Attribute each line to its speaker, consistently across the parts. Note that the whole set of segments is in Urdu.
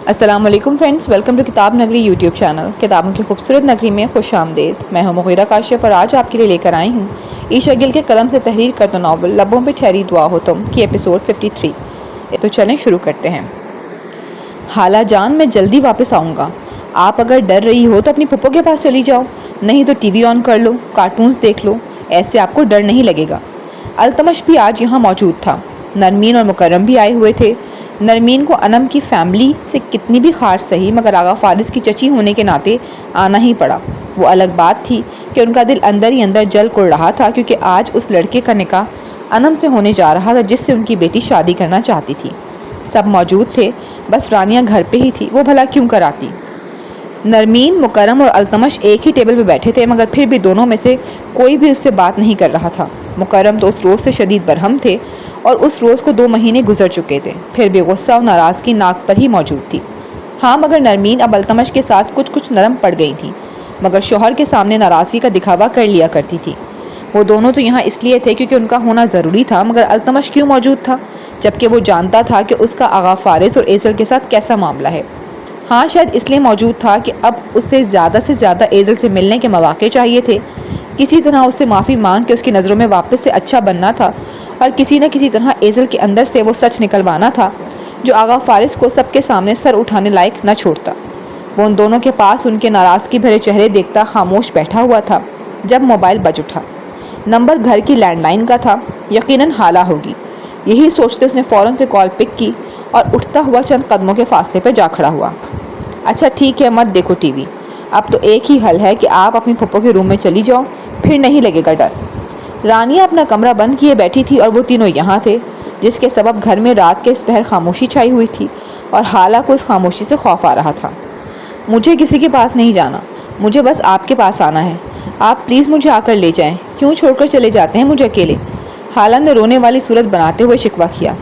Speaker 1: السلام علیکم فرینڈز، ویلکم ٹو کتاب نگری یوٹیوب چینل۔ کتابوں کی خوبصورت نگری میں خوش آمدید۔ میں ہوں مغیرہ کاشف اور آج آپ کے لیے لے کر آئی ہوں عیشا گل کے قلم سے تحریر کردہ ناول لبوں پہ ٹھہری دعا ہو تم کی ایپیسوڈ 53۔ تو چلیں شروع کرتے ہیں۔ خالہ جان، میں جلدی واپس آؤں گا۔ آپ اگر ڈر رہی ہو تو اپنی پھپھو کے پاس چلی جاؤ، نہیں تو ٹی وی آن کر لو، کارٹونز دیکھ لو، ایسے آپ کو ڈر نہیں لگے گا۔ التمش بھی آج یہاں موجود تھا۔ نرمین اور مکرم بھی آئے ہوئے تھے۔ نرمین کو انم کی فیملی سے کتنی بھی خاص سہی مگر آغا فارس کی چچی ہونے کے ناطے آنا ہی پڑا۔ وہ الگ بات تھی کہ ان کا دل اندر ہی اندر جل کر رہا تھا، کیونکہ آج اس لڑکے کا نکاح انم سے ہونے جا رہا تھا جس سے ان کی بیٹی شادی کرنا چاہتی تھی۔ سب موجود تھے، بس رانیہ گھر پہ ہی تھی، وہ بھلا کیوں کراتی۔ نرمین، مکرم اور التمش ایک ہی ٹیبل پہ بیٹھے تھے، مگر پھر بھی دونوں میں سے کوئی بھی اس سے بات نہیں کر رہا تھا۔ مکرم تو اس روز سے شدید برہم تھے اور اس روز کو 2 مہینے گزر چکے تھے، پھر بھی غصہ اور ناراضگی ناک پر ہی موجود تھی۔ ہاں، مگر نرمین اب التمش کے ساتھ کچھ نرم پڑ گئی تھی، مگر شوہر کے سامنے ناراضگی کا دکھاوا کر لیا کرتی تھی۔ وہ دونوں تو یہاں اس لیے تھے کیونکہ ان کا ہونا ضروری تھا، مگر التمش کیوں موجود تھا جبکہ وہ جانتا تھا کہ اس کا آغا فارس اور ایزل کے ساتھ کیسا معاملہ ہے۔ ہاں، شاید اس لیے موجود تھا کہ اب اسے زیادہ سے زیادہ ایزل سے ملنے کے مواقع چاہیے تھے، کسی طرح اس سے معافی مانگ کے اس کی نظروں میں واپس سے اچھا بننا تھا، اور کسی نہ کسی طرح ایزل کے اندر سے وہ سچ نکلوانا تھا جو آغا فارس کو سب کے سامنے سر اٹھانے لائق نہ چھوڑتا۔ وہ ان دونوں کے پاس ان کے ناراضگی بھرے چہرے دیکھتا خاموش بیٹھا ہوا تھا جب موبائل بج اٹھا۔ نمبر گھر کی لینڈ لائن کا تھا، یقیناً خالہ ہوگی۔ یہی سوچتے اس نے فوراً سے کال پک کی اور اٹھتا ہوا چند قدموں کے فاصلے پر جا کھڑا ہوا۔ اچھا ٹھیک ہے، مت دیکھو ٹی وی، اب تو ایک ہی حل ہے کہ آپ اپنی پھپھو کے روم میں چلی جاؤ، پھر نہیں لگے گا ڈر۔ رانیہ اپنا کمرہ بند کیے بیٹھی تھی اور وہ تینوں یہاں تھے، جس کے سبب گھر میں رات کے اس پہر خاموشی چھائی ہوئی تھی اور خالہ کو اس خاموشی سے خوف آ رہا تھا۔ مجھے کسی کے پاس نہیں جانا، مجھے بس آپ کے پاس آنا ہے، آپ پلیز مجھے آ کر لے جائیں، کیوں چھوڑ کر چلے جاتے ہیں مجھے اکیلے؟ خالہ نے رونے والی صورت بناتے ہوئے شکوہ کیا۔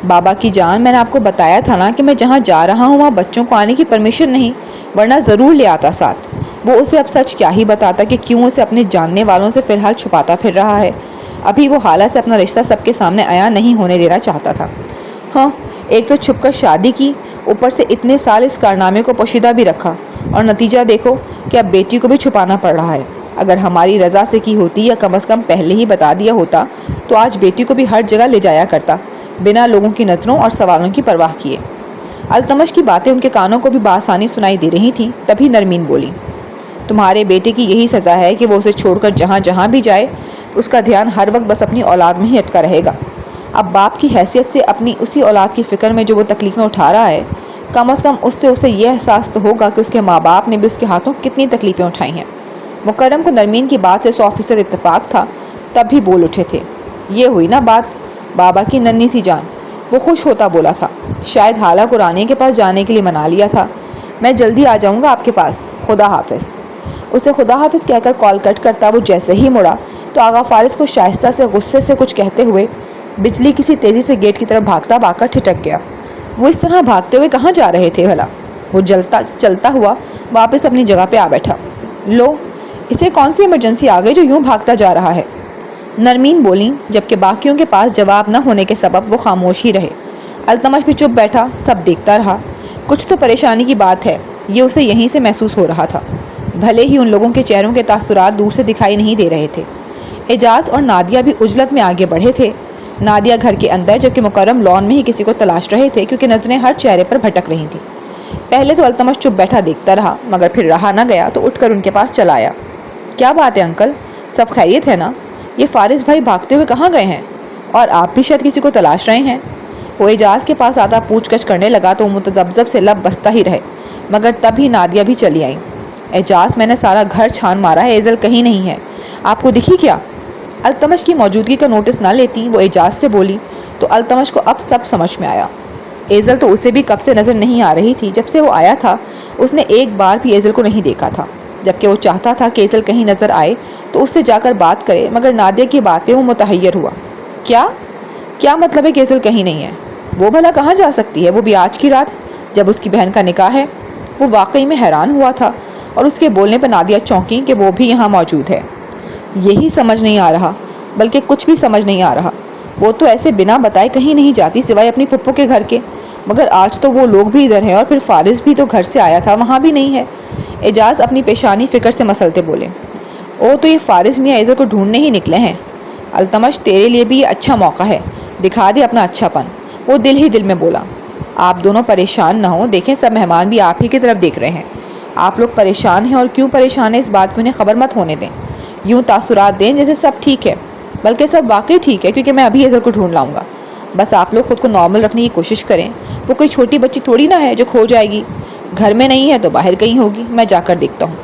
Speaker 1: بابا کی جان، میں نے آپ کو بتایا تھا نا کہ میں جہاں جا رہا ہوں وہاں بچوں کو آنے کی پرمیشن نہیں، ورنہ ضرور لے آتا ساتھ۔ وہ اسے اب سچ کیا ہی بتاتا کہ کیوں اسے اپنے جاننے والوں سے فی الحال چھپاتا پھر رہا ہے۔ ابھی وہ خالہ سے اپنا رشتہ سب کے سامنے عیاں نہیں ہونے دینا چاہتا تھا۔ ہاں، ایک تو چھپ کر شادی کی، اوپر سے اتنے سال اس کارنامے کو پوشیدہ بھی رکھا، اور نتیجہ دیکھو کہ اب بیٹی کو بھی چھپانا پڑ رہا ہے۔ اگر ہماری رضا سے کی ہوتی یا کم از کم پہلے ہی بتا دیا ہوتا تو آج بیٹی کو بھی ہر جگہ لے جایا کرتا، بنا لوگوں کی نظروں اور سوالوں کی پرواہ کیے۔ التمش کی باتیں ان کے کانوں کو بھی بآسانی سنائی دے رہی تھیں، تبھی نرمین بولی، تمہارے بیٹے کی یہی سزا ہے کہ وہ اسے چھوڑ کر جہاں جہاں بھی جائے اس کا دھیان ہر وقت بس اپنی اولاد میں ہی اٹکا رہے گا۔ اب باپ کی حیثیت سے اپنی اسی اولاد کی فکر میں جو وہ تکلیفیں اٹھا رہا ہے، کم از کم اس سے اسے یہ احساس تو ہوگا کہ اس کے ماں باپ نے بھی اس کے ہاتھوں کتنی تکلیفیں اٹھائی ہیں۔ مکرم کو نرمین کی بات سے 100% اتفاق تھا، تب بھی بول اٹھے تھے، یہ ہوئی نا بات، بابا کی ننھی سی جان۔ وہ خوش ہوتا بولا تھا، شاید خالہ کو رانی کے پاس جانے کے لیے منا لیا تھا۔ میں جلدی آ جاؤں گا آپ کے پاس، خدا حافظ۔ اسے خدا حافظ کہہ کر کال کٹ کرتا وہ جیسے ہی مڑا تو آغا فارس کو شائستہ سے غصے سے کچھ کہتے ہوئے بجلی کسی تیزی سے گیٹ کی طرف بھاگتا آ کر ٹھٹک گیا۔ وہ اس طرح بھاگتے ہوئے کہاں جا رہے تھے بھلا؟ وہ چلتا ہوا واپس اپنی جگہ پہ آ بیٹھا۔ لو، اسے کون سی ایمرجنسی آ گئی جو یوں بھاگتا جا رہا ہے؟ نرمین بولی، جبکہ باقیوں کے پاس جواب نہ ہونے کے سبب وہ خاموش ہی رہے۔ التمش بھی چپ بیٹھا، سب دیکھتا رہا۔ کچھ تو پریشانی کی بات ہے، یہ اسے یہیں سے محسوس ہو رہا تھا، بھلے ہی ان لوگوں کے چہروں کے تاثرات دور سے دکھائی نہیں دے رہے تھے۔ اعجاز اور نادیہ بھی عجلت میں آگے بڑھے تھے، نادیہ گھر کے اندر جبکہ مکرم لان میں ہی کسی کو تلاش رہے تھے کیونکہ نظریں ہر چہرے پر بھٹک رہی تھیں۔ پہلے تو التمش چپ بیٹھا دیکھتا رہا، مگر پھر رہا نہ گیا تو اٹھ کر ان کے پاس چلا آیا۔ کیا بات ہے انکل، سب خیریت ہے نا؟ یہ فارس بھائی بھاگتے ہوئے کہاں گئے ہیں؟ اور آپ بھی شاید کسی کو تلاش رہے ہیں؟ وہ اعجاز کے پاس آتا پوچھ گچھ کرنے لگا تو وہ متذبذب سے لب بستا ہی رہے، مگر تب ہی نادیہ بھی چلی آئی۔ اعجاز، میں نے سارا گھر چھان مارا ہے، ایزل کہیں نہیں ہے، آپ کو دکھی کیا؟ التمش کی موجودگی کا نوٹس نہ لیتی وہ اعجاز سے بولی تو التمش کو اب سب سمجھ میں آیا۔ ایزل تو اسے بھی کب سے نظر نہیں آ رہی تھی، جب سے وہ آیا تھا اس نے ایک بار بھی ایزل کو نہیں دیکھا تھا، جبکہ وہ چاہتا تھا کہ ایزل کہیں نظر آئے تو اس سے جا کر بات کرے، مگر نادیہ کی بات پہ وہ متحیر ہوا۔ کیا مطلب ہے کہ ایزل کہیں نہیں ہے؟ وہ بھلا کہاں جا سکتی ہے، وہ بھی آج کی رات جب اس کی بہن کا نکاح ہے؟ وہ واقعی میں حیران ہوا تھا اور اس کے بولنے پر نادیہ چونکی کہ وہ بھی یہاں موجود ہے۔ یہی سمجھ نہیں آ رہا، بلکہ کچھ بھی سمجھ نہیں آ رہا، وہ تو ایسے بنا بتائے کہیں نہیں جاتی سوائے اپنی پھپھو کے گھر کے، مگر آج تو وہ لوگ بھی ادھر ہیں اور پھر فارس بھی تو گھر سے آیا تھا وہاں بھی نہیں ہے۔ اعجاز اپنی پیشانی فکر سے مسلتے بولے، او تو یہ فارس میاں ایزل کو ڈھونڈنے ہی نکلے ہیں۔ التمش تیرے لیے بھی یہ اچھا موقع ہے، دکھا دے اپنا اچھا پن۔ وہ دل ہی دل میں بولا، آپ دونوں پریشان نہ ہوں، دیکھیں سب مہمان بھی آپ ہی کی طرف دیکھ رہے ہیں۔ آپ لوگ پریشان ہیں اور کیوں پریشان ہیں اس بات کو انہیں خبر مت ہونے دیں۔ یوں تاثرات دیں جیسے سب ٹھیک ہے، بلکہ سب واقعی ٹھیک ہے، کیونکہ میں ابھی ایزل کو ڈھونڈ لاؤں گا۔ بس آپ لوگ خود کو نارمل رکھنے کی کوشش کریں، وہ کوئی چھوٹی بچی تھوڑی نہ ہے جو کھو جائے گی۔ گھر میں نہیں ہے تو باہر کہیں ہوگی، میں جا کر دیکھتا ہوں۔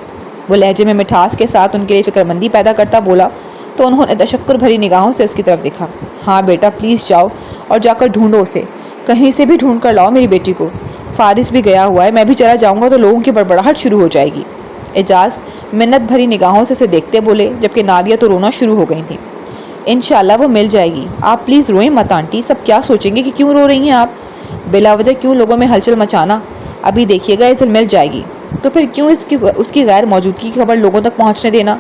Speaker 1: وہ لہجے میں مٹھاس کے ساتھ ان کے لیے فکر مندی پیدا کرتا بولا تو انہوں نے تشکر بھری نگاہوں سے اس کی طرف دیکھا۔ ہاں بیٹا پلیز جاؤ اور جا کر ڈھونڈو اسے، کہیں سے بھی ڈھونڈ کر لاؤ میری بیٹی کو۔ فارس بھی گیا ہوا ہے، میں بھی چلا جاؤں گا تو لوگوں کی بڑبڑاہٹ شروع ہو جائے گی۔ اعجاز منت بھری نگاہوں سے اسے دیکھتے بولے، جبکہ نادیہ تو رونا شروع ہو گئی تھی۔ انشاءاللہ وہ مل جائے گی، آپ پلیز روئیں مت آنٹی، سب کیا سوچیں گے کہ کیوں رو رہی ہیں آپ؟ بلا وجہ کیوں لوگوں میں ہلچل مچانا؟ ابھی دیکھیے گا ایزل مل جائے گی، تو پھر کیوں اس کی غیر موجودگی کی خبر لوگوں تک پہنچنے دینا؟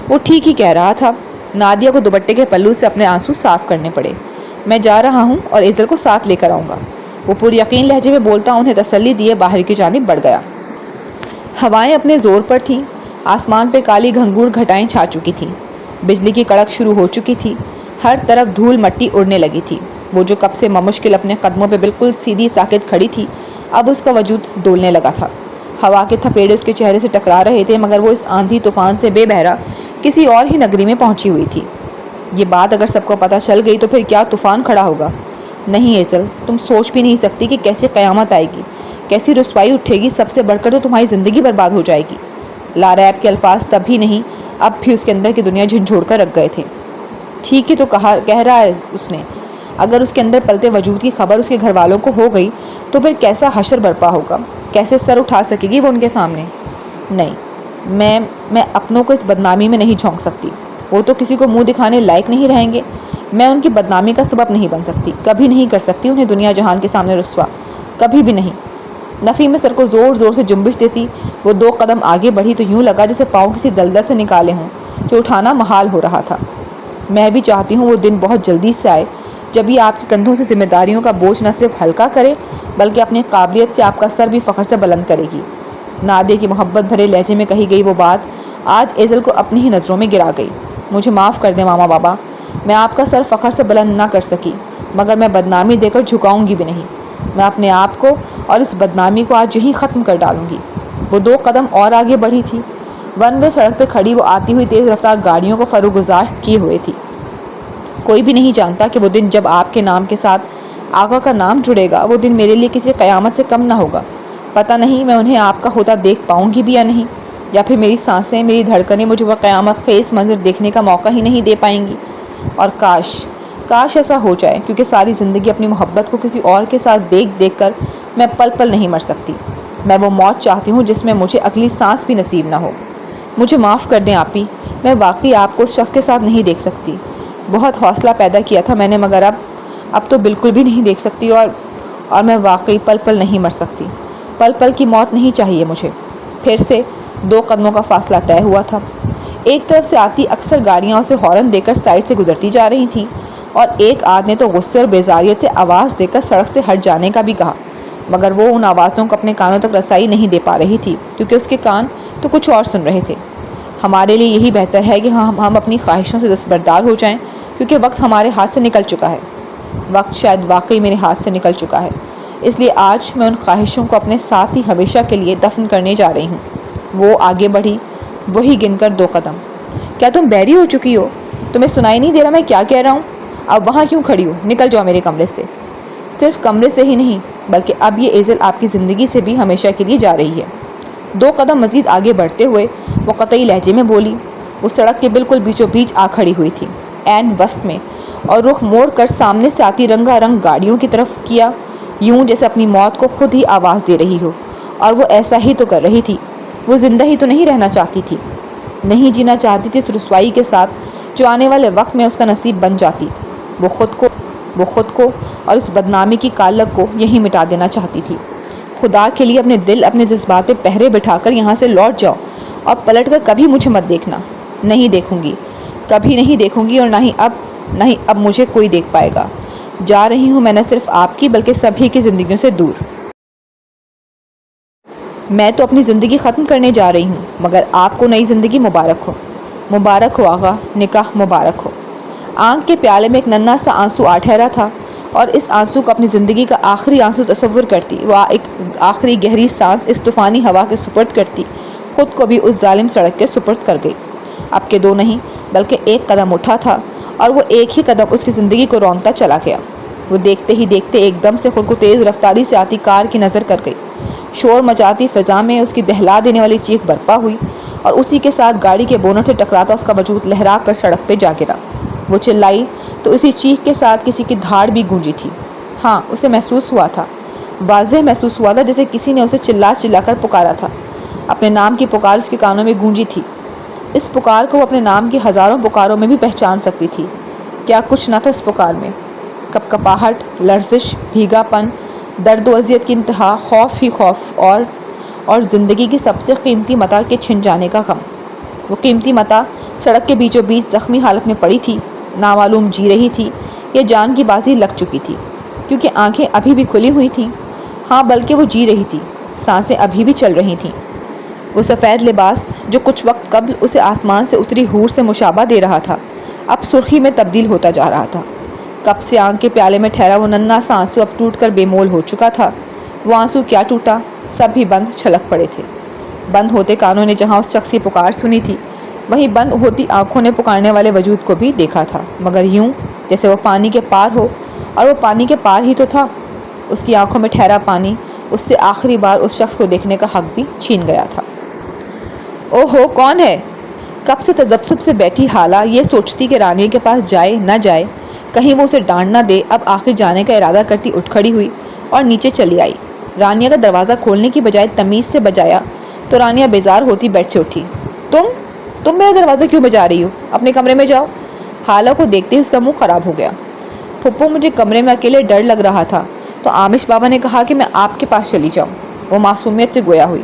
Speaker 1: وہ ٹھیک ہی کہہ رہا تھا۔ نادیہ کو دوپٹے کے پلو سے اپنے آنسو صاف کرنے پڑے۔ میں جا رہا ہوں اور ایزل کو ساتھ لے کر آؤں گا، وہ پوری یقین لہجے میں بولتا انہیں تسلی دیے باہر کی جانب بڑھ گیا۔ ہوائیں اپنے زور پر تھیں، آسمان پہ کالی گھنگور گھٹائیں چھا چکی تھیں، بجلی کی کڑک شروع ہو چکی تھی، ہر طرف دھول مٹی اڑنے لگی تھی۔ وہ جو کب سے مشکل اپنے قدموں پہ بالکل سیدھی ساکت کھڑی تھی، اب اس کا وجود ڈولنے لگا تھا۔ ہوا کے تھپیڑے اس کے چہرے سے ٹکرا رہے تھے، مگر وہ اس آندھی طوفان سے بے بہرا کسی اور ہی نگری میں پہنچی ہوئی تھی۔ یہ بات اگر سب کو پتہ چل گئی تو پھر کیا طوفان کھڑا ہوگا۔ نہیں ایزل، تم سوچ بھی نہیں سکتی کہ کیسی قیامت آئے گی، کیسی رسوائی اٹھے گی، سب سے بڑھ کر تو تمہاری زندگی برباد ہو جائے گی۔ لاریب کے الفاظ تب بھی نہیں، اب بھی اس کے اندر کی دنیا جھنجھوڑ کر رکھ گئے تھے۔ ٹھیک ہی تو کہہ رہا ہے اس نے، اگر اس کے اندر پلتے وجود کی خبر اس کے گھر والوں کو ہو گئی تو پھر کیسا حشر برپا ہوگا، کیسے سر اٹھا سکے گی وہ ان کے سامنے۔ نہیں، میں اپنوں کو اس بدنامی میں نہیں جھونک سکتی، وہ تو کسی کو منہ دکھانے لائق نہیں رہیں گے، میں ان کی بدنامی کا سبب نہیں بن سکتی، کبھی نہیں کر سکتی انہیں دنیا جہان کے سامنے رسوا، کبھی بھی نہیں۔ نفی میں سر کو زور زور سے جنبش دیتی وہ 2 قدم آگے بڑھی تو یوں لگا جیسے پاؤں کسی دلدل سے نکالے ہوں جو اٹھانا محال ہو رہا تھا۔ میں بھی چاہتی ہوں وہ دن بہت جلدی سے آئے جب یہ آپ کے کندھوں سے ذمہ داریوں کا بوجھ نہ صرف ہلکا کرے بلکہ اپنی قابلیت سے آپ کا سر بھی فخر سے بلند کرے گی۔ نادیہ کی محبت بھرے لہجے میں کہی گئی وہ بات آج ایزل کو اپنی ہی نظروں میں گرا گئی۔ مجھے معاف کر دیں ماما بابا، میں آپ کا سر فخر سے بلند نہ کر سکی، مگر میں بدنامی دے کر جھکاؤں گی بھی نہیں۔ میں اپنے آپ کو اور اس بدنامی کو آج یہیں ختم کر ڈالوں گی۔ وہ 2 قدم اور آگے بڑھی تھی۔ ون وے سڑک پہ کھڑی وہ آتی ہوئی تیز رفتار گاڑیوں کو فروگزاشت کیے ہوئے تھی۔ کوئی بھی نہیں جانتا کہ وہ دن جب آپ کے نام کے ساتھ آقا کا نام جڑے گا، وہ دن میرے لیے کسی قیامت سے کم نہ ہوگا۔ پتہ نہیں میں انہیں آپ کا ہوتا دیکھ پاؤں گی بھی یا نہیں، یا پھر میری سانسیں، میری دھڑکنیں مجھے وہ قیامت خیز منظر دیکھنے کا موقع ہی نہیں دے پائیں گی۔ اور کاش ایسا ہو جائے، کیونکہ ساری زندگی اپنی محبت کو کسی اور کے ساتھ دیکھ کر میں پل پل نہیں مر سکتی۔ میں وہ موت چاہتی ہوں جس میں مجھے اگلی سانس بھی نصیب نہ ہو۔ مجھے معاف کر دیں آپی، میں واقعی آپ کو اس شخص کے ساتھ نہیں دیکھ سکتی۔ بہت حوصلہ پیدا کیا تھا میں نے، مگر اب تو بالکل بھی نہیں دیکھ سکتی، اور میں واقعی پل پل نہیں مر سکتی۔ پل پل کی موت نہیں چاہیے مجھے۔ پھر سے 2 قدموں کا فاصلہ طے ہوا تھا۔ ایک طرف سے آتی اکثر گاڑیاں اسے ہارن دے کر سائڈ سے گزرتی جا رہی تھیں، اور ایک آدھ نے تو غصے اور بیزاریت سے آواز دے کر سڑک سے ہٹ جانے کا بھی کہا، مگر وہ ان آوازوں کو اپنے کانوں تک رسائی نہیں دے پا رہی تھی، کیونکہ اس کے کان تو کچھ اور سن رہے تھے۔ ہمارے لیے یہی بہتر ہے کہ ہم اپنی خواہشوں سے دستبردار ہو جائیں، کیونکہ وقت ہمارے ہاتھ سے نکل چکا ہے۔ وقت شاید واقعی میرے ہاتھ سے نکل چکا ہے، اس لیے آج میں ان خواہشوں کو اپنے ساتھ ہی ہمیشہ کے لیے دفن کرنے جا رہی ہوں۔ وہ آگے بڑھی، وہی گن کر 2 قدم۔ کیا تم بہری ہو چکی ہو؟ تمہیں سنائی نہیں دے رہا میں کیا کہہ رہا ہوں؟ اب وہاں کیوں کھڑی ہو؟ نکل جاؤ میرے کمرے سے۔ صرف کمرے سے ہی نہیں، بلکہ اب یہ ایزل آپ کی زندگی سے بھی ہمیشہ کے لیے جا رہی ہے۔ 2 قدم مزید آگے بڑھتے ہوئے وہ قطعی لہجے میں بولی۔ وہ سڑک کے بالکل بیچوں بیچ آ کھڑی ہوئی تھی، عین وسط میں، اور رخ موڑ کر سامنے سے آتی رنگا رنگ گاڑیوں کی طرف کیا، یوں جیسے اپنی موت کو خود ہی آواز دے رہی ہو۔ اور وہ ایسا ہی تو کر رہی تھی، وہ زندہ ہی تو نہیں رہنا چاہتی تھی، نہیں جینا چاہتی تھی اس رسوائی کے ساتھ جو آنے والے وقت میں اس کا نصیب بن جاتی۔ وہ خود کو اور اس بدنامی کی کالک کو یہیں مٹا دینا چاہتی تھی۔ خدا کے لیے اپنے دل، اپنے جذبات پہ پہرے بٹھا کر یہاں سے لوٹ جاؤ، اور پلٹ کر کبھی مجھے مت دیکھنا۔ نہیں دیکھوں گی، کبھی نہیں دیکھوں گی، اور نہ ہی اب مجھے کوئی دیکھ پائے گا۔ جا رہی ہوں میں نہ صرف آپ کی بلکہ سبھی کی زندگیوں سے دور۔ میں تو اپنی زندگی ختم کرنے جا رہی ہوں، مگر آپ کو نئی زندگی مبارک ہو۔ مبارک ہو آغا، نکاح مبارک ہو۔ آنکھ کے پیالے میں ایک ننھا سا آنسو آ ٹھہرا تھا، اور اس آنسو کو اپنی زندگی کا آخری آنسو تصور کرتی، وہ ایک آخری گہری سانس اس طوفانی ہوا کے سپرد کرتی، خود کو بھی اس ظالم سڑک کے سپرد کر گئی۔ اب کے دو نہیں بلکہ ایک قدم اٹھا تھا، اور وہ ایک ہی قدم اس کی زندگی کو رونقتا چلا گیا۔ وہ دیکھتے ہی دیکھتے ایک دم سے خود کو تیز رفتاری سے آتی کار کی نظر کر گئی۔ شور مچاتی فضا میں اس کی دہلا دینے والی چیخ برپا ہوئی، اور اسی کے ساتھ گاڑی کے بونٹ سے ٹکراتا اس کا وجود لہرا کر سڑک پہ جا گرا۔ وہ چلائی تو اسی چیخ کے ساتھ کسی کی دھاڑ بھی گونجی تھی۔ ہاں، اسے محسوس ہوا تھا، واضح محسوس ہوا تھا، جیسے کسی نے اسے چلا چلا کر پکارا تھا۔ اپنے نام کی پکار اس کے کانوں میں گونجی تھی۔ اس پکار کو وہ اپنے نام کی ہزاروں پکاروں میں بھی پہچان سکتی تھی۔ کیا کچھ نہ تھا اس پکار میں، کپکپاہٹ، لرزش، بھیگا پن، درد و اذیت کی انتہا، خوف ہی خوف، اور زندگی کی سب سے قیمتی متاع کے چھن جانے کا غم۔ وہ قیمتی متاع سڑک کے بیچوں بیچ زخمی حالت میں پڑی تھی، نامعلوم جی رہی تھی یا جان کی بازی لگ چکی تھی، کیونکہ آنکھیں ابھی بھی کھلی ہوئی تھیں۔ ہاں، بلکہ وہ جی رہی تھی، سانسیں ابھی بھی چل رہی تھیں۔ وہ سفید لباس جو کچھ وقت قبل اسے آسمان سے اتری حور سے مشابہ دے رہا تھا، اب سرخی میں تبدیل ہوتا جا رہا تھا۔ کب سے آنکھ کے پیالے میں ٹھہرا وہ ننھا سا آنسو اب ٹوٹ کر بے مول ہو چکا تھا۔ وہ آنسو کیا ٹوٹا، سب ہی بند چھلک پڑے تھے۔ بند ہوتے کانوں نے جہاں اس شخص کی پکار سنی تھی، وہیں بند ہوتی آنکھوں نے پکارنے والے وجود کو بھی دیکھا تھا، مگر یوں جیسے وہ پانی کے پار ہو، اور وہ پانی کے پار ہی تو تھا۔ اس کی آنکھوں میں ٹھہرا پانی اس سے آخری بار اس شخص کو دیکھنے کا حق بھی چھین گیا تھا۔ اوہو، کون ہے؟ کب سے تذبذب سے بیٹھی حالہ یہ سوچتی کہ رانیہ کے پاس جائے نہ جائے، کہیں وہ اسے ڈانٹ نہ دے، اب آخر جانے کا ارادہ کرتی اٹھ کھڑی ہوئی اور نیچے چلی آئی۔ رانیہ کا دروازہ کھولنے کی بجائے تمیز سے بجایا تو رانیہ بیزار ہوتی بیڈ سے اٹھی۔ تم میرا دروازہ کیوں بجا رہی ہو؟ اپنے کمرے میں جاؤ۔ حالہ کو دیکھتے ہی اس کا منہ خراب ہو گیا۔ پھپھو، مجھے کمرے میں اکیلے ڈر لگ رہا تھا تو عامش بابا نے کہا کہ میں آپ کے پاس چلی جاؤں۔ وہ معصومیت سے گویا ہوئی۔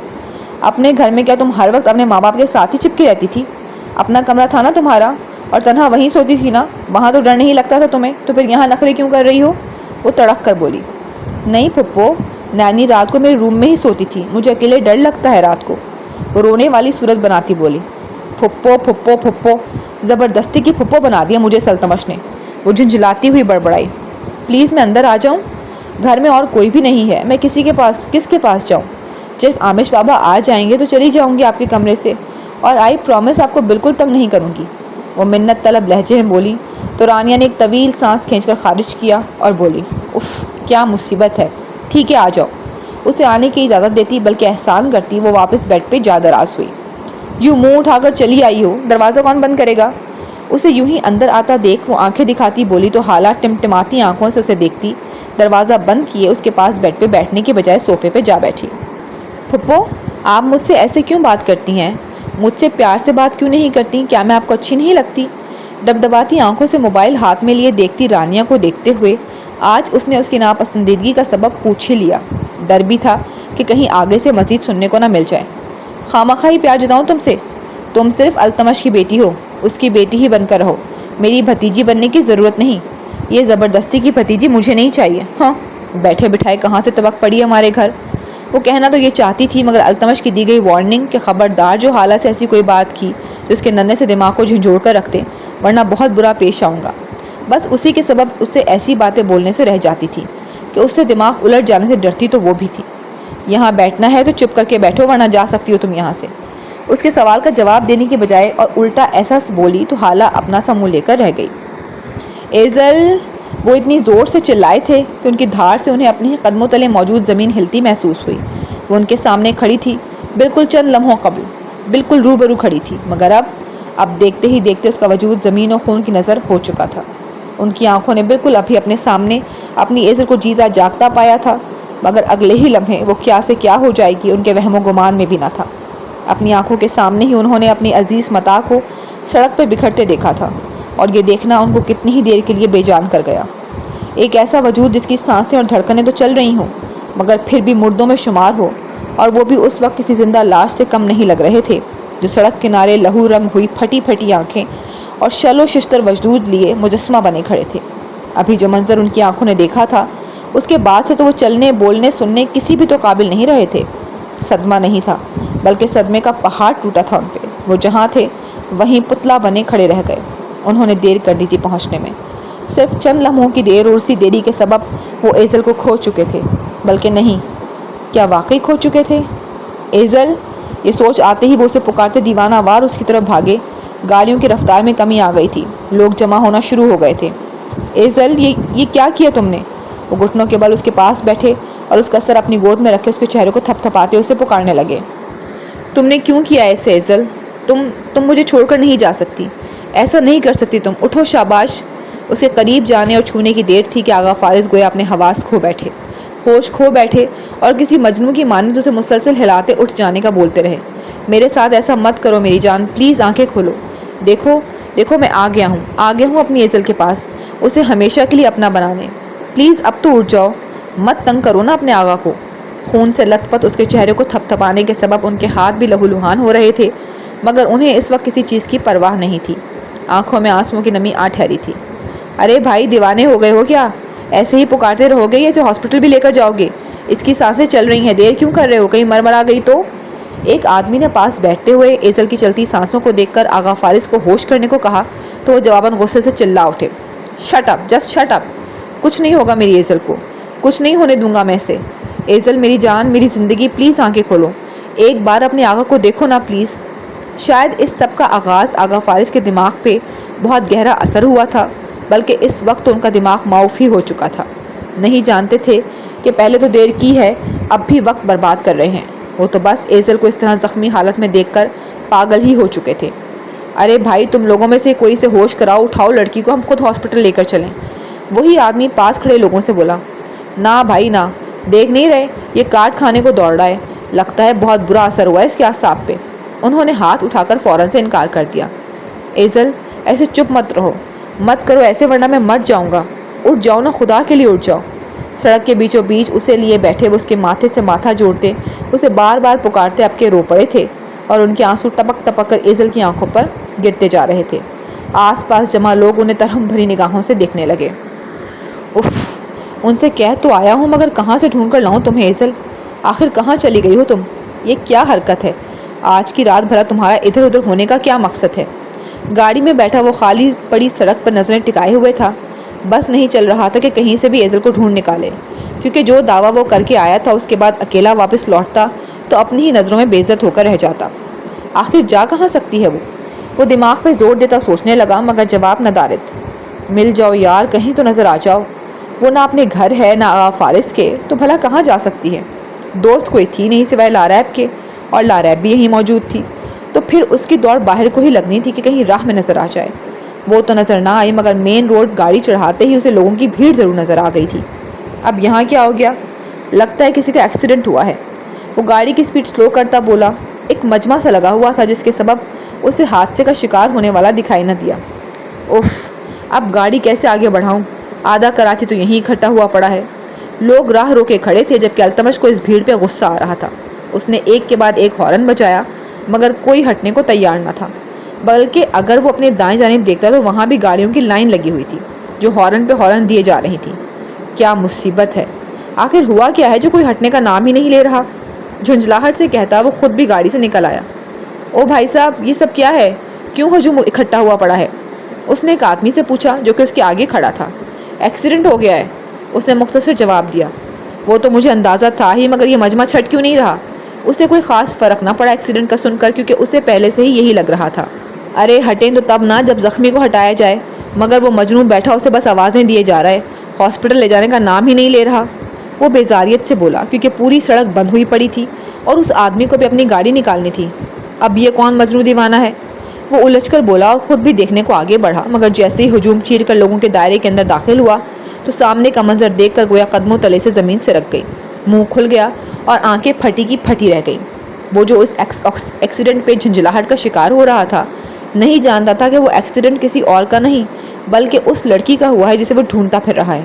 Speaker 1: اپنے گھر میں کیا تم ہر وقت اپنے ماں باپ کے ساتھ ہی چپکی رہتی تھی؟ اپنا کمرہ تھا نا تمہارا، اور تنہا وہیں سوتی تھی نا، وہاں تو ڈر نہیں لگتا تھا تمہیں، تو پھر یہاں نخرے کیوں کر رہی ہو؟ وہ تڑک کر بولی۔ نہیں پھپھو، نانی رات کو میرے روم میں ہی سوتی تھی، مجھے اکیلے ڈر لگتا ہے رات کو۔ وہ رونے والی صورت بناتی بولی۔ پھپھو پھپھو پھپھو، زبردستی کی پھپھو بنا دیا مجھے سلتمش نے۔ وہ جھنجھلاتی ہوئی بڑبڑائی۔ پلیز میں اندر آ جاؤں؟ گھر میں اور کوئی بھی نہیں ہے، میں کس کے پاس جاؤں؟ جب عامش بابا آ جائیں گے تو چلی جاؤں گی آپ کے کمرے سے، اور آئی پرومس آپ کو بالکل تنگ نہیں کروں گی۔ وہ منت طلب لہجے میں بولی تو رانیہ نے ایک طویل سانس کھینچ کر خارج کیا اور بولی، اف، کیا مصیبت ہے، ٹھیک ہے آ جاؤ۔ اسے آنے کی اجازت دیتی بلکہ احسان کرتی وہ واپس بیڈ پہ جا دراز ہوئی۔ یوں منہ اٹھا کر چلی آئی ہو، دروازہ کون بند کرے گا؟ اسے یوں ہی اندر آتا دیکھ وہ آنکھیں دکھاتی بولی تو حالہ ٹمٹماتی آنکھوں سے اسے دیکھتی دروازہ بند کیے اس کے پاس بیڈ پہ بیٹھنے کی بجائے صوفے پہ جا بیٹھی۔ پھپھو، آپ مجھ سے ایسے کیوں بات کرتی ہیں؟ مجھ سے پیار سے بات کیوں نہیں کرتی؟ کیا میں آپ کو اچھی نہیں لگتی؟ دبدباتی آنکھوں سے موبائل ہاتھ میں لیے دیکھتی رانیہ کو دیکھتے ہوئے آج اس نے اس کی ناپسندیدگی کا سبب پوچھ ہی لیا۔ ڈر بھی تھا کہ کہیں آگے سے مزید سننے کو نہ مل جائے۔ خامخواہ ہی پیار جتاؤں تم سے؟ تم صرف التمش کی بیٹی ہو، اس کی بیٹی ہی بن کر رہو، میری بھتیجی بننے کی ضرورت نہیں۔ یہ زبردستی کی بھتیجی مجھے نہیں چاہیے۔ ہاں، بیٹھے بٹھائے کہاں سے تبک پڑی ہمارے گھر۔ وہ کہنا تو یہ چاہتی تھی، مگر التمش کی دی گئی وارننگ کہ خبردار جو حالہ سے ایسی کوئی بات کی جو اس کے ننھے سے دماغ کو جھنجھوڑ کر رکھ دے، ورنہ بہت برا پیش آؤں گا، بس اسی کے سبب اسے ایسی باتیں بولنے سے رہ جاتی تھی کہ اس سے دماغ الٹ جانے سے ڈرتی تو وہ بھی تھی۔ یہاں بیٹھنا ہے تو چپ کر کے بیٹھو، ورنہ جا سکتی ہو تم یہاں سے۔ اس کے سوال کا جواب دینے کی بجائے اور الٹا ایسا بولی تو حالہ اپنا سا منہ لے کر رہ گئی۔ ایزل! وہ اتنی زور سے چلائے تھے کہ ان کی دھار سے انہیں اپنے قدموں تلے موجود زمین ہلتی محسوس ہوئی۔ وہ ان کے سامنے کھڑی تھی، بالکل چند لمحوں قبل بالکل روبرو کھڑی تھی، مگر اب دیکھتے ہی دیکھتے اس کا وجود زمین و خون کی نظر ہو چکا تھا۔ ان کی آنکھوں نے بالکل ابھی اپنے سامنے اپنی ایزل کو جیتا جاگتا پایا تھا، مگر اگلے ہی لمحے وہ کیا سے کیا ہو جائے گی ان کے وہم و گمان میں بھی نہ تھا۔ اپنی آنکھوں کے سامنے ہی انہوں نے اپنی عزیز متاع کو سڑک پہ بکھرتے دیکھا تھا، اور یہ دیکھنا ان کو کتنی ہی دیر کے لیے بے جان کر گیا۔ ایک ایسا وجود جس کی سانسیں اور دھڑکنیں تو چل رہی ہوں مگر پھر بھی مردوں میں شمار ہو، اور وہ بھی اس وقت کسی زندہ لاش سے کم نہیں لگ رہے تھے، جو سڑک کنارے لہو رنگ ہوئی پھٹی پھٹی آنکھیں اور شل و ششتر وجود لیے مجسمہ بنے کھڑے تھے۔ ابھی جو منظر ان کی آنکھوں نے دیکھا تھا اس کے بعد سے تو وہ چلنے بولنے سننے کسی بھی تو قابل نہیں رہے تھے۔ صدمہ نہیں تھا بلکہ صدمے کا پہاڑ ٹوٹا تھا ان پہ۔ وہ جہاں تھے وہیں پتلا بنے کھڑے رہ گئے۔ انہوں نے دیر کر دی تھی پہنچنے میں، صرف چند لمحوں کی دیر، اور اسی دیری کے سبب وہ ایزل کو کھو چکے تھے۔ بلکہ نہیں، کیا واقعی کھو چکے تھے؟ ایزل! یہ سوچ آتے ہی وہ اسے پکارتے دیوانہ وار اس کی طرف بھاگے۔ گاڑیوں کی رفتار میں کمی آ گئی تھی، لوگ جمع ہونا شروع ہو گئے تھے۔ ایزل، یہ کیا کیا تم نے؟ وہ گھٹنوں کے بل اس کے پاس بیٹھے اور اس کا سر اپنی گود میں رکھے اس کے چہرے کو تھپ تھپاتے اسے پکارنے لگے۔ تم نے کیوں کیا ایسے ایزل؟ تم مجھے چھوڑ کر نہیں جا سکتی، ایسا نہیں کر سکتی تم، اٹھو شاباش۔ اس کے قریب جانے اور چھونے کی دیر تھی کہ آغا فارس گویا اپنے حواس کھو بیٹھے، ہوش کھو بیٹھے، اور کسی مجنون کی مانند اسے مسلسل ہلاتے اٹھ جانے کا بولتے رہے۔ میرے ساتھ ایسا مت کرو میری جان، پلیز آنکھیں کھولو۔ دیکھو میں آ گیا ہوں اپنی ایزل کے پاس، اسے ہمیشہ کے لیے اپنا بنانے۔ پلیز اب تو اٹھ جاؤ، مت تنگ کرو نا اپنے آغا کو۔ خون سے لت پت اس کے چہرے کو تھپ تھپانے کے سبب ان کے ہاتھ بھی لہو لہان ہو رہے تھے، مگر انہیں اس وقت کسی چیز کی پرواہ نہیں تھی۔ آنکھوں میں آنسوؤں کی نمی آ ٹھہری تھی۔ ارے بھائی، دیوانے ہو گئے ہو کیا؟ ایسے ہی پکارتے رہو گے یا اسے ہاسپٹل بھی لے کر جاؤ گے؟ اس کی سانسیں چل رہی ہیں، دیر کیوں کر رہے ہو؟ کہیں مر آ گئی تو؟ ایک آدمی نے پاس بیٹھتے ہوئے ایزل کی چلتی سانسوں کو دیکھ کر آغا فارس کو ہوش کرنے کو کہا تو وہ جواباً غصے سے چلا اٹھے۔ Shut up, just shut up! کچھ نہیں ہوگا میری ایزل کو، کچھ نہیں ہونے دوں گا میں اسے۔ ایزل میری جان، میری زندگی، پلیز آنکھیں کھولو، ایک بار اپنے آغا کو دیکھو نا پلیز۔ شاید اس سب کا آغاز آغا فارس کے دماغ پہ بہت گہرا اثر ہوا تھا، بلکہ اس وقت ان کا دماغ معاف ہی ہو چکا تھا۔ نہیں جانتے تھے کہ پہلے تو دیر کی ہے، اب بھی وقت برباد کر رہے ہیں۔ وہ تو بس ایزل کو اس طرح زخمی حالت میں دیکھ کر پاگل ہی ہو چکے تھے۔ ارے بھائی، تم لوگوں میں سے کوئی سے ہوش کراؤ، اٹھاؤ لڑکی کو، ہم خود ہاسپٹل لے کر چلیں۔ وہی آدمی پاس کھڑے لوگوں سے بولا۔ نہ بھائی نہ، دیکھ نہیں رہے یہ کاٹ کھانے کو دوڑ رہا ہے، لگتا ہے بہت برا اثر ہوا ہے اس کے اعصاب پہ۔ انہوں نے ہاتھ اٹھا کر فوراً سے انکار کر دیا۔ ایزل، ایسے چپ مت رہو، مت کرو ایسے ورنہ میں مر جاؤں گا۔ اٹھ جاؤ نا، خدا کے لیے اٹھ جاؤ۔ سڑک کے بیچوں بیچ اسے لیے بیٹھے وہ اس کے ماتھے سے ماتھا جوڑتے، اسے بار بار پکارتے اب کے رو پڑے تھے، اور ان کے آنسو ٹپک ٹپک کر ایزل کی آنکھوں پر گرتے جا رہے تھے۔ آس پاس جمع لوگ انہیں ترہم بھری نگاہوں سے دیکھنے لگے۔ اف، ان سے کہہ تو آیا ہوں مگر کہاں سے ڈھونڈ کر لاؤں تمہیں ایزل؟ آخر کہاں چلی گئی ہو تم؟ یہ کیا حرکت ہے؟ آج کی رات بھلا تمہارا ادھر ادھر ہونے کا کیا مقصد ہے؟ گاڑی میں بیٹھا وہ خالی پڑی سڑک پر نظریں ٹکائے ہوئے تھا، بس نہیں چل رہا تھا کہ کہیں سے بھی ایزل کو ڈھونڈ نکالے، کیونکہ جو دعویٰ وہ کر کے آیا تھا اس کے بعد اکیلا واپس لوٹتا تو اپنی ہی نظروں میں بے عزت ہو کر رہ جاتا۔ آخر جا کہاں سکتی ہے وہ دماغ پہ زور دیتا سوچنے لگا، مگر جواب نہ دارت۔ مل جاؤ یار، کہیں تو نظر آ جاؤ۔ وہ نہ اپنے گھر ہے نہ آغا فارس کے، تو بھلا کہاں جا سکتی ہے؟ دوست کوئی تھی نہیں سوائے لاریب کے، اور لاریب بھی یہیں موجود تھی، تو پھر اس کی دوڑ باہر کو ہی لگنی تھی کہ کہیں راہ میں نظر آ جائے۔ وہ تو نظر نہ آئی، مگر مین روڈ گاڑی چڑھاتے ہی اسے لوگوں کی بھیڑ ضرور نظر آ گئی تھی۔ اب یہاں کیا ہو گیا؟ لگتا ہے کسی کا ایکسیڈنٹ ہوا ہے۔ وہ گاڑی کی سپیڈ سلو کرتا بولا۔ ایک مجمع سا لگا ہوا تھا جس کے سبب اسے حادثے کا شکار ہونے والا دکھائی نہ دیا۔ اف، اب گاڑی کیسے آگے بڑھاؤں؟ آدھا کراچی تو یہیں اکٹھا ہوا پڑا ہے۔ لوگ راہ روکے کھڑے تھے، جبکہ التمش کو اس بھیڑ پہ غصہ آ رہا تھا۔ اس نے ایک کے بعد ایک ہارن بجایا، مگر کوئی ہٹنے کو تیار نہ تھا، بلکہ اگر وہ اپنے دائیں جانب دیکھتا تو وہاں بھی گاڑیوں کی لائن لگی ہوئی تھی جو ہارن پہ ہارن دیے جا رہی تھی۔ کیا مصیبت ہے! آخر ہوا کیا ہے جو کوئی ہٹنے کا نام ہی نہیں لے رہا؟ جھنجھلاہٹ سے کہتا وہ خود بھی گاڑی سے نکل آیا۔ او بھائی صاحب، یہ سب کیا ہے؟ کیوں ہجوم اکٹھا ہوا پڑا ہے؟ اس نے ایک آدمی سے پوچھا جو کہ اس کے آگے کھڑا تھا۔ ایکسیڈنٹ ہو گیا ہے، اس نے مختصر جواب دیا۔ وہ تو مجھے اندازہ تھا ہی، مگر یہ مجمع چھٹ کیوں نہیں رہا؟ اسے کوئی خاص فرق نہ پڑا ایکسیڈنٹ کا سن کر، کیونکہ اسے پہلے سے ہی یہی لگ رہا تھا۔ ارے ہٹیں تو تب نہ جب زخمی کو ہٹایا جائے، مگر وہ مجنون بیٹھا اسے بس آوازیں دیے جا رہا ہے، ہاسپٹل لے جانے کا نام ہی نہیں لے رہا۔ وہ بیزاریت سے بولا، کیونکہ پوری سڑک بند ہوئی پڑی تھی اور اس آدمی کو بھی اپنی گاڑی نکالنی تھی۔ اب یہ کون مجنون دیوانہ ہے؟ وہ الجھ کر بولا اور خود بھی دیکھنے کو آگے بڑھا، مگر جیسے ہی ہجوم چیر کر لوگوں کے دائرے کے اندر داخل ہوا تو سامنے کا منظر دیکھ کر گویا قدموں تلے سے زمین سے رک گئی، منہ کھل گیا اور آنکھیں پھٹی کی پھٹی رہ گئیں۔ وہ جو اس ایکسیڈنٹ پہ جھنجھلاہٹ کا شکار ہو رہا تھا، نہیں جانتا تھا کہ وہ ایکسیڈنٹ کسی اور کا نہیں بلکہ اس لڑکی کا ہوا ہے جسے وہ ڈھونڈتا پھر رہا ہے۔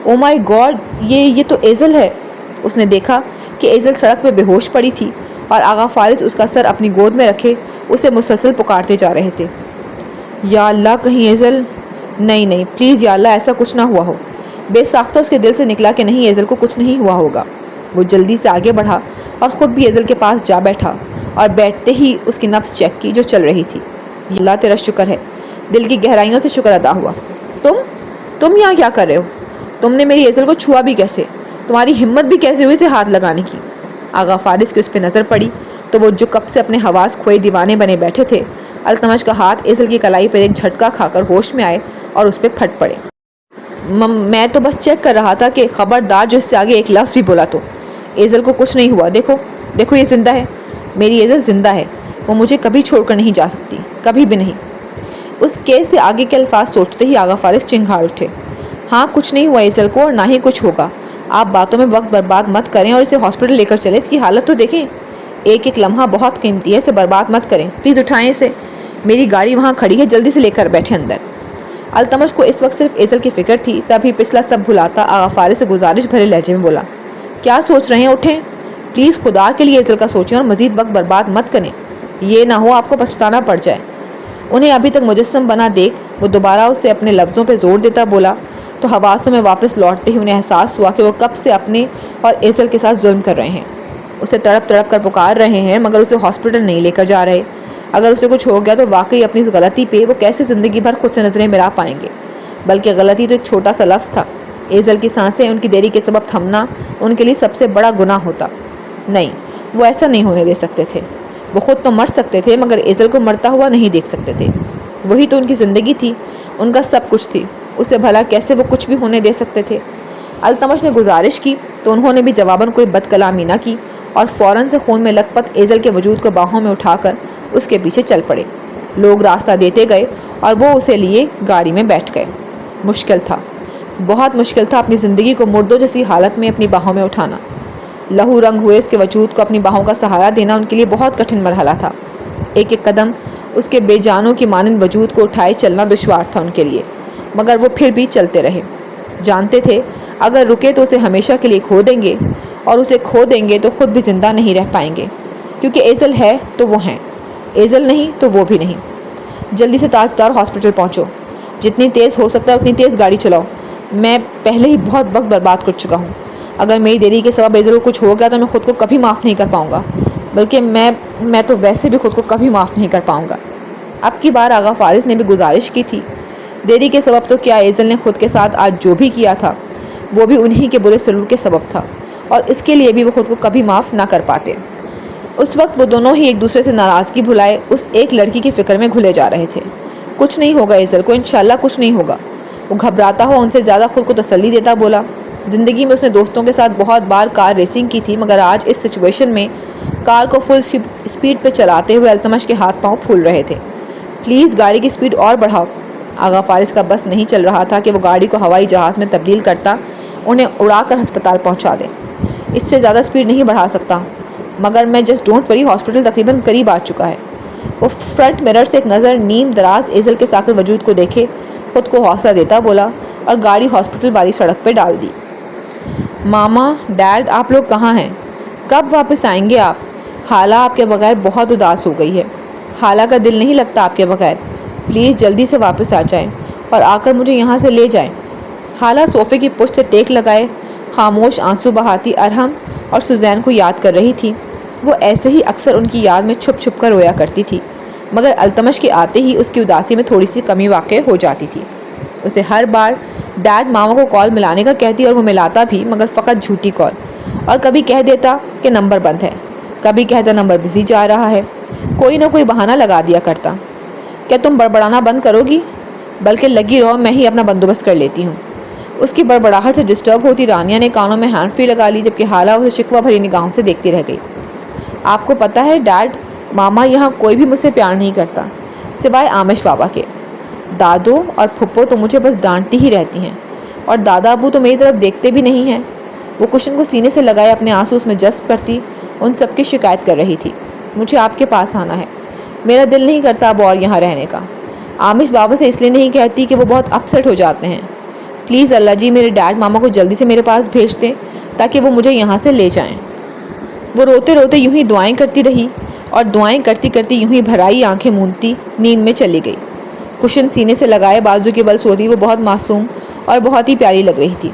Speaker 1: او مائی گاڈ، یہ تو ایزل ہے۔ اس نے دیکھا کہ ایزل سڑک پہ بے ہوش پڑی تھی اور آغا فارس اس کا سر اپنی گود میں رکھے اسے مسلسل پکارتے جا رہے تھے۔ یا اللہ، کہیں ایزل نہیں نہیں پلیز یا اللہ ایسا کچھ نہ ہوا ہو۔ بے ساختہ اس کے دل سے نکلا کہ نہیں ایزل کو کچھ نہیں ہوا ہوگا۔ وہ جلدی سے آگے بڑھا اور خود بھی ایزل کے پاس جا بیٹھا اور بیٹھتے ہی اس کی نبض چیک کی جو چل رہی تھی۔ اللہ تیرا شکر ہے، دل کی گہرائیوں سے شکر ادا ہوا۔ تم یہاں کیا کر رہے ہو؟ تم نے میری ایزل کو چھوا بھی کیسے؟ تمہاری ہمت بھی کیسے ہوئی اسے ہاتھ لگانے کی؟ آغا فارس کی اس پہ نظر پڑی تو وہ جو کب سے اپنے حواس کھوئے دیوانے بنے بیٹھے تھے، التمش کا ہاتھ ایزل کی کلائی پر ایک جھٹکا کھا کر ہوش میں آئے اور اس پہ پھٹ پڑے۔ میں تو بس چیک کر رہا تھا کہ خبردار جو اس سے آگے ایک لفظ بھی بولا تو۔ ایزل کو کچھ نہیں ہوا، دیکھو یہ زندہ ہے، میری ایزل زندہ ہے، وہ مجھے کبھی چھوڑ کر نہیں جا سکتی، کبھی بھی نہیں۔ اس کیس سے آگے کے الفاظ سوچتے ہی آغا فارس چنگھاڑ اٹھے۔ ہاں کچھ نہیں ہوا ایزل کو اور نہ ہی کچھ ہوگا، آپ باتوں میں وقت برباد مت کریں اور اسے ہاسپٹل لے کر چلیں، اس کی حالت تو دیکھیں، ایک ایک لمحہ بہت قیمتی ہے، اسے برباد مت کریں، پلیز اٹھائیں اسے، میری گاڑی وہاں کھڑی ہے، جلدی سے لے کر بیٹھے اندر۔ التمش کو اس وقت صرف ایزل کی فکر تھی، تبھی پچھلا سب بھلاتا آغا فارس سے گزارش بھرے لہجے میں بولا، کیا سوچ رہے ہیں، اٹھیں پلیز، خدا کے لیے ایزل کا سوچیں اور مزید وقت برباد مت کریں، یہ نہ ہو آپ کو پچھتانا پڑ جائے۔ انہیں ابھی تک مجسم بنا دیکھ وہ دوبارہ اسے اپنے لفظوں پہ زور دیتا بولا تو حواسوں میں واپس لوٹتے ہی انہیں احساس ہوا کہ وہ کب سے اپنے اور ایزل کے ساتھ ظلم کر رہے ہیں، اسے تڑپ تڑپ کر پکار رہے ہیں مگر اسے ہاسپٹل نہیں لے کر جا رہے۔ اگر اسے کچھ ہو گیا تو واقعی اپنی اس غلطی پہ وہ کیسے زندگی بھر خود سے نظریں ملا پائیں گے؟ بلکہ غلطی تو ایک چھوٹا سا لفظ تھا، ایزل کی سانسیں ان کی دیری کے سبب تھمنا ان کے لیے سب سے بڑا گناہ ہوتا۔ نہیں، وہ ایسا نہیں ہونے دے سکتے تھے، وہ خود تو مر سکتے تھے مگر ایزل کو مرتا ہوا نہیں دیکھ سکتے تھے، وہی تو ان کی زندگی تھی، ان کا سب کچھ تھی، اسے بھلا کیسے وہ کچھ بھی ہونے دے سکتے تھے؟ التمش نے گزارش کی تو انہوں نے بھی جواباً کوئی بد کلامی نہ کی اور فوراً سے خون میں لت پت ایزل کے وجود کو باہوں میں اٹھا کر اس کے پیچھے چل پڑے۔ لوگ راستہ دیتے گئے اور وہ اسے لیے گاڑی میں بیٹھ گئے۔ مشکل تھا، بہت مشکل تھا اپنی زندگی کو مردوں جیسی حالت میں اپنی باہوں میں اٹھانا، لہو رنگ ہوئے اس کے وجود کو اپنی باہوں کا سہارا دینا ان کے لیے بہت کٹھن مرحلہ تھا۔ ایک ایک قدم اس کے بے جانوں کی مانند وجود کو اٹھائے چلنا دشوار تھا ان کے لیے، مگر وہ پھر بھی چلتے رہے، جانتے تھے اگر رکے تو اسے ہمیشہ کے لیے کھو دیں گے اور اسے کھو دیں گے تو خود بھی زندہ نہیں رہ پائیں گے، کیونکہ ایزل ہے تو وہ ہیں، ایزل نہیں تو وہ بھی نہیں۔ جلدی سے تاجدار ہاسپٹل پہنچو، جتنی تیز ہو سکتا ہے اتنی تیز گاڑی چلاؤ، میں پہلے ہی بہت وقت برباد کر چکا ہوں، اگر میری دیری کے سبب ایزل کو کچھ ہو گیا تو میں خود کو کبھی معاف نہیں کر پاؤں گا، بلکہ میں تو ویسے بھی خود کو کبھی معاف نہیں کر پاؤں گا۔ اب کی بار آغا فارس نے بھی گزارش کی تھی، دیری کے سبب تو کیا ایزل نے خود کے ساتھ آج جو بھی کیا تھا وہ بھی انہی کے برے سلوک کے سبب تھا اور اس کے لیے بھی وہ خود کو کبھی معاف نہ کر پاتے۔ اس وقت وہ دونوں ہی ایک دوسرے سے ناراضگی بھلائے اس ایک لڑکی کی فکر میں گھلے جا رہے تھے۔ کچھ نہیں ہوگا ایزل کو، انشاءاللہ کچھ نہیں ہوگا، وہ گھبراتا ہوا ان سے زیادہ خود کو تسلی دیتا بولا۔ زندگی میں اس نے دوستوں کے ساتھ بہت بار کار ریسنگ کی تھی مگر آج اس سچویشن میں کار کو فل سپیڈ پہ چلاتے ہوئے التمش کے ہاتھ پاؤں پھول رہے تھے۔ پلیز گاڑی کی سپیڈ اور بڑھاؤ۔ آغا فارس کا بس نہیں چل رہا تھا کہ وہ گاڑی کو ہوائی جہاز میں تبدیل کرتا انہیں اڑا کر ہسپتال پہنچا دے، اس سے زیادہ سپیڈ نہیں بڑھا سکتا، مگر میں جسٹ ڈونٹ وری، ہاسپٹل تقریباً قریب آ چکا ہے۔ وہ فرنٹ مرر سے ایک نظر نیم دراز ایزل کے ساکت وجود کو دیکھے خود کو حوصلہ دیتا بولا اور گاڑی ہاسپٹل والی سڑک پہ ڈال دی۔ ماما، ڈیڈ، آپ لوگ کہاں ہیں؟ کب واپس آئیں گے آپ؟ خالہ آپ کے بغیر بہت اداس ہو گئی ہے، خالہ کا دل نہیں لگتا آپ کے بغیر، پلیز جلدی سے واپس آ جائیں اور آ کر مجھے یہاں سے لے جائیں۔ خالہ صوفے کی پشت سے ٹیک لگائے خاموش آنسو بہاتی ارحم اور سوزین کو یاد کر رہی تھی۔ وہ ایسے ہی اکثر ان کی یاد میں چھپ چھپ کر رویا کرتی تھی مگر التمش کے آتے ہی اس کی اداسی میں تھوڑی سی کمی واقع ہو جاتی تھی۔ اسے ہر بار ڈیڈ ماما کو کال ملانے کا کہتی اور وہ ملاتا بھی مگر فقط جھوٹی کال، اور کبھی کہہ دیتا کہ نمبر بند ہے، کبھی کہتا نمبر بزی جا رہا ہے، کوئی نہ کوئی بہانہ لگا دیا کرتا۔ کیا تم بڑبڑانا بند کرو گی؟ بلکہ لگی رہو، میں ہی اپنا بندوبست کر لیتی ہوں۔ اس کی بڑبڑاہٹ سے ڈسٹرب ہوتی رانیہ نے کانوں میں ہینڈ فری لگا لی جبکہ خالہ اسے شکوہ بھری نگاہوں سے دیکھتی رہ گئی۔ آپ کو پتہ ہے ڈیڈ، ماما یہاں کوئی بھی مجھ سے پیار نہیں کرتا سوائے آمش بابا کے، دادو اور پھپھو تو مجھے بس ڈانٹتی ہی رہتی ہیں اور دادا ابو تو میری طرف دیکھتے بھی نہیں ہیں۔ وہ کشن کو سینے سے لگائے اپنے آنسو اس میں جذب کرتی ان سب کی شکایت کر رہی تھی۔ مجھے آپ کے پاس آنا ہے، میرا دل نہیں کرتا اب اور یہاں رہنے کا۔ آمش بابا سے اس لیے نہیں کہتی کہ وہ بہت اپسٹ ہو جاتے ہیں، پلیز اللہ جی میرے ڈیڈ ماما کو جلدی سے میرے پاس بھیج دیں تاکہ وہ مجھے یہاں سے لے جائیں۔ وہ روتے روتے یوں ہی دعائیں کرتی رہی اور دعائیں کرتی کرتی یوں ہی بھرائی آنکھیں مونتی نیند میں چلی گئی۔ کشن سینے سے لگائے بازو کے بل سوتی وہ بہت معصوم اور بہت ہی پیاری لگ رہی تھی۔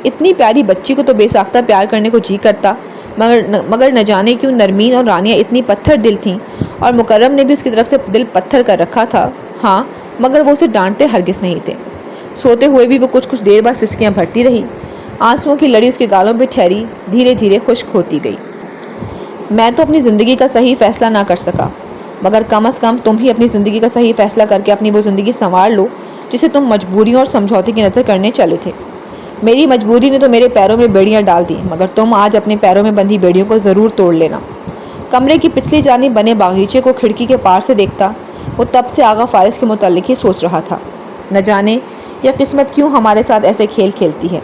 Speaker 1: اتنی پیاری بچی کو تو بے ساختہ پیار کرنے کو جی کرتا، مگر نہ جانے کیوں نرمین اور رانیہ اتنی پتھر دل تھیں، اور مکرم نے بھی اس کی طرف سے دل پتھر کر رکھا تھا، ہاں، مگر وہ اسے ڈانٹتے ہرگز نہیں تھے۔ سوتے ہوئے بھی وہ کچھ دیر بعد سسکیاں بھرتی رہی۔ آنسوؤں کی لڑی اس کے گالوں پہ ٹھہری دھیرے دھیرے خشک ہوتی گئی۔ میں تو اپنی زندگی کا صحیح فیصلہ نہ کر سکا، مگر کم از کم تم ہی اپنی زندگی کا صحیح فیصلہ کر کے اپنی وہ زندگی سنوار لو جسے تم مجبوریوں اور سمجھوتے کی نظر کرنے چلے تھے۔ میری مجبوری نے تو میرے پیروں میں بیڑیاں ڈال دی، مگر تم آج اپنے پیروں میں بندھی بیڑیوں کو ضرور توڑ لینا۔ کمرے کی پچھلی جانب بنے باغیچے کو کھڑکی کے پار سے دیکھتا وہ تب سے آغا فارس کے متعلق ہی سوچ رہا تھا۔ نہ جانے یہ قسمت کیوں ہمارے ساتھ ایسے کھیل کھیلتی ہے،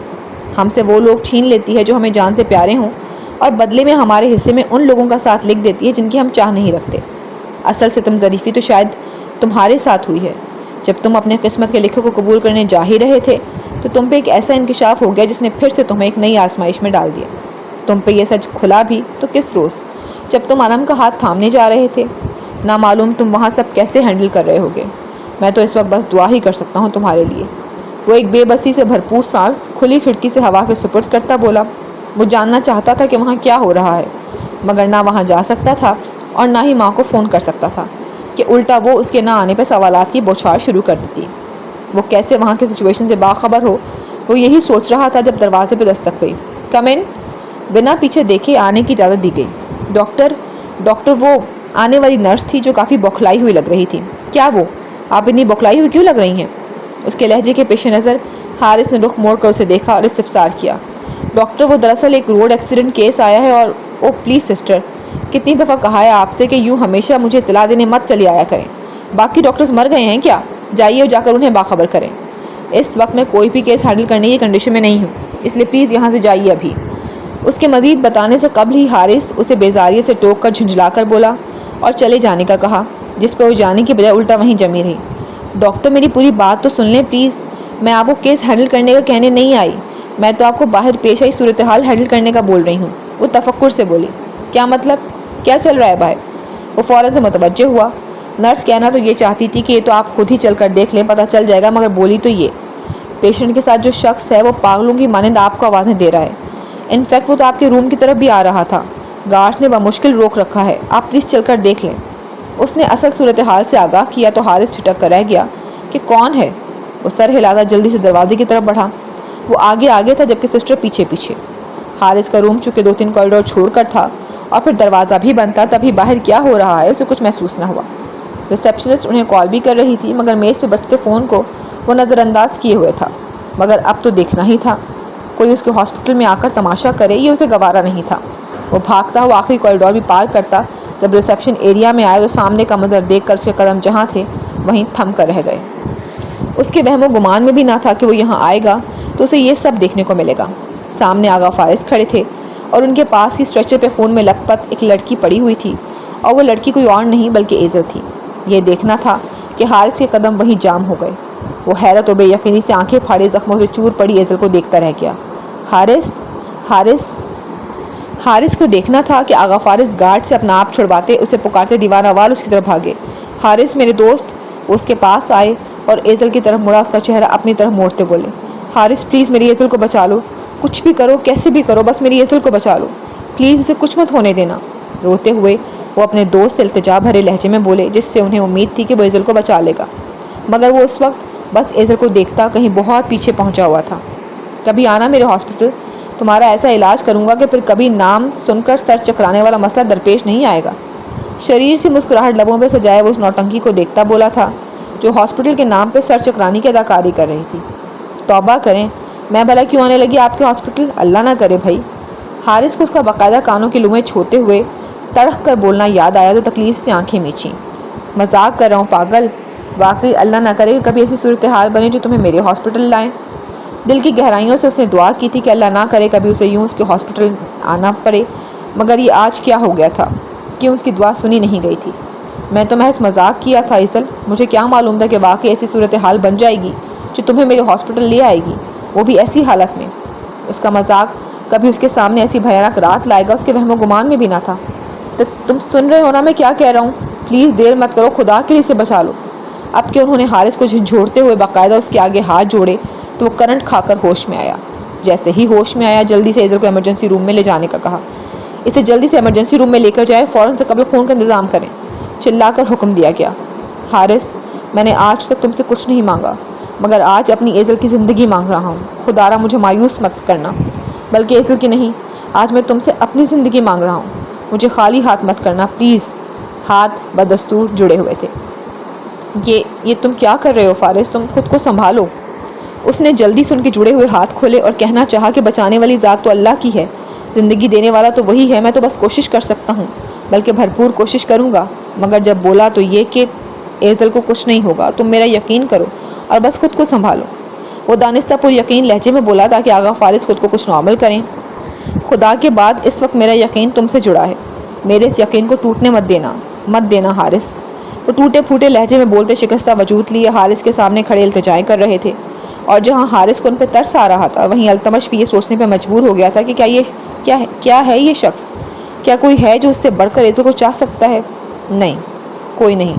Speaker 1: ہم سے وہ لوگ چھین لیتی ہے جو ہمیں جان سے پیارے ہوں، اور بدلے میں ہمارے حصے میں ان لوگوں کا ساتھ لکھ دیتی ہے جن کی ہم چاہ نہیں رکھتے۔ اصل سے تم ظریفی تو شاید تمہارے ساتھ ہوئی ہے۔ جب تم اپنے قسمت کے لکھے کو قبول کرنے جا ہی رہے تھے تو تم پہ ایک ایسا انکشاف ہو گیا جس نے پھر سے تمہیں ایک نئی آزمائش میں ڈال دیا۔ تم پہ یہ سچ کھلا بھی تو کس روز، جب تم انم کا ہاتھ تھامنے جا رہے تھے۔ نہ معلوم تم وہاں سب کیسے ہینڈل کر رہے ہوگے۔ میں تو اس وقت بس دعا ہی کر سکتا ہوں تمہارے لیے۔ وہ ایک بے بسی سے بھرپور سانس کھلی کھڑکی سے ہوا کے سپرد کرتا بولا۔ وہ جاننا چاہتا تھا کہ وہاں کیا ہو رہا ہے، مگر نہ وہاں جا سکتا تھا اور نہ ہی ماں کو فون کر سکتا تھا کہ الٹا وہ اس کے نہ آنے پہ سوالات کی بوچھار شروع کر دیتی۔ وہ کیسے وہاں کی سچویشن سے باخبر ہو، وہ یہی سوچ رہا تھا جب دروازے پہ دستک ہوئی۔ کم ان۔ بنا پیچھے دیکھے آنے کی اجازت دی گئی۔ ڈاکٹر وہ آنے والی نرس تھی جو کافی بوکھلائی ہوئی لگ رہی تھی۔ کیا وہ؟ آپ اتنی بوکھلائی ہوئی کیوں لگ رہی ہیں؟ اس کے لہجے کے پیش نظر حارث نے رخ موڑ کر اسے دیکھا اور استفسار کیا۔ ڈاکٹر وہ دراصل ایک روڈ ایکسیڈنٹ کیس آیا ہے اور او پلیز سسٹر، کتنی دفعہ کہا ہے آپ سے کہ یوں ہمیشہ مجھے اطلاع دینے مت چلی آیا کریں۔ باقی ڈاکٹرز مر گئے ہیں کیا؟ جائیے اور جا کر انہیں باخبر کریں۔ اس وقت میں کوئی بھی کیس ہینڈل کرنے کی کنڈیشن میں نہیں ہوں، اس لیے پلیز یہاں سے جائیے ابھی۔ اس کے مزید بتانے سے قبل ہی حارث اسے بیزاریت سے ٹوک کر جھنجھلا کر بولا اور چلے جانے کا کہا، جس پہ وہ جانے کی بجائے الٹا وہیں جمی رہی۔ ڈاکٹر میری پوری بات تو سن لیں پلیز، میں آپ کو کیس ہینڈل کرنے کا کہنے نہیں آئی، میں تو آپ کو باہر پیش آئی صورتحال ہینڈل کرنے کا بول رہی ہوں۔ وہ تفکر سے بولی۔ کیا مطلب؟ کیا چل رہا ہے باہر؟ وہ فوراً سے متوجہ ہوا۔ نرس کہنا تو یہ چاہتی تھی کہ یہ تو آپ خود ہی چل کر دیکھ لیں، پتہ چل جائے گا، مگر بولی تو یہ پیشنٹ کے ساتھ جو شخص ہے وہ پاگلوں کی مانند آپ کو آوازیں دے رہا ہے۔ انفیکٹ وہ تو آپ کے روم کی طرف بھی آ رہا تھا، گارڈ نے بمشکل روک رکھا ہے، آپ پلیز چل کر دیکھ لیں۔ اس نے اصل صورتحال سے آگاہ کیا تو حارث ٹھٹک کر رہ گیا کہ کون ہے؟ وہ سر ہلاتا جلدی سے دروازے کی طرف بڑھا۔ وہ آگے تھا جبکہ سسٹر پیچھے پیچھے۔ حارث کا روم چونکہ 2-3 کوریڈور چھوڑ کر تھا اور پھر دروازہ بھی بند تھا، تبھی باہر کیا ہو رہا ہے اسے کچھ محسوس نہ ہوا۔ ریسیپشنسٹ انہیں کال بھی کر رہی تھی، مگر میز پہ بجتے فون کو وہ نظر انداز کیے ہوئے تھا۔ مگر اب تو دیکھنا ہی تھا، کوئی اس کے ہاسپٹل میں آ کر تماشا کرے، یہ اسے گوارا نہیں تھا۔ وہ بھاگتا ہوا آخری کوریڈور بھی پار کرتا، جب ریسیپشن ایریا میں آیا تو سامنے کا منظر دیکھ کر اس کے قدم جہاں تھے وہیں تھم کر رہ گئے۔ اس کے وہم و گمان میں بھی نہ تھا کہ وہ یہاں آئے گا تو اسے یہ سب دیکھنے کو ملے گا۔ سامنے آغا فارس کھڑے تھے اور ان کے پاس ہی اسٹریچر پہ خون میں لت پت ایک لڑکی پڑی ہوئی تھی، اور وہ لڑکی کوئی اور نہیں بلکہ ایزل تھی۔ یہ دیکھنا تھا کہ حارث کے قدم وہیں جام ہو گئے۔ وہ حیرت و بے یقینی سے آنکھیں پھاڑے زخموں سے چور پڑی ایزل کو دیکھتا رہ گیا۔ حارث کو دیکھنا تھا کہ آغا فارس گارڈ سے اپنا آپ چھڑواتے اسے پکارتے دیوانہ وار اس کی طرف بھاگے۔ حارث میرے دوست، وہ اس کے پاس آئے اور ایزل کی طرف مڑا، اس کا چہرہ اپنی طرف موڑتے بولے، حارث پلیز میری ایزل کو بچا لو، کچھ بھی کرو، کیسے بھی کرو، بس میری ایزل کو بچا لو، پلیز اسے کچھ مت ہونے دینا۔ روتے ہوئے وہ اپنے دوست سے التجا بھرے لہجے میں بولے، جس سے انہیں امید تھی کہ وہ ایزل کو بچا لے گا، مگر وہ اس وقت بس ایزل کو دیکھتا کہیں بہت پیچھے پہنچا ہوا تھا۔ کبھی آنا میرے ہاسپٹل، تمہارا ایسا علاج کروں گا کہ پھر کبھی نام سن کر سر چکرانے والا مسئلہ درپیش نہیں آئے گا۔ شریر سے مسکراہٹ لبوں پہ سجائے وہ اس نوٹنکی کو دیکھتا بولا تھا جو ہاسپٹل کے نام پہ سر چکرانی کی اداکاری کر رہی تھی۔ توبہ کریں، میں بھلا کیوں آنے لگی آپ کے ہاسپٹل؟ اللہ نہ کرے بھائی۔ حارث کو اس کا باقاعدہ کانوں کی لومیں چھوتے ہوئے تڑک کر بولنا یاد آیا تو تکلیف سے آنکھیں میچیں۔ مذاق کر رہا ہوں پاگل، واقعی اللہ نہ کرے کہ کبھی ایسی صورتحال بنے جو تمہیں میرے ہاسپٹل لائیں۔ دل کی گہرائیوں سے اس نے دعا کی تھی کہ اللہ نہ کرے کبھی اسے یوں اس کے ہاسپٹل آنا پڑے، مگر یہ آج کیا ہو گیا تھا؟ کیوں اس کی دعا سنی نہیں گئی تھی؟ میں تو محض مذاق کیا تھا ایزل، مجھے کیا معلوم تھا کہ واقعی ایسی صورتحال بن جائے گی جو تمہیں میرے ہاسپٹل لے آئے گی، وہ بھی ایسی حالت میں۔ اس کا مذاق کبھی اس کے سامنے ایسی بھیانک رات لائے گا اس کے وہم و گمان میں بھی نہ تھا۔ تم سن رہے ہو نا میں کیا کہہ رہا ہوں؟ پلیز دیر مت کرو، خدا کے لیے اسے بچا لو۔ اب کہ انہوں نے حارث کو جھنجھوڑتے ہوئے باقاعدہ اس کے آگے ہاتھ جوڑے تو وہ کرنٹ کھا کر ہوش میں آیا۔ جیسے ہی ہوش میں آیا جلدی سے ایزل کو ایمرجنسی روم میں لے جانے کا کہا۔ اسے جلدی سے ایمرجنسی روم میں لے کر جائے، فوراً سے قبل خون کا انتظام کریں، چلا کر حکم دیا گیا۔ حارث، میں نے آج تک تم سے کچھ نہیں مانگا، مگر آج اپنی ایزل کی زندگی مانگ رہا ہوں۔ خدا را مجھے مایوس مت کرنا، بلکہ ایزل کی نہیں، آج میں تم سے اپنی زندگی مانگ رہا ہوں، مجھے خالی ہاتھ مت کرنا پلیز۔ ہاتھ بدستور جڑے ہوئے تھے۔ یہ تم کیا کر رہے ہو فارس؟ تم خود کو سنبھالو۔ اس نے جلدی سے ان کے جڑے ہوئے ہاتھ کھولے اور کہنا چاہا کہ بچانے والی ذات تو اللہ کی ہے، زندگی دینے والا تو وہی ہے، میں تو بس کوشش کر سکتا ہوں، بلکہ بھرپور کوشش کروں گا، مگر جب بولا تو یہ کہ ایزل کو کچھ نہیں ہوگا، تم میرا یقین کرو اور بس خود کو سنبھالو۔ وہ دانستہ پر یقین لہجے میں بولا تاکہ آغا فارس خود کو کچھ نارمل کریں۔ خدا کے بعد اس وقت میرا یقین تم سے جڑا ہے، میرے اس یقین کو ٹوٹنے مت دینا حارث۔ وہ ٹوٹے پھوٹے لہجے میں بولتے شکستہ وجود لیے حارث کے سامنے کھڑے التجائیں کر رہے تھے، اور جہاں حارث کو ان پہ ترس آ رہا تھا وہیں التمش بھی یہ سوچنے پہ مجبور ہو گیا تھا کہ کیا ہے یہ شخص؟ کیا کوئی ہے جو اس سے بڑھ کر ایزل کو چاہ سکتا ہے؟ نہیں، کوئی نہیں۔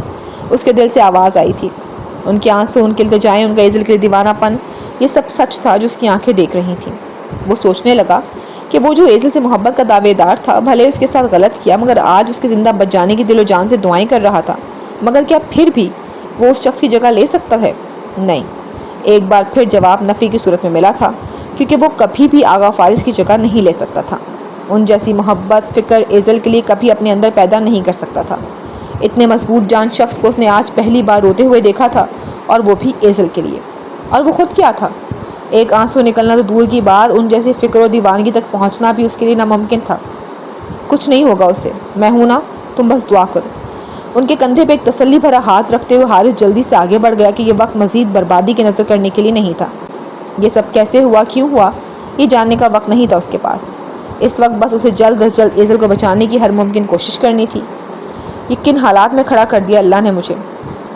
Speaker 1: اس کے دل سے آواز آئی تھی، ان کے آنسو، ان کے التجائیں، ان کا ایزل کے دیوانہ پن، یہ سب سچ تھا جو اس کی آنکھیں دیکھ رہی تھیں۔ وہ سوچنے لگا کہ وہ جو ایزل سے محبت کا دعوے دار تھا، بھلے اس کے ساتھ غلط کیا، مگر آج اس کے زندہ بچ جانے کی دل و جان سے دعائیں کر رہا تھا، مگر کیا پھر بھی وہ اس شخص کی جگہ لے سکتا ہے؟ نہیں۔ ایک بار پھر جواب نفی کی صورت میں ملا تھا، کیونکہ وہ کبھی بھی آغا فارس کی جگہ نہیں لے سکتا تھا۔ ان جیسی محبت فکر ایزل کے لیے کبھی اپنے اندر پیدا نہیں کر سکتا تھا۔ اتنے مضبوط جان شخص کو اس نے آج پہلی بار روتے ہوئے دیکھا تھا، اور وہ بھی ایزل کے لیے۔ اور وہ خود کیا تھا؟ ایک آنسو نکلنا تو دور کی بات، ان جیسی فکر و دیوانگی تک پہنچنا بھی اس کے لیے ناممکن تھا۔ کچھ نہیں ہوگا اسے، میں ہوں نا، تم بس دعا کرو۔ ان کے کندھے پہ ایک تسلی بھرا ہاتھ رکھتے ہوئے حارث جلدی سے آگے بڑھ گیا کہ یہ وقت مزید بربادی کی نظر کرنے کے لیے نہیں تھا۔ یہ سب کیسے ہوا، کیوں ہوا، یہ جاننے کا وقت نہیں تھا اس کے پاس۔ اس وقت بس اسے جلد از جلد ایزل کو بچانے کی ہر ممکن کوشش کرنی تھی۔ یہ کن حالات میں کھڑا کر دیا اللہ نے مجھے!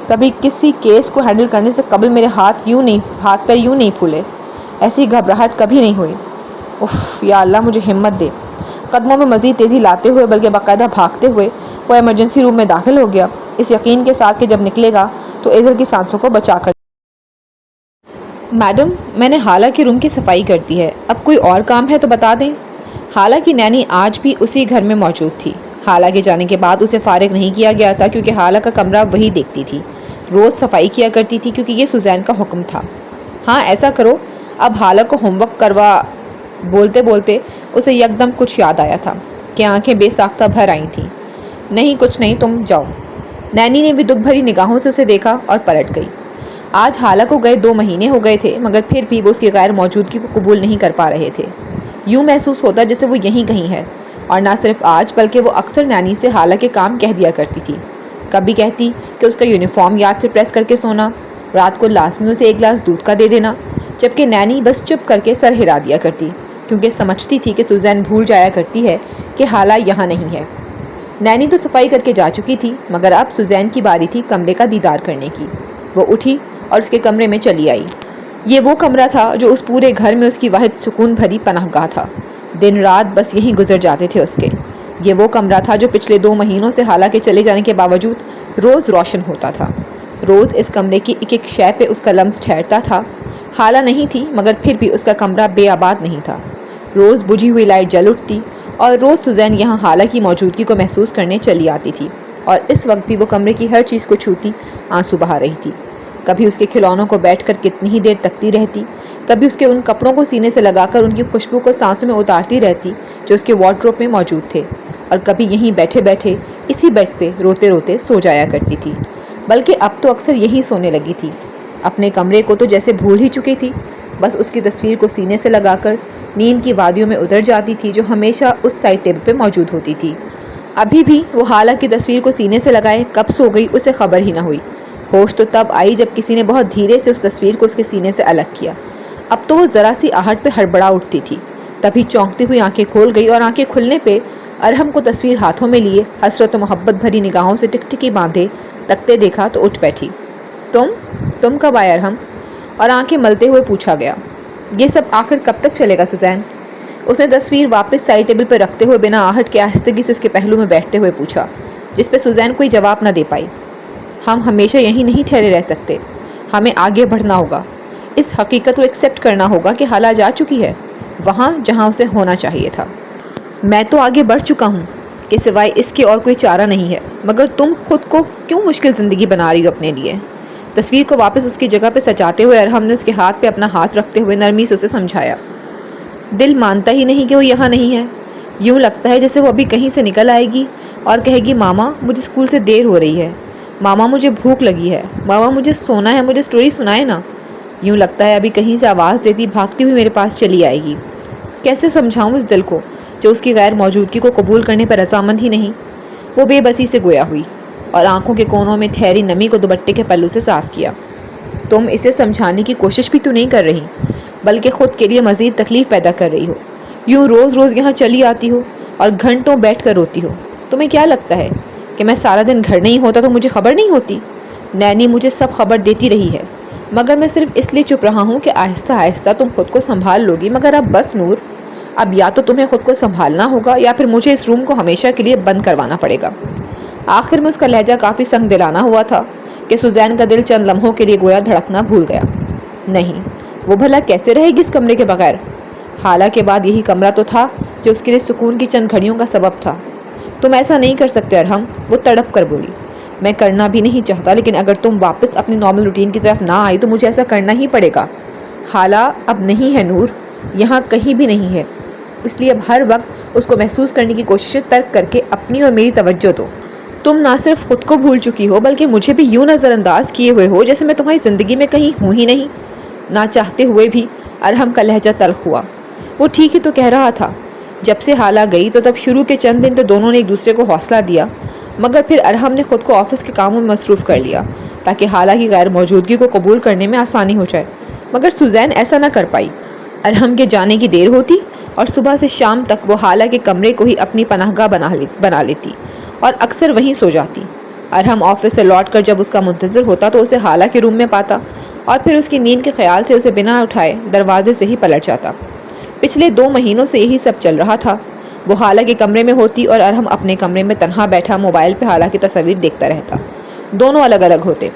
Speaker 1: کبھی کسی کیس کو ہینڈل کرنے سے قبل میرے ہاتھ پیر یوں نہیں پھولے، ایسی گھبراہٹ کبھی نہیں ہوئی۔ اف یا اللہ، مجھے ہمت دے۔ قدموں میں مزید تیزی لاتے ہوئے، بلکہ باقاعدہ بھاگتے ہوئے وہ ایمرجنسی روم میں داخل ہو گیا، اس یقین کے ساتھ کہ جب نکلے گا تو ایزل کی سانسوں کو بچا کر۔ میڈم، میں نے حالہ کے روم کی صفائی کر دی ہے، اب کوئی اور کام ہے تو بتا دیں۔ حالہ کی نینی آج بھی اسی گھر میں موجود تھی۔ حالہ کے جانے کے بعد اسے فارغ نہیں کیا گیا تھا، کیونکہ حالہ کا کمرہ وہی دیکھتی تھی، روز صفائی کیا کرتی تھی، کیونکہ یہ سوزین کا حکم تھا۔ ہاں ایسا کرو، اب حالہ کو ہوم ورک کروا۔ بولتے بولتے اسے یکدم کچھ یاد آیا تھا کہ آنکھیں بے ساختہ بھر آئی تھیں۔ نہیں کچھ نہیں، تم جاؤ۔ نینی نے بھی دکھ بھری نگاہوں سے اسے دیکھا اور پلٹ گئی۔ آج حالہ کو گئے 2 مہینے ہو گئے تھے، مگر پھر بھی وہ اس کی غیر موجودگی کو قبول نہیں کر پا رہے تھے۔ یوں محسوس ہوتا جیسے وہ یہیں کہیں ہے، اور نہ صرف آج بلکہ وہ اکثر نینی سے حالہ کے کام کہہ دیا کرتی تھی۔ کبھی کہتی کہ اس کا یونیفارم یاد سے پریس کر کے سونا، رات کو لازمی اسے 1 گلاس دودھ کا دے دینا، جبکہ نینی بس چپ کر کے سر ہلا دیا کرتی، کیونکہ سمجھتی تھی کہ سوزین بھول جایا کرتی ہے کہ حالہ یہاں نہیں ہے۔ نینی تو صفائی کر کے جا چکی تھی، مگر اب سوزین کی باری تھی کمرے کا دیدار کرنے کی۔ وہ اٹھی اور اس کے کمرے میں چلی آئی۔ یہ وہ کمرہ تھا جو اس پورے گھر میں اس کی واحد سکون بھری پناہ گاہ تھا۔ دن رات بس یہیں گزر جاتے تھے اس کے۔ یہ وہ کمرہ تھا جو پچھلے 2 مہینوں سے حالہ کے چلے جانے کے باوجود روز روشن ہوتا تھا۔ روز اس کمرے کی ایک ایک شے پہ اس کا لمس ٹھہرتا تھا۔ حالہ نہیں تھی، مگر پھر بھی اس کا کمرہ بے آباد نہیں تھا۔ روز بجھی ہوئی لائٹ جل اٹھتی، اور روز سوزین یہاں حالہ کی موجودگی کو محسوس کرنے چلی آتی تھی، اور اس وقت بھی وہ کمرے کی ہر چیز کو چھوتی آنسو بہا رہی تھی۔ کبھی اس کے کھلونوں کو بیٹھ کر کتنی ہی دیر تکتی رہتی، کبھی اس کے ان کپڑوں کو سینے سے لگا کر ان کی خوشبو کو سانسوں میں اتارتی رہتی جو اس کے وارڈروب میں موجود تھے، اور کبھی یہیں بیٹھے بیٹھے اسی بیڈ پہ روتے روتے سو جایا کرتی تھی، بلکہ اب تو اکثر یہیں سونے لگی تھی۔ اپنے کمرے کو تو جیسے بھول ہی چکی تھی، بس اس کی تصویر کو سینے سے لگا کر نیند کی وادیوں میں اتر جاتی تھی جو ہمیشہ اس سائڈ ٹیبل پہ موجود ہوتی تھی۔ ابھی بھی وہ حالہ کی تصویر کو سینے سے لگائے کب سو گئی اسے خبر ہی نہ ہوئی۔ ہوش تو تب آئی جب کسی نے بہت دھیرے سے اس تصویر کو اس کے سینے سے الگ کیا۔ اب تو وہ ذرا سی آہٹ پہ ہڑبڑا اٹھتی تھی، تبھی چونکتی ہوئی آنکھیں کھول گئی، اور آنکھیں کھلنے پہ ارحم کو تصویر ہاتھوں میں لیے حسرت و محبت بھری نگاہوں سے ٹکٹکی باندھے تکتے دیکھا تو اٹھ بیٹھی۔ تم کب آئے ارحم؟ اور آنکھیں ملتے ہوئے پوچھا گیا۔ یہ سب آخر کب تک چلے گا سوزین؟ اس نے تصویر واپس سائڈ ٹیبل پر رکھتے ہوئے بنا آہٹ کے آہستگی سے اس کے پہلو میں بیٹھتے ہوئے پوچھا، جس پہ سوزین کوئی جواب نہ دے پائی۔ ہم ہمیشہ یہیں نہیں ٹھہرے رہ سکتے، ہمیں آگے بڑھنا ہوگا۔ اس حقیقت کو ایکسیپٹ کرنا ہوگا کہ حالہ جا چکی ہے وہاں جہاں اسے ہونا چاہیے تھا۔ میں تو آگے بڑھ چکا ہوں کہ سوائے اس کے اور کوئی چارہ نہیں ہے، مگر تم خود کو کیوں مشکل زندگی بنا رہی ہو اپنے لیے؟ تصویر کو واپس اس کی جگہ پہ سجاتے ہوئے ارحم نے اس کے ہاتھ پہ اپنا ہاتھ رکھتے ہوئے نرمی سے اسے سمجھایا۔ دل مانتا ہی نہیں کہ وہ یہاں نہیں ہے، یوں لگتا ہے جیسے وہ ابھی کہیں سے نکل آئے گی اور کہے گی ماما مجھے اسکول سے دیر ہو رہی ہے، ماما مجھے بھوک لگی ہے، ماما مجھے سونا ہے، مجھے سٹوری سنائے نا۔ یوں لگتا ہے ابھی کہیں سے آواز دیتی بھاگتی ہوئی میرے پاس چلی آئے گی۔ کیسے سمجھاؤں اس دل کو جو اس کی غیر موجودگی کو قبول کرنے پر رضامند ہی نہیں؟ وہ بے بسی سے گویا ہوئی اور آنکھوں کے کونوں میں ٹھہری نمی کو دوپٹے کے پلو سے صاف کیا۔ تم اسے سمجھانے کی کوشش بھی تو نہیں کر رہی، بلکہ خود کے لیے مزید تکلیف پیدا کر رہی ہو۔ یوں روز روز یہاں چلی آتی ہو اور گھنٹوں بیٹھ کر روتی ہو۔ تمہیں کیا لگتا ہے کہ میں سارا دن گھر نہیں ہوتا تو مجھے خبر نہیں ہوتی؟ نینی مجھے سب خبر دیتی رہی ہے، مگر میں صرف اس لیے چپ رہا ہوں کہ آہستہ آہستہ تم خود کو سنبھال لوگی۔ مگر اب بس نور، اب یا تو تمہیں خود کو سنبھالنا ہوگا یا پھر مجھے اس روم کو ہمیشہ کے لیے بند کروانا پڑے گا۔ آخر میں اس کا لہجہ کافی سنگ دلانہ ہوا تھا کہ سوزین کا دل چند لمحوں کے لیے گویا دھڑکنا بھول گیا۔ نہیں، وہ بھلا کیسے رہے گی اس کمرے کے بغیر؟ حالہ کے بعد یہی کمرہ تو تھا جو اس کے لیے سکون کی چند گھڑیوں کا سبب تھا۔ تم ایسا نہیں کر سکتے ارحم، وہ تڑپ کر بولی۔ میں کرنا بھی نہیں چاہتا، لیکن اگر تم واپس اپنی نارمل روٹین کی طرف نہ آئی تو مجھے ایسا کرنا ہی پڑے گا۔ حالہ اب نہیں ہے نور، یہاں کہیں بھی نہیں ہے، اس لیے اب ہر وقت اس کو محسوس کرنے کی کوششیں ترک کر کے اپنی اور میری توجہ دو۔ تم نہ صرف خود کو بھول چکی ہو بلکہ مجھے بھی یوں نظر انداز کیے ہوئے ہو جیسے میں تمہاری زندگی میں کہیں ہوں ہی نہیں۔ نہ چاہتے ہوئے بھی ارحم کا لہجہ تلخ ہوا۔ وہ ٹھیک ہی تو کہہ رہا تھا۔ جب سے حالہ گئی تو تب شروع کے چند دن تو دونوں نے ایک دوسرے کو حوصلہ دیا، مگر پھر ارحم نے خود کو آفس کے کاموں میں مصروف کر لیا تاکہ حالہ کی غیر موجودگی کو قبول کرنے میں آسانی ہو جائے۔ مگر سوزین ایسا نہ کر پائی۔ ارحم کے جانے کی دیر ہوتی اور صبح سے شام تک وہ حالہ کے کمرے کو ہی اپنی پناہ گاہ بنا لیتی اور اکثر وہیں سو جاتی۔ ارحم آفس سے لوٹ کر جب اس کا منتظر ہوتا تو اسے حالہ کے روم میں پاتا اور پھر اس کی نیند کے خیال سے اسے بنا اٹھائے دروازے سے ہی پلٹ جاتا۔ پچھلے 2 مہینوں سے یہی سب چل رہا تھا۔ وہ حالہ کے کمرے میں ہوتی اور ارحم اپنے کمرے میں تنہا بیٹھا موبائل پہ حالہ کی تصاویر دیکھتا رہتا۔ دونوں الگ الگ ہوتے۔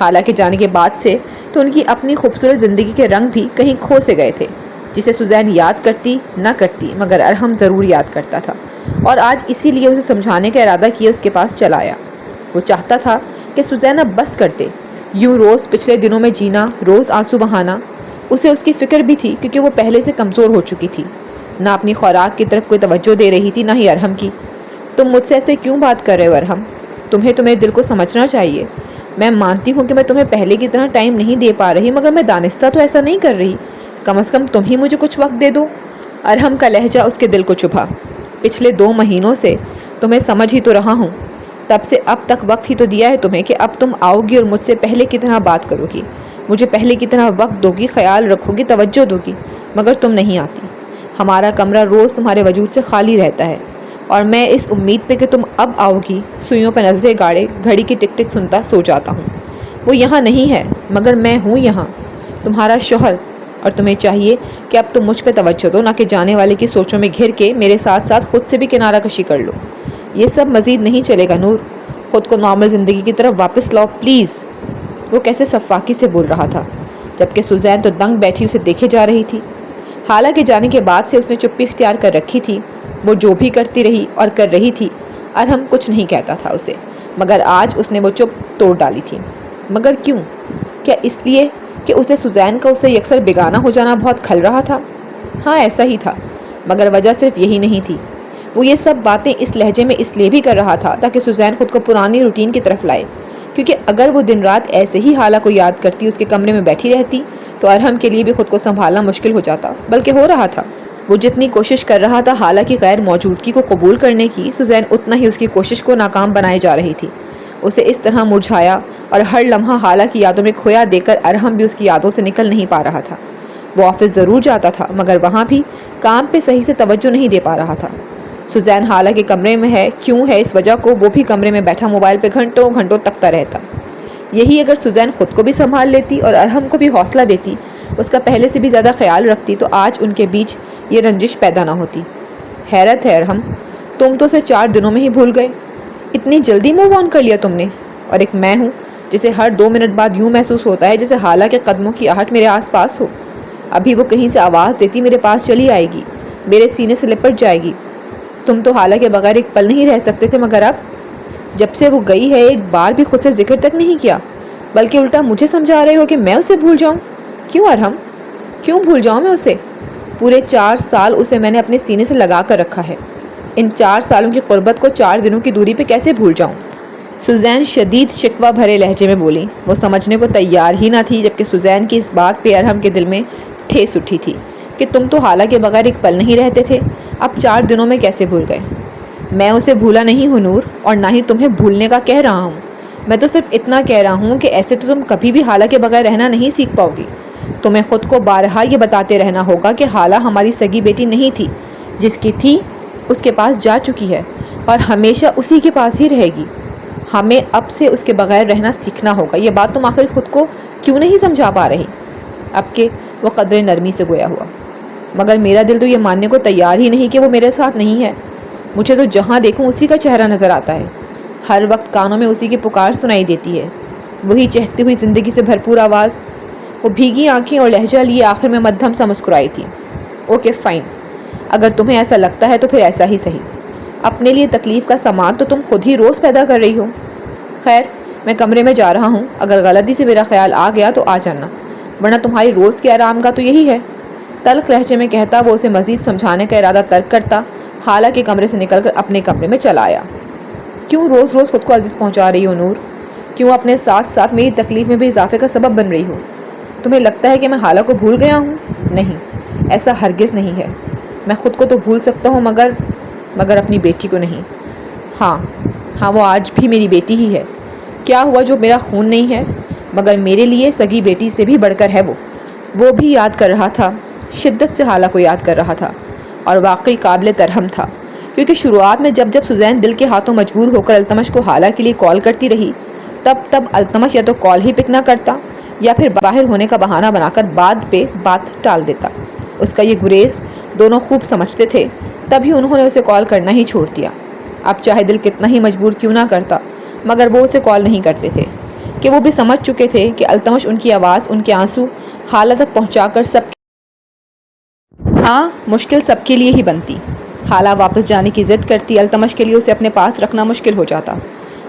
Speaker 1: حالہ کے جانے کے بعد سے تو ان کی اپنی خوبصورت زندگی کے رنگ بھی کہیں کھو سے گئے تھے، جسے سوزین یاد کرتی نہ کرتی مگر ارحم ضرور یاد کرتا تھا، اور آج اسی لیے اسے سمجھانے کا ارادہ کیے اس کے پاس چلا آیا۔ وہ چاہتا تھا کہ سوزین اب بس کرتے، یوں روز پچھلے دنوں میں جینا، روز آنسو بہانا۔ اسے اس کی فکر بھی تھی کیونکہ وہ پہلے سے کمزور ہو چکی تھی، نہ اپنی خوراک کی طرف کوئی توجہ دے رہی تھی نہ ہی ارحم کی۔ تم مجھ سے ایسے کیوں بات کر رہے ہو ارحم؟ تمہیں تو میرے دل کو سمجھنا چاہیے۔ میں مانتی ہوں کہ میں تمہیں پہلے کی طرح ٹائم نہیں دے پا رہی، مگر میں دانستہ تو ایسا نہیں کر رہی۔ کم از کم تم ہی مجھے کچھ وقت دے دو۔ ارحم کا لہجہ اس کے دل کو چبھا۔ پچھلے 2 مہینوں سے تمہیں سمجھ ہی تو رہا ہوں، تب سے اب تک وقت ہی تو دیا ہے تمہیں کہ اب تم آؤ گی اور مجھ سے پہلے کی طرح بات کرو گی، مجھے پہلے کی طرح وقت دو گی، خیال رکھو گی، توجہ دو گی، مگر تم نہیں آتی۔ ہمارا کمرہ روز تمہارے وجود سے خالی رہتا ہے اور میں اس امید پہ کہ تم اب آؤ گی سوئیوں پہ نظریں گاڑے گھڑی کی ٹک ٹک سنتا سو جاتا ہوں۔ وہ یہاں نہیں ہے مگر میں ہوں یہاں، تمہارا شوہر، اور تمہیں چاہیے کہ اب تم مجھ پہ توجہ دو، نہ کہ جانے والے کی سوچوں میں گھر کے میرے ساتھ ساتھ خود سے بھی کنارہ کشی کر لو۔ یہ سب مزید نہیں چلے گا نور، خود کو نارمل زندگی کی طرف واپس لاؤ پلیز۔ وہ کیسے صفاقی سے بول رہا تھا، جبکہ سوزین تو دنگ بیٹھی اسے دیکھے جا رہی تھی۔ حالہ کے جانے کے بعد سے اس نے چپی اختیار کر رکھی تھی۔ وہ جو بھی کرتی رہی اور کر رہی تھی، ارحم کچھ نہیں کہتا تھا اسے، مگر آج اس نے وہ چپ توڑ ڈالی تھی۔ مگر کیوں؟ کیا اس لیے کہ اسے سوزین کا اسے یکسر بیگانہ ہو جانا بہت کھل رہا تھا؟ ہاں ایسا ہی تھا، مگر وجہ صرف یہی نہیں تھی۔ وہ یہ سب باتیں اس لہجے میں اس لیے بھی کر رہا تھا تاکہ سوزین خود کو پرانی روٹین کی طرف لائے، کیونکہ اگر وہ دن رات ایسے ہی حالہ کو یاد کرتی اس کے کمرے میں بیٹھی رہتی تو ارحم کے لیے بھی خود کو سنبھالنا مشکل ہو جاتا، بلکہ ہو رہا تھا۔ وہ جتنی کوشش کر رہا تھا حالہ کی غیر موجودگی کو قبول کرنے کی، سوزین اتنا ہی اس کی کوشش کو ناکام بنائے جا رہی تھی۔ اسے اس طرح مرجھایا اور ہر لمحہ حالہ کی یادوں میں کھویا دے کر ارحم بھی اس کی یادوں سے نکل نہیں پا رہا تھا۔ وہ آفس ضرور جاتا تھا مگر وہاں بھی کام پہ صحیح سے توجہ نہیں دے پا رہا تھا۔ سوزین حالہ کے کمرے میں ہے، کیوں ہے اس وجہ کو وہ بھی کمرے میں بیٹھا موبائل پہ گھنٹوں گھنٹوں تکتا رہتا۔ یہی اگر سوزین خود کو بھی سنبھال لیتی اور ارحم کو بھی حوصلہ دیتی، اس کا پہلے سے بھی زیادہ خیال رکھتی، تو آج ان کے بیچ یہ رنجش پیدا نہ ہوتی۔ حیرت ہے ارحم، تم تو اسے 4 دنوں میں ہی بھول گئے، اتنی جلدی موو آن کر لیا تم نے، اور ایک میں ہوں جسے ہر 2 منٹ بعد یوں محسوس ہوتا ہے جیسے حالہ کے قدموں کی آہٹ میرے آس پاس ہو. ابھی وہ کہیں سے آواز دیتی میرے پاس چلی آئے گی، میرے سینے سے لپٹ جائے گی. تم تو حالہ کے بغیر ایک پل نہیں رہ سکتے تھے، مگر اب جب سے وہ گئی ہے ایک بار بھی خود سے ذکر تک نہیں کیا، بلکہ الٹا مجھے سمجھا رہے ہو کہ میں اسے بھول جاؤں. کیوں ارحم، کیوں بھول جاؤں میں اسے؟ پورے 4 سال اسے میں نے اپنے سینے سے لگا کر رکھا ہے. ان 4 سالوں کی قربت کو 4 دنوں کی دوری پہ کیسے بھول جاؤں؟ سوزین شدید شکوہ بھرے لہجے میں بولی. وہ سمجھنے کو تیار ہی نہ تھی، جبکہ سوزین کی اس بات پہ ارحم کے دل میں ٹھیس اٹھی تھی کہ تم تو حالہ کے بغیر ایک پل نہیں رہتے تھے، اب 4 دنوں میں کیسے بھول گئے؟ میں اسے بھولا نہیں ہوں نور، اور نہ ہی تمہیں بھولنے کا کہہ رہا ہوں. میں تو صرف اتنا کہہ رہا ہوں کہ ایسے تو تم کبھی بھی حالہ کے بغیر رہنا نہیں سیکھ پاؤ گی. تمہیں خود کو بارہا یہ بتاتے رہنا ہوگا کہ حالہ ہماری سگی بیٹی نہیں تھی، جس کی تھی اس کے پاس جا چکی ہے اور ہمیشہ اسی کے پاس ہی رہے گی. ہمیں اب سے اس کے بغیر رہنا سیکھنا ہوگا. یہ بات تم آخر خود کو کیوں نہیں سمجھا پا رہی؟ اب کہ وہ قدرے نرمی سے گویا ہوا. مگر میرا دل تو یہ ماننے کو تیار ہی نہیں کہ وہ میرے ساتھ نہیں ہے. مجھے تو جہاں دیکھوں اسی کا چہرہ نظر آتا ہے. ہر وقت کانوں میں اسی کی پکار سنائی دیتی ہے، وہی چہکتی ہوئی زندگی سے بھرپور آواز. وہ بھیگی آنکھیں اور لہجہ لیے آخر میں مدھم سا مسکرائی تھی. اوکے فائن، اگر تمہیں ایسا لگتا ہے تو پھر ایسا ہی صحیح. اپنے لیے تکلیف کا سامان تو تم خود ہی روز پیدا کر رہی ہو. خیر، میں کمرے میں جا رہا ہوں. اگر غلطی سے میرا خیال آ گیا تو آ جانا، ورنہ تمہاری روز کے آرام کا تو یہی ہے. تلخ لہجے میں کہتا وہ اسے مزید سمجھانے کا ارادہ ترک کرتا حالہ کے کمرے سے نکل کر اپنے کمرے میں چلا آیا. کیوں روز روز خود کو اذیت پہنچا رہی ہو نور؟ کیوں اپنے ساتھ ساتھ میری تکلیف میں بھی اضافے کا سبب بن رہی ہو؟ تمہیں لگتا ہے کہ میں حالہ کو بھول گیا ہوں؟ نہیں، ایسا ہرگز نہیں ہے. میں خود کو تو بھول سکتا ہوں مگر اپنی بیٹی کو نہیں. ہاں وہ آج بھی میری بیٹی ہی ہے. کیا ہوا جو میرا خون نہیں ہے، مگر میرے لیے سگی بیٹی سے بھی بڑھ کر ہے. وہ بھی یاد کر رہا تھا، شدت سے حالہ کو یاد کر رہا تھا، اور واقعی قابل ترحم تھا. کیونکہ شروعات میں جب سوزین دل کے ہاتھوں مجبور ہو کر التمش کو حالہ کے لیے کال کرتی رہی، تب التمش یا تو کال ہی پک نہ کرتا یا پھر باہر ہونے کا بہانہ بنا کر بعد پہ بات ٹال دیتا. اس کا یہ گریز دونوں خوب سمجھتے تھے، تبھی انہوں نے اسے کال کرنا ہی چھوڑ دیا. اب چاہے دل کتنا ہی مجبور کیوں نہ کرتا، مگر وہ اسے کال نہیں کرتے تھے کہ وہ بھی سمجھ چکے تھے کہ التمش ان کی آواز، ان کے آنسو حالہ تک پہنچا کر مشکل سب کے لیے ہی بنتی. حالہ واپس جانے کی ضد کرتی، التمش کے لیے اسے اپنے پاس رکھنا مشکل ہو جاتا،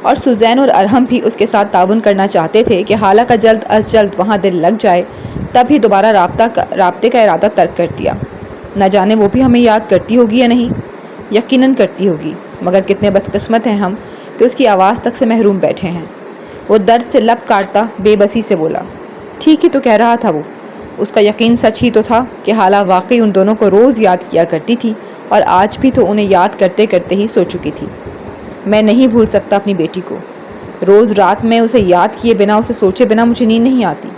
Speaker 1: اور سوزین اور ارحم بھی اس کے ساتھ تعاون کرنا چاہتے تھے کہ حالہ کا جلد از جلد وہاں دل لگ جائے. تب ہی دوبارہ رابطے کا ارادہ ترک کر دیا. نہ جانے وہ بھی ہمیں یاد کرتی ہوگی یا نہیں. یقیناً کرتی ہوگی، مگر کتنے بدقسمت ہیں ہم کہ اس کی آواز تک سے محروم بیٹھے ہیں. وہ درد سے لب کاٹتا بے بسی سے بولا. ٹھیک ہی تو کہہ رہا تھا وہ. اس کا یقین سچ ہی تو تھا کہ حالہ واقعی ان دونوں کو روز یاد کیا کرتی تھی، اور آج بھی تو انہیں یاد کرتے کرتے ہی سو چکی تھی. میں نہیں بھول سکتا اپنی بیٹی کو. روز رات میں اسے یاد کیے بنا، اسے سوچے بنا مجھے نیند نہیں آتی.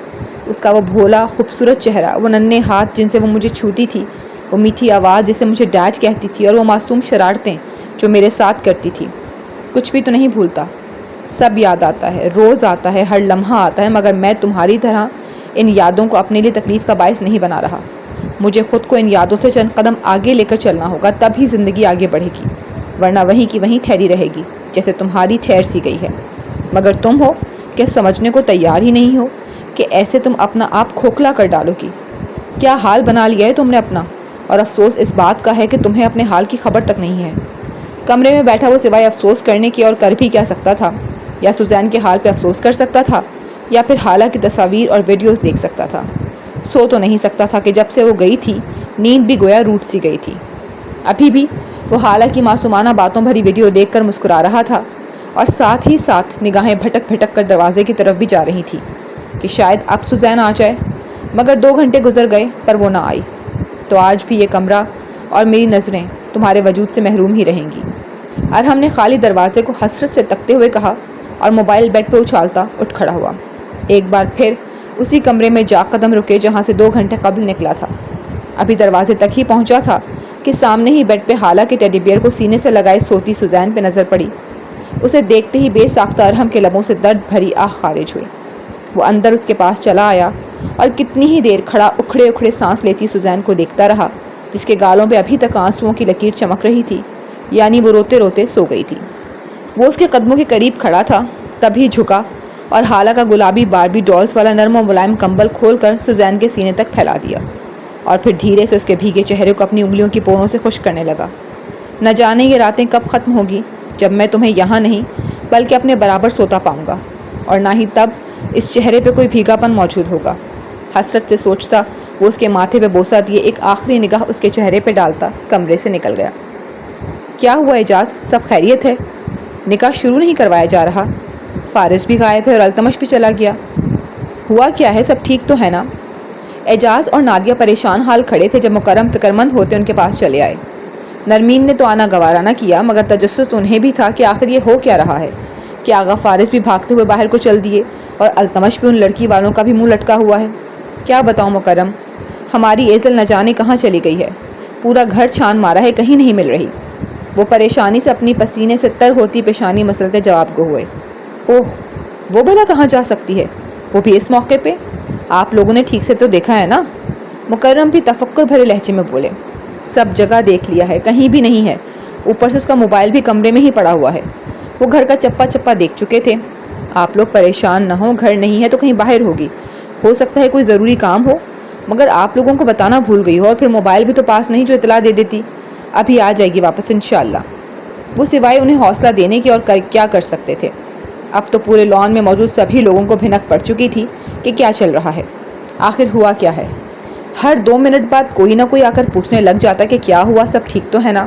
Speaker 1: اس کا وہ بھولا خوبصورت چہرہ، وہ ننھے ہاتھ جن سے وہ مجھے چھوتی تھی، وہ میٹھی آواز جسے مجھے ڈیڈ کہتی تھی، اور وہ معصوم شرارتیں جو میرے ساتھ کرتی تھی. کچھ بھی تو نہیں بھولتا. سب یاد آتا ہے، روز آتا ہے، ہر لمحہ آتا ہے، مگر میں تمہاری طرح ان یادوں کو اپنے لیے تکلیف کا باعث نہیں بنا رہا. مجھے خود کو ان یادوں سے چند قدم آگے لے کر چلنا ہوگا، تب ہی زندگی آگے بڑھے گی، ورنہ وہیں کی وہیں ٹھہری رہے گی جیسے تمہاری ٹھہر سی گئی ہے. مگر تم ہو کہ سمجھنے کو تیار ہی نہیں ہو کہ ایسے تم اپنا آپ کھوکھلا کر ڈالو گی. کیا حال بنا لیا ہے تم نے اپنا، اور افسوس اس بات کا ہے کہ تمہیں اپنے حال کی خبر تک نہیں ہے. کمرے میں بیٹھا وہ سوائے افسوس کرنے کی اور کر بھی کیا سکتا تھا؟ یا سوزین کے حال پہ افسوس کر سکتا تھا، یا پھر حالہ کی تصاویر اور ویڈیوز دیکھ سکتا تھا. سو تو نہیں سکتا تھا کہ جب سے وہ گئی تھی نیند بھی گویا روٹ سی گئی تھی. ابھی بھی وہ حالہ کی معصومانہ باتوں بھری ویڈیو دیکھ کر مسکرا رہا تھا، اور ساتھ ہی ساتھ نگاہیں بھٹک بھٹک کر دروازے کی طرف بھی جا رہی تھی کہ شاید اب سوزین آ جائے. مگر 2 گھنٹے گزر گئے پر وہ نہ آئی. تو آج بھی یہ کمرہ اور میری نظریں تمہارے وجود سے محروم ہی رہیں گی. ارحم نے خالی دروازے کو حسرت سے تکتے ہوئے کہا، اور موبائل بیڈ پہ اچھالتا اٹھ کھڑا ہوا. ایک بار پھر اسی کمرے میں جا قدم رکے جہاں سے 2 گھنٹے قبل نکلا تھا. ابھی دروازے تک ہی پہنچا تھا کہ سامنے ہی بیڈ پہ حالہ کے ٹیڈی بیئر کو سینے سے لگائے سوتی سوزین پہ نظر پڑی. اسے دیکھتے ہی بے ساختہ ارحم کے لبوں سے درد بھری آہ خارج ہوئی. وہ اندر اس کے پاس چلا آیا اور کتنی ہی دیر کھڑا اکھڑے اکھڑے سانس لیتی سوزین کو دیکھتا رہا، جس کے گالوں پہ ابھی تک آنسوؤں کی لکیر چمک رہی تھی، یعنی وہ روتے روتے سو گئی تھی. وہ اس کے قدموں کے قریب کھڑا تھا، تبھی جھکا اور حالہ کا گلابی باربی ڈالز والا نرم و ملائم کمبل کھول کر سوزین کے سینے تک پھیلا دیا اور پھر دھیرے سے اس کے بھیگے چہرے کو اپنی انگلیوں کی پوروں سے خشک کرنے لگا۔ نہ جانے یہ راتیں کب ختم ہوگی جب میں تمہیں یہاں نہیں بلکہ اپنے برابر سوتا پاؤں گا، اور نہ ہی تب اس چہرے پہ کوئی بھیگا پن موجود ہوگا۔ حسرت سے سوچتا وہ اس کے ماتھے پہ بوسہ دیے ایک آخری نگاہ اس کے چہرے پہ ڈالتا کمرے سے نکل گیا۔ کیا ہوا اعجاز، سب خیریت ہے؟ نکاح شروع نہیں کروایا جا رہا؟ فارس بھی غائب ہے اور التمش بھی چلا گیا۔ ہوا کیا ہے، سب ٹھیک تو ہے نا؟ اعجاز اور نادیہ پریشان حال کھڑے تھے جب مکرم فکر مند ہوتے ان کے پاس چلے آئے۔ نرمین نے تو آنا گوارا نہ کیا، مگر تجسس تو انہیں بھی تھا کہ آخر یہ ہو کیا رہا ہے کہ آغا فارس بھی بھاگتے ہوئے باہر کو چل دیے اور التمش بھی ان لڑکی والوں کا بھی منہ لٹکا ہوا ہے۔ کیا بتاؤں مکرم، ہماری ایزل نہ جانے کہاں چلی گئی ہے، پورا گھر چھان مارا ہے، کہیں نہیں مل رہی۔ وہ پریشانی سے اپنی پسینے سے تر ہوتی پیشانی مسلتے جواب گو ہوئے۔ اوہ، وہ بھلا کہاں جا سکتی ہے، وہ بھی اس موقع پہ؟ آپ لوگوں نے ٹھیک سے تو دیکھا ہے نا؟ مکرم بھی تفکر بھرے لہجے میں بولے۔ سب جگہ دیکھ لیا ہے، کہیں بھی نہیں ہے، اوپر سے اس کا موبائل بھی کمرے میں ہی پڑا ہوا ہے۔ وہ گھر کا چپا چپا دیکھ چکے تھے۔ آپ لوگ پریشان نہ ہوں، گھر نہیں ہے تو کہیں باہر ہوگی، ہو سکتا ہے کوئی ضروری کام ہو، مگر آپ لوگوں کو بتانا بھول گئی ہو، اور پھر موبائل بھی تو پاس نہیں جو اطلاع دے دیتی۔ ابھی آ جائے گی واپس انشاءاللہ۔ وہ سوائے انہیں حوصلہ دینے کے اور کیا کر سکتے تھے؟ اب تو پورے لان میں موجود سبھی لوگوں کو بھنک پڑ چکی تھی کہ کیا چل رہا ہے، آخر ہوا کیا ہے۔ ہر 2 منٹ بعد کوئی نہ کوئی آ کر پوچھنے لگ جاتا کہ کیا ہوا، سب ٹھیک تو ہے نا؟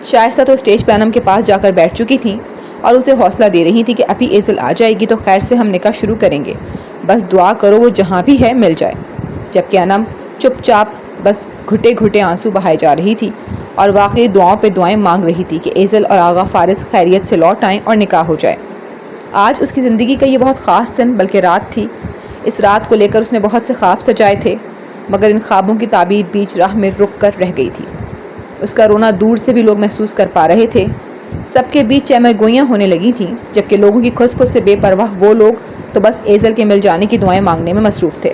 Speaker 1: شائستہ تو اسٹیج پہ انم کے پاس جا کر بیٹھ چکی تھیں اور اسے حوصلہ دے رہی تھی کہ ابھی ایزل آ جائے گی تو خیر سے ہم نکاح شروع کریں گے، بس دعا کرو وہ جہاں بھی ہے مل جائے۔ جبکہ انم چپ چاپ بس گھٹے گھٹے آنسو بہائے جا رہی تھی اور واقعی دعاؤں پہ دعائیں مانگ رہی تھی کہ ایزل اور آغا فارس خیریت سے لوٹ آئیں اور نکاح ہو جائے۔ آج اس کی زندگی کا یہ بہت خاص دن بلکہ رات تھی۔ اس رات کو لے کر اس نے بہت سے خواب سجائے تھے، مگر ان خوابوں کی تعبیر بیچ راہ میں رک کر رہ گئی تھی۔ اس کا رونا دور سے بھی لوگ محسوس کر پا رہے تھے۔ سب کے بیچ چہمہ گوئیاں ہونے لگی تھیں، جبکہ لوگوں کی کھس کھس سے بے پرواہ وہ لوگ تو بس ایزل کے مل جانے کی دعائیں مانگنے میں مصروف تھے۔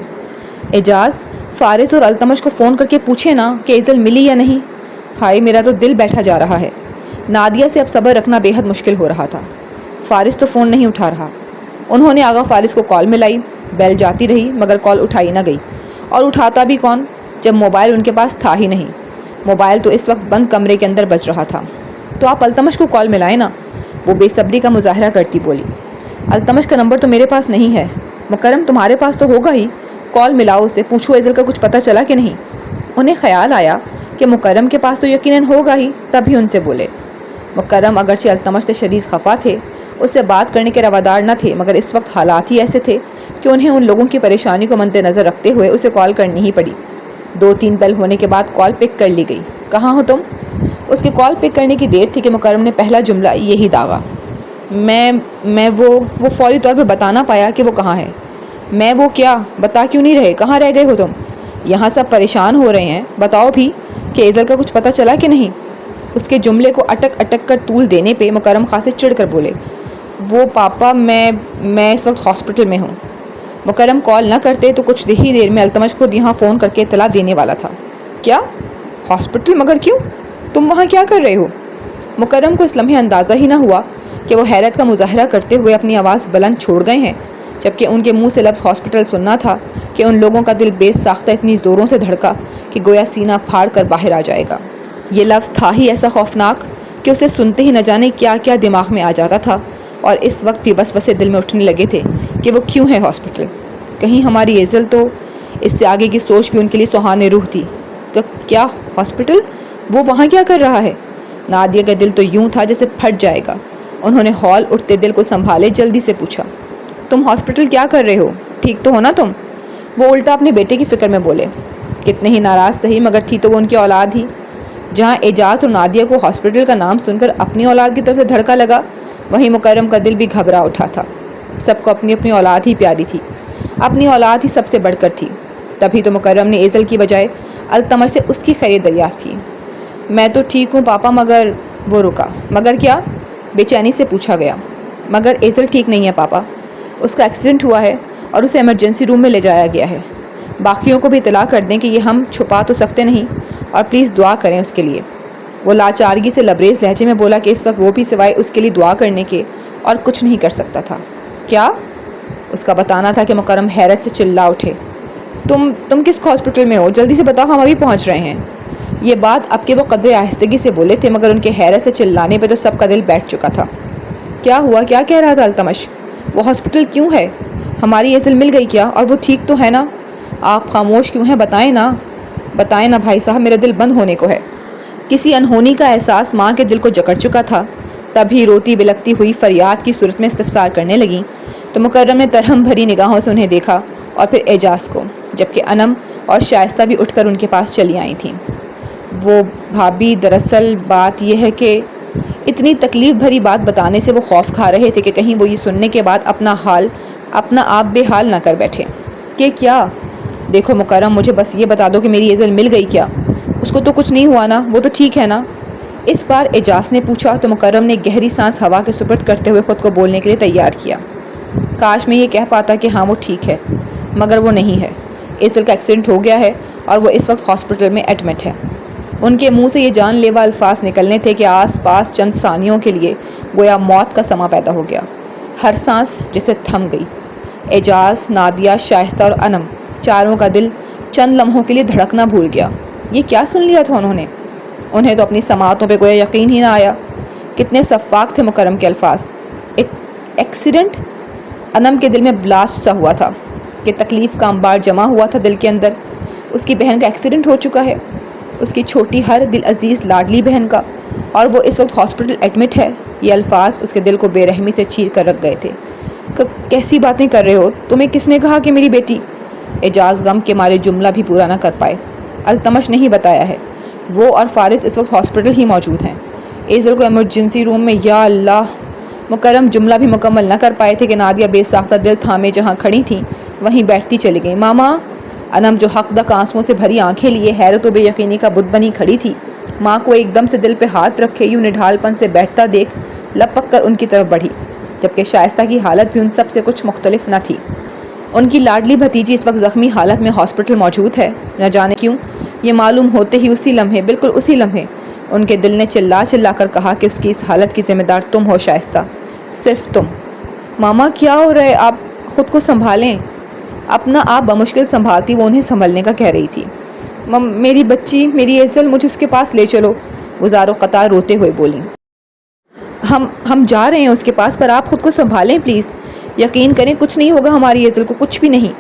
Speaker 1: اعجاز، فارس اور التمش کو فون کر کے پوچھے نا کہ ایزل ملی یا نہیں۔ ہائے، میرا تو دل بیٹھا جا رہا ہے۔ نادیہ سے اب صبر رکھنا بے حد مشکل ہو رہا تھا۔ فارس تو فون نہیں اٹھا رہا۔ انہوں نے آغا فارس کو کال ملائی، بیل جاتی رہی مگر کال اٹھائی نہ گئی، اور اٹھاتا بھی کون جب موبائل ان کے پاس تھا ہی نہیں۔ موبائل تو اس وقت بند کمرے کے اندر بج رہا تھا۔ تو آپ التمش کو کال ملائیں نا، وہ بے صبری کا مظاہرہ کرتی بولی۔ التمش کا نمبر تو میرے پاس نہیں ہے۔ مکرم، تمہارے پاس تو ہوگا ہی، کال ملاؤ اسے، پوچھو ایزل کا کچھ پتہ چلا کہ نہیں۔ انہیں خیال آیا کہ مکرم کے پاس تو یقیناً ہوگا ہی، تبھی ان سے بولے۔ مکرم اگرچہ التمش سے شدید خفا تھے، اس سے بات کرنے کے روادار نہ تھے، مگر اس وقت حالات ہی ایسے تھے کہ انہیں ان لوگوں کی پریشانی کو مد نظر رکھتے ہوئے اسے کال کرنی ہی پڑی۔ 2-3 بیل ہونے کے بعد کال پک کر لی گئی۔ کہاں ہو تم؟ اس کے کال پک کرنے کی دیر تھی کہ مکرم نے پہلا جملہ یہی داغا۔ میں وہ فوری طور پہ بتا نہ پایا کہ وہ کہاں ہے۔ میں وہ کیا، بتا کیوں نہیں رہے، کہاں رہ گئے ہو تم؟ یہاں سب پریشان ہو رہے ہیں، بتاؤ بھی کہ ایزل کا کچھ پتہ چلا کہ نہیں؟ اس کے جملے کو اٹک اٹک کر طول دینے پہ مکرم خاص سے چڑھ کر بولے، وہ پاپا میں اس وقت ہاسپٹل میں ہوں۔ مکرم کال نہ کرتے تو کچھ ہی دیر میں التمش خود یہاں فون کر کے اطلاع دینے والا تھا۔ کیا ہاسپٹل؟ مگر کیوں؟ تم وہاں کیا کر رہے ہو؟ مکرم کو اس لمحے اندازہ ہی نہ ہوا کہ وہ حیرت کا مظاہرہ کرتے ہوئے اپنی آواز بلند چھوڑ گئے ہیں، جبکہ ان کے منہ سے لفظ ہاسپٹل سننا تھا کہ ان لوگوں کا دل بے ساختہ اتنی زوروں سے دھڑکا کہ گویا سینہ پھاڑ کر باہر آ جائے گا۔ یہ لفظ تھا ہی ایسا خوفناک کہ اسے سنتے ہی نہ جانے کیا کیا دماغ میں آ جاتا تھا، اور اس وقت بھی وسوسے دل میں اٹھنے لگے تھے کہ وہ کیوں ہے ہاسپٹل؟ کہیں ہماری ایزل تو… اس سے آگے کی سوچ بھی ان کے لیے سہانے روح تھی۔ کیا ہاسپٹل؟ وہ وہاں کیا کر رہا ہے؟ نادیہ کا دل تو یوں تھا جیسے پھٹ جائے گا۔ انہوں نے ہال اٹھتے دل کو سنبھالے جلدی سے پوچھا، تم ہاسپٹل کیا کر رہے ہو؟ ٹھیک تو ہو نا تم؟ وہ الٹا اپنے بیٹے کی فکر میں بولے۔ کتنے ہی ناراض سہی، مگر تھی تو وہ ان کی اولاد ہی۔ جہاں اعجاز اور نادیہ کو ہاسپٹل کا نام سن کر اپنی اولاد کی طرف سے دھڑکا لگا، وہیں مکرم کا دل بھی گھبرا اٹھا تھا۔ سب کو اپنی اپنی اولاد ہی پیاری تھی، اپنی اولاد ہی سب سے بڑھ کر تھی۔ تبھی تو مکرم نے ایزل کی بجائے التمش سے اس کی خیریت دریافت کی۔ میں تو ٹھیک ہوں پاپا، مگر… وہ رکا۔ مگر کیا؟ بے چینی سے پوچھا گیا۔ مگر ایزل ٹھیک نہیں ہے پاپا، اس کا ایکسیڈنٹ ہوا ہے اور اسے ایمرجنسی روم میں لے جایا گیا ہے۔ باقیوں کو بھی اطلاع کر دیں کہ یہ ہم چھپا تو سکتے نہیں، اور پلیز دعا کریں اس کے لیے۔ وہ لاچارگی سے لبریز لہجے میں بولا کہ اس وقت وہ بھی سوائے اس کے لیے دعا کرنے کے اور کچھ نہیں کر سکتا تھا۔ کیا؟ اس کا بتانا تھا کہ مکرم حیرت سے چلا اٹھے، تم کس ہاسپٹل میں ہو؟ جلدی سے بتاؤ، ہم ابھی پہنچ رہے ہیں۔ یہ بات اب کہ وہ قدرے آہستگی سے بولے تھے، مگر ان کے حیرت سے چلانے پہ تو سب کا دل بیٹھ چکا تھا۔ کیا ہوا؟ کیا کہہ رہا تھا التمش؟ وہ ہاسپٹل کیوں ہے؟ ہماری ایزل مل گئی کیا؟ اور وہ ٹھیک تو ہے نا؟ آپ خاموش کیوں ہیں؟ بتائیں نا بھائی صاحب، میرا دل بند ہونے کو ہے۔ کسی انہونی کا احساس ماں کے دل کو جکڑ چکا تھا۔ تبھی روتی بلکتی ہوئی فریاد کی صورت میں استفسار کرنے لگیں تو مکرم نے ترہم بھری نگاہوں سے انہیں دیکھا اور پھر اعجاز کو، جبکہ انم اور شائستہ بھی اٹھ کر ان کے پاس چلی آئی تھیں۔ وہ بھابھی، دراصل بات یہ ہے کہ اتنی تکلیف بھری بات بتانے سے وہ خوف کھا رہے تھے کہ کہیں وہ یہ سننے کے بعد اپنا آپ بے حال نہ کر بیٹھے۔ کہ کیا؟ دیکھو مکرم، مجھے بس یہ بتا دو کہ میری ایزل مل گئی کیا؟ اس کو تو کچھ نہیں ہوا نا؟ وہ تو ٹھیک ہے نا؟ اس بار اعجاز نے پوچھا تو مکرم نے گہری سانس ہوا کے سپرد کرتے ہوئے خود کو بولنے کے لیے تیار کیا۔ کاش میں یہ کہہ پاتا کہ ہاں وہ ٹھیک ہے، مگر وہ نہیں ہے۔ ایزل کا ایکسیڈنٹ ہو گیا ہے اور وہ اس وقت ہاسپٹل میں ایڈمٹ ہے۔ ان کے منہ سے یہ جان لیوا الفاظ نکلنے تھے کہ آس پاس چند ثانیوں کے لیے گویا موت کا سما پیدا ہو گیا۔ ہر سانس جسے تھم گئی۔ اعجاز، نادیہ، شائستہ اور انم، چاروں کا دل چند لمحوں کے لیے دھڑکنا بھول گیا۔ یہ کیا سن لیا تھا انہوں نے؟ انہیں تو اپنی سماعتوں پہ گویا یقین ہی نہ آیا۔ کتنے شفاف تھے مکرم کے الفاظ۔ ایکسیڈنٹ؟ انم کے دل میں بلاسٹ سا ہوا تھا کہ تکلیف کا انبار جمع ہوا تھا دل کے اندر۔ اس کی بہن کا ایکسیڈنٹ ہو چکا ہے، اس کی چھوٹی ہر دل عزیز لاڈلی بہن کا، اور وہ اس وقت ہاسپٹل ایڈمٹ ہے۔ یہ الفاظ اس کے دل کو بے رحمی سے چیر کر رکھ گئے تھے۔ کیسی باتیں کر رہے ہو؟ تمہیں کس نے کہا کہ میری بیٹی؟ اعجاز غم کے مارے جملہ بھی پورا نہ کر پائے۔ التمش نہیں بتایا ہے، وہ اور فارس اس وقت ہاسپٹل ہی موجود ہیں۔ ایزل کو ایمرجنسی روم میں۔ یا اللہ! مکرم جملہ بھی مکمل نہ کر پائے تھے کہ نادیہ بے ساختہ دل تھامے جہاں کھڑی تھیں وہیں بیٹھتی چلی گئیں۔ ماما! انم جو حق دق آنسوؤں سے بھری آنکھیں لیے حیرت و بے یقینی کا بت بنی کھڑی تھی، ماں کو ایک دم سے دل پہ ہاتھ رکھے یوں نڈھال پن سے بیٹھتا دیکھ لپک کر ان کی طرف بڑھی، جبکہ شائستہ کی حالت بھی ان سب سے کچھ مختلف نہ تھی۔ ان کی لاڈلی بھتیجی اس وقت زخمی حالت میں ہاسپٹل موجود ہے۔ نہ جانے کیوں یہ معلوم ہوتے ہی اسی لمحے، بالکل اسی لمحے، ان کے دل نے چلا کر کہا کہ اس کی اس حالت کی ذمہ دار تم ہو شائستہ، صرف تم۔ ماما کیا ہو رہا ہے؟ آپ خود کو سنبھالیں۔ اپنا آپ بمشکل سنبھالتی وہ انہیں سنبھلنے کا کہہ رہی تھی۔ میری بچی، میری ایزل، مجھے اس کے پاس لے چلو، وہ زار و قطار روتے ہوئے بولیں۔ ہم جا رہے ہیں اس کے پاس، پر آپ خود کو سنبھالیں پلیز، یقین کریں کچھ نہیں ہوگا ہماری ایزل کو، کچھ بھی نہیں۔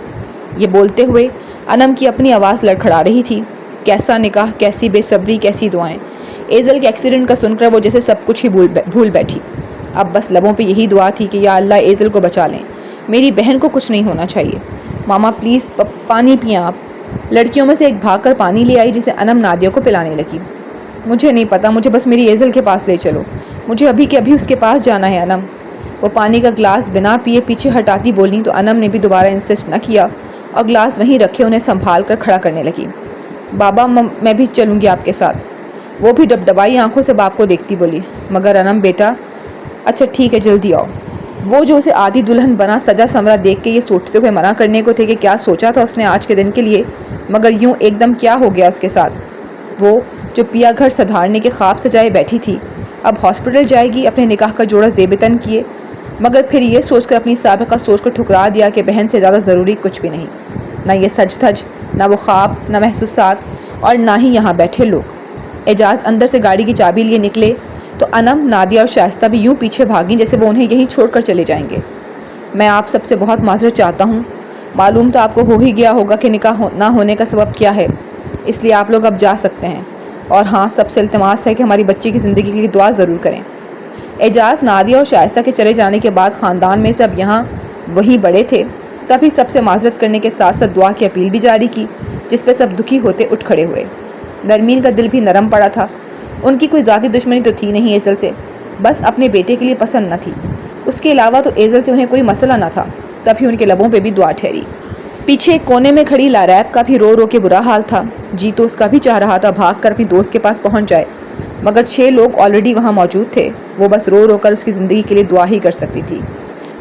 Speaker 1: یہ بولتے ہوئے انم کی اپنی آواز لڑکھڑا رہی تھی۔ کیسا نکاح، کیسی بے صبری، کیسی دعائیں۔ ایزل کے ایکسیڈنٹ کا سن کر وہ جیسے سب کچھ ہی بھول بیٹھی۔ اب بس لبوں پہ یہی دعا تھی کہ یا اللہ ایزل کو بچا لیں، میری بہن کو کچھ نہیں ہونا چاہیے۔ ماما پلیز پانی پئیں آپ۔ لڑکیوں میں سے ایک بھاگ کر پانی لے آئی جسے انم نادیہ کو پلانے لگی۔ مجھے نہیں پتا، مجھے بس میری ایزل کے پاس لے چلو، مجھے ابھی کے ابھی اس کے پاس جانا ہے انم۔ وہ پانی کا گلاس بنا پیے پیچھے ہٹاتی بولیں تو انم نے بھی دوبارہ انسسٹ نہ کیا اور گلاس وہیں رکھے انہیں سنبھال کر کھڑا کرنے لگی۔ بابا میں بھی چلوں گی آپ کے ساتھ، وہ بھی ڈبڈبائی آنکھوں سے باپ کو دیکھتی بولی۔ مگر انم بیٹا، اچھا ٹھیک ہے جلدی آؤ۔ وہ جو اسے آدھی دلہن بنا سجا سمرا دیکھ کے یہ سوچتے ہوئے منع کرنے کو تھے کہ کیا سوچا تھا اس نے آج کے دن کے لیے، مگر یوں ایک دم کیا ہو گیا اس کے ساتھ۔ وہ جو پیا گھر سدھارنے کے خواب سجائے بیٹھی تھی، اب ہاسپٹل جائے گی اپنے نکاح کا جوڑا زیبتن کیے، مگر پھر یہ سوچ کر اپنی سابقہ سوچ کو ٹھکرا دیا کہ بہن سے زیادہ ضروری کچھ بھی نہیں، نہ یہ سج دھج، نہ وہ خواب، نہ محسوسات، اور نہ ہی یہاں بیٹھے لوگ۔ اعجاز اندر سے گاڑی کی چابی لیے نکلے تو انم، نادیہ اور شائستہ بھی یوں پیچھے بھاگیں جیسے وہ انہیں یہیں چھوڑ کر چلے جائیں گے۔ میں آپ سب سے بہت معذرت چاہتا ہوں، معلوم تو آپ کو ہو ہی گیا ہوگا کہ نکاح نہ ہونے کا سبب کیا ہے، اس لیے آپ لوگ اب جا سکتے ہیں، اور ہاں سب سے التماس ہے کہ ہماری بچی کی زندگی کے لیے دعا ضرور کریں۔ اعجاز، نادیہ اور شائستہ کے چلے جانے کے بعد خاندان میں سے اب یہاں وہی بڑے تھے، تبھی سب سے معذرت کرنے کے ساتھ ساتھ دعا کی اپیل بھی جاری کی، جس پہ سب دکھی ہوتے اٹھ کھڑے ہوئے۔ نرمین کا دل بھی نرم پڑا تھا۔ ان کی کوئی ذاتی دشمنی تو تھی نہیں ایزل سے، بس اپنے بیٹے کے لیے پسند نہ تھی، اس کے علاوہ تو ایزل سے انہیں کوئی مسئلہ نہ تھا، تبھی ان کے لبوں پہ بھی دعا ٹھہری۔ پیچھے ایک کونے میں کھڑی لاریب کا بھی رو کے برا حال تھا۔ جی تو اس کا بھی چاہ رہا تھا بھاگ کر اپنی دوست کے پاس پہنچ جائے، مگر 6 لوگ آلریڈی وہاں موجود تھے، وہ بس رو کر اس کی زندگی کے لیے دعا ہی کر سکتی تھی۔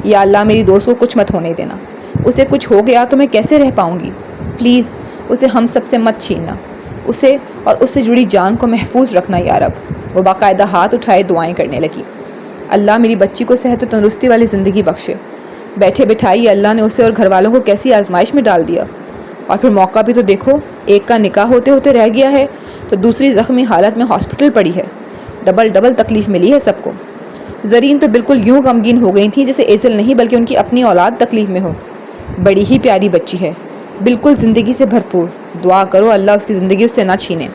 Speaker 1: یا اللہ میری دوست کو کچھ مت ہونے دینا، اسے کچھ ہو گیا تو میں کیسے رہ پاؤں گی، پلیز اسے ہم سب سے مت چھیننا، اسے اور اس سے جڑی جان کو محفوظ رکھنا یا رب۔ وہ باقاعدہ ہاتھ اٹھائے دعائیں کرنے لگی۔ اللہ میری بچی کو صحت و تندرستی والی زندگی بخشے، بیٹھے بٹھائی اللہ نے اسے اور گھر والوں کو کیسی آزمائش میں ڈال دیا. اور پھر موقع بھی تو دیکھو, ایک کا نکاح ہوتے ہوتے رہ گیا ہے تو دوسری زخمی حالت میں ہاسپٹل پڑی ہے. ڈبل تکلیف ملی ہے سب کو. زرین تو بالکل یوں غمگین ہو گئی تھی جیسے ایزل نہیں بلکہ ان کی اپنی اولاد تکلیف میں ہو. بڑی ہی پیاری بچی ہے, بالکل زندگی سے بھرپور. دعا کرو اللہ اس کی زندگی اس سے نہ چھینے.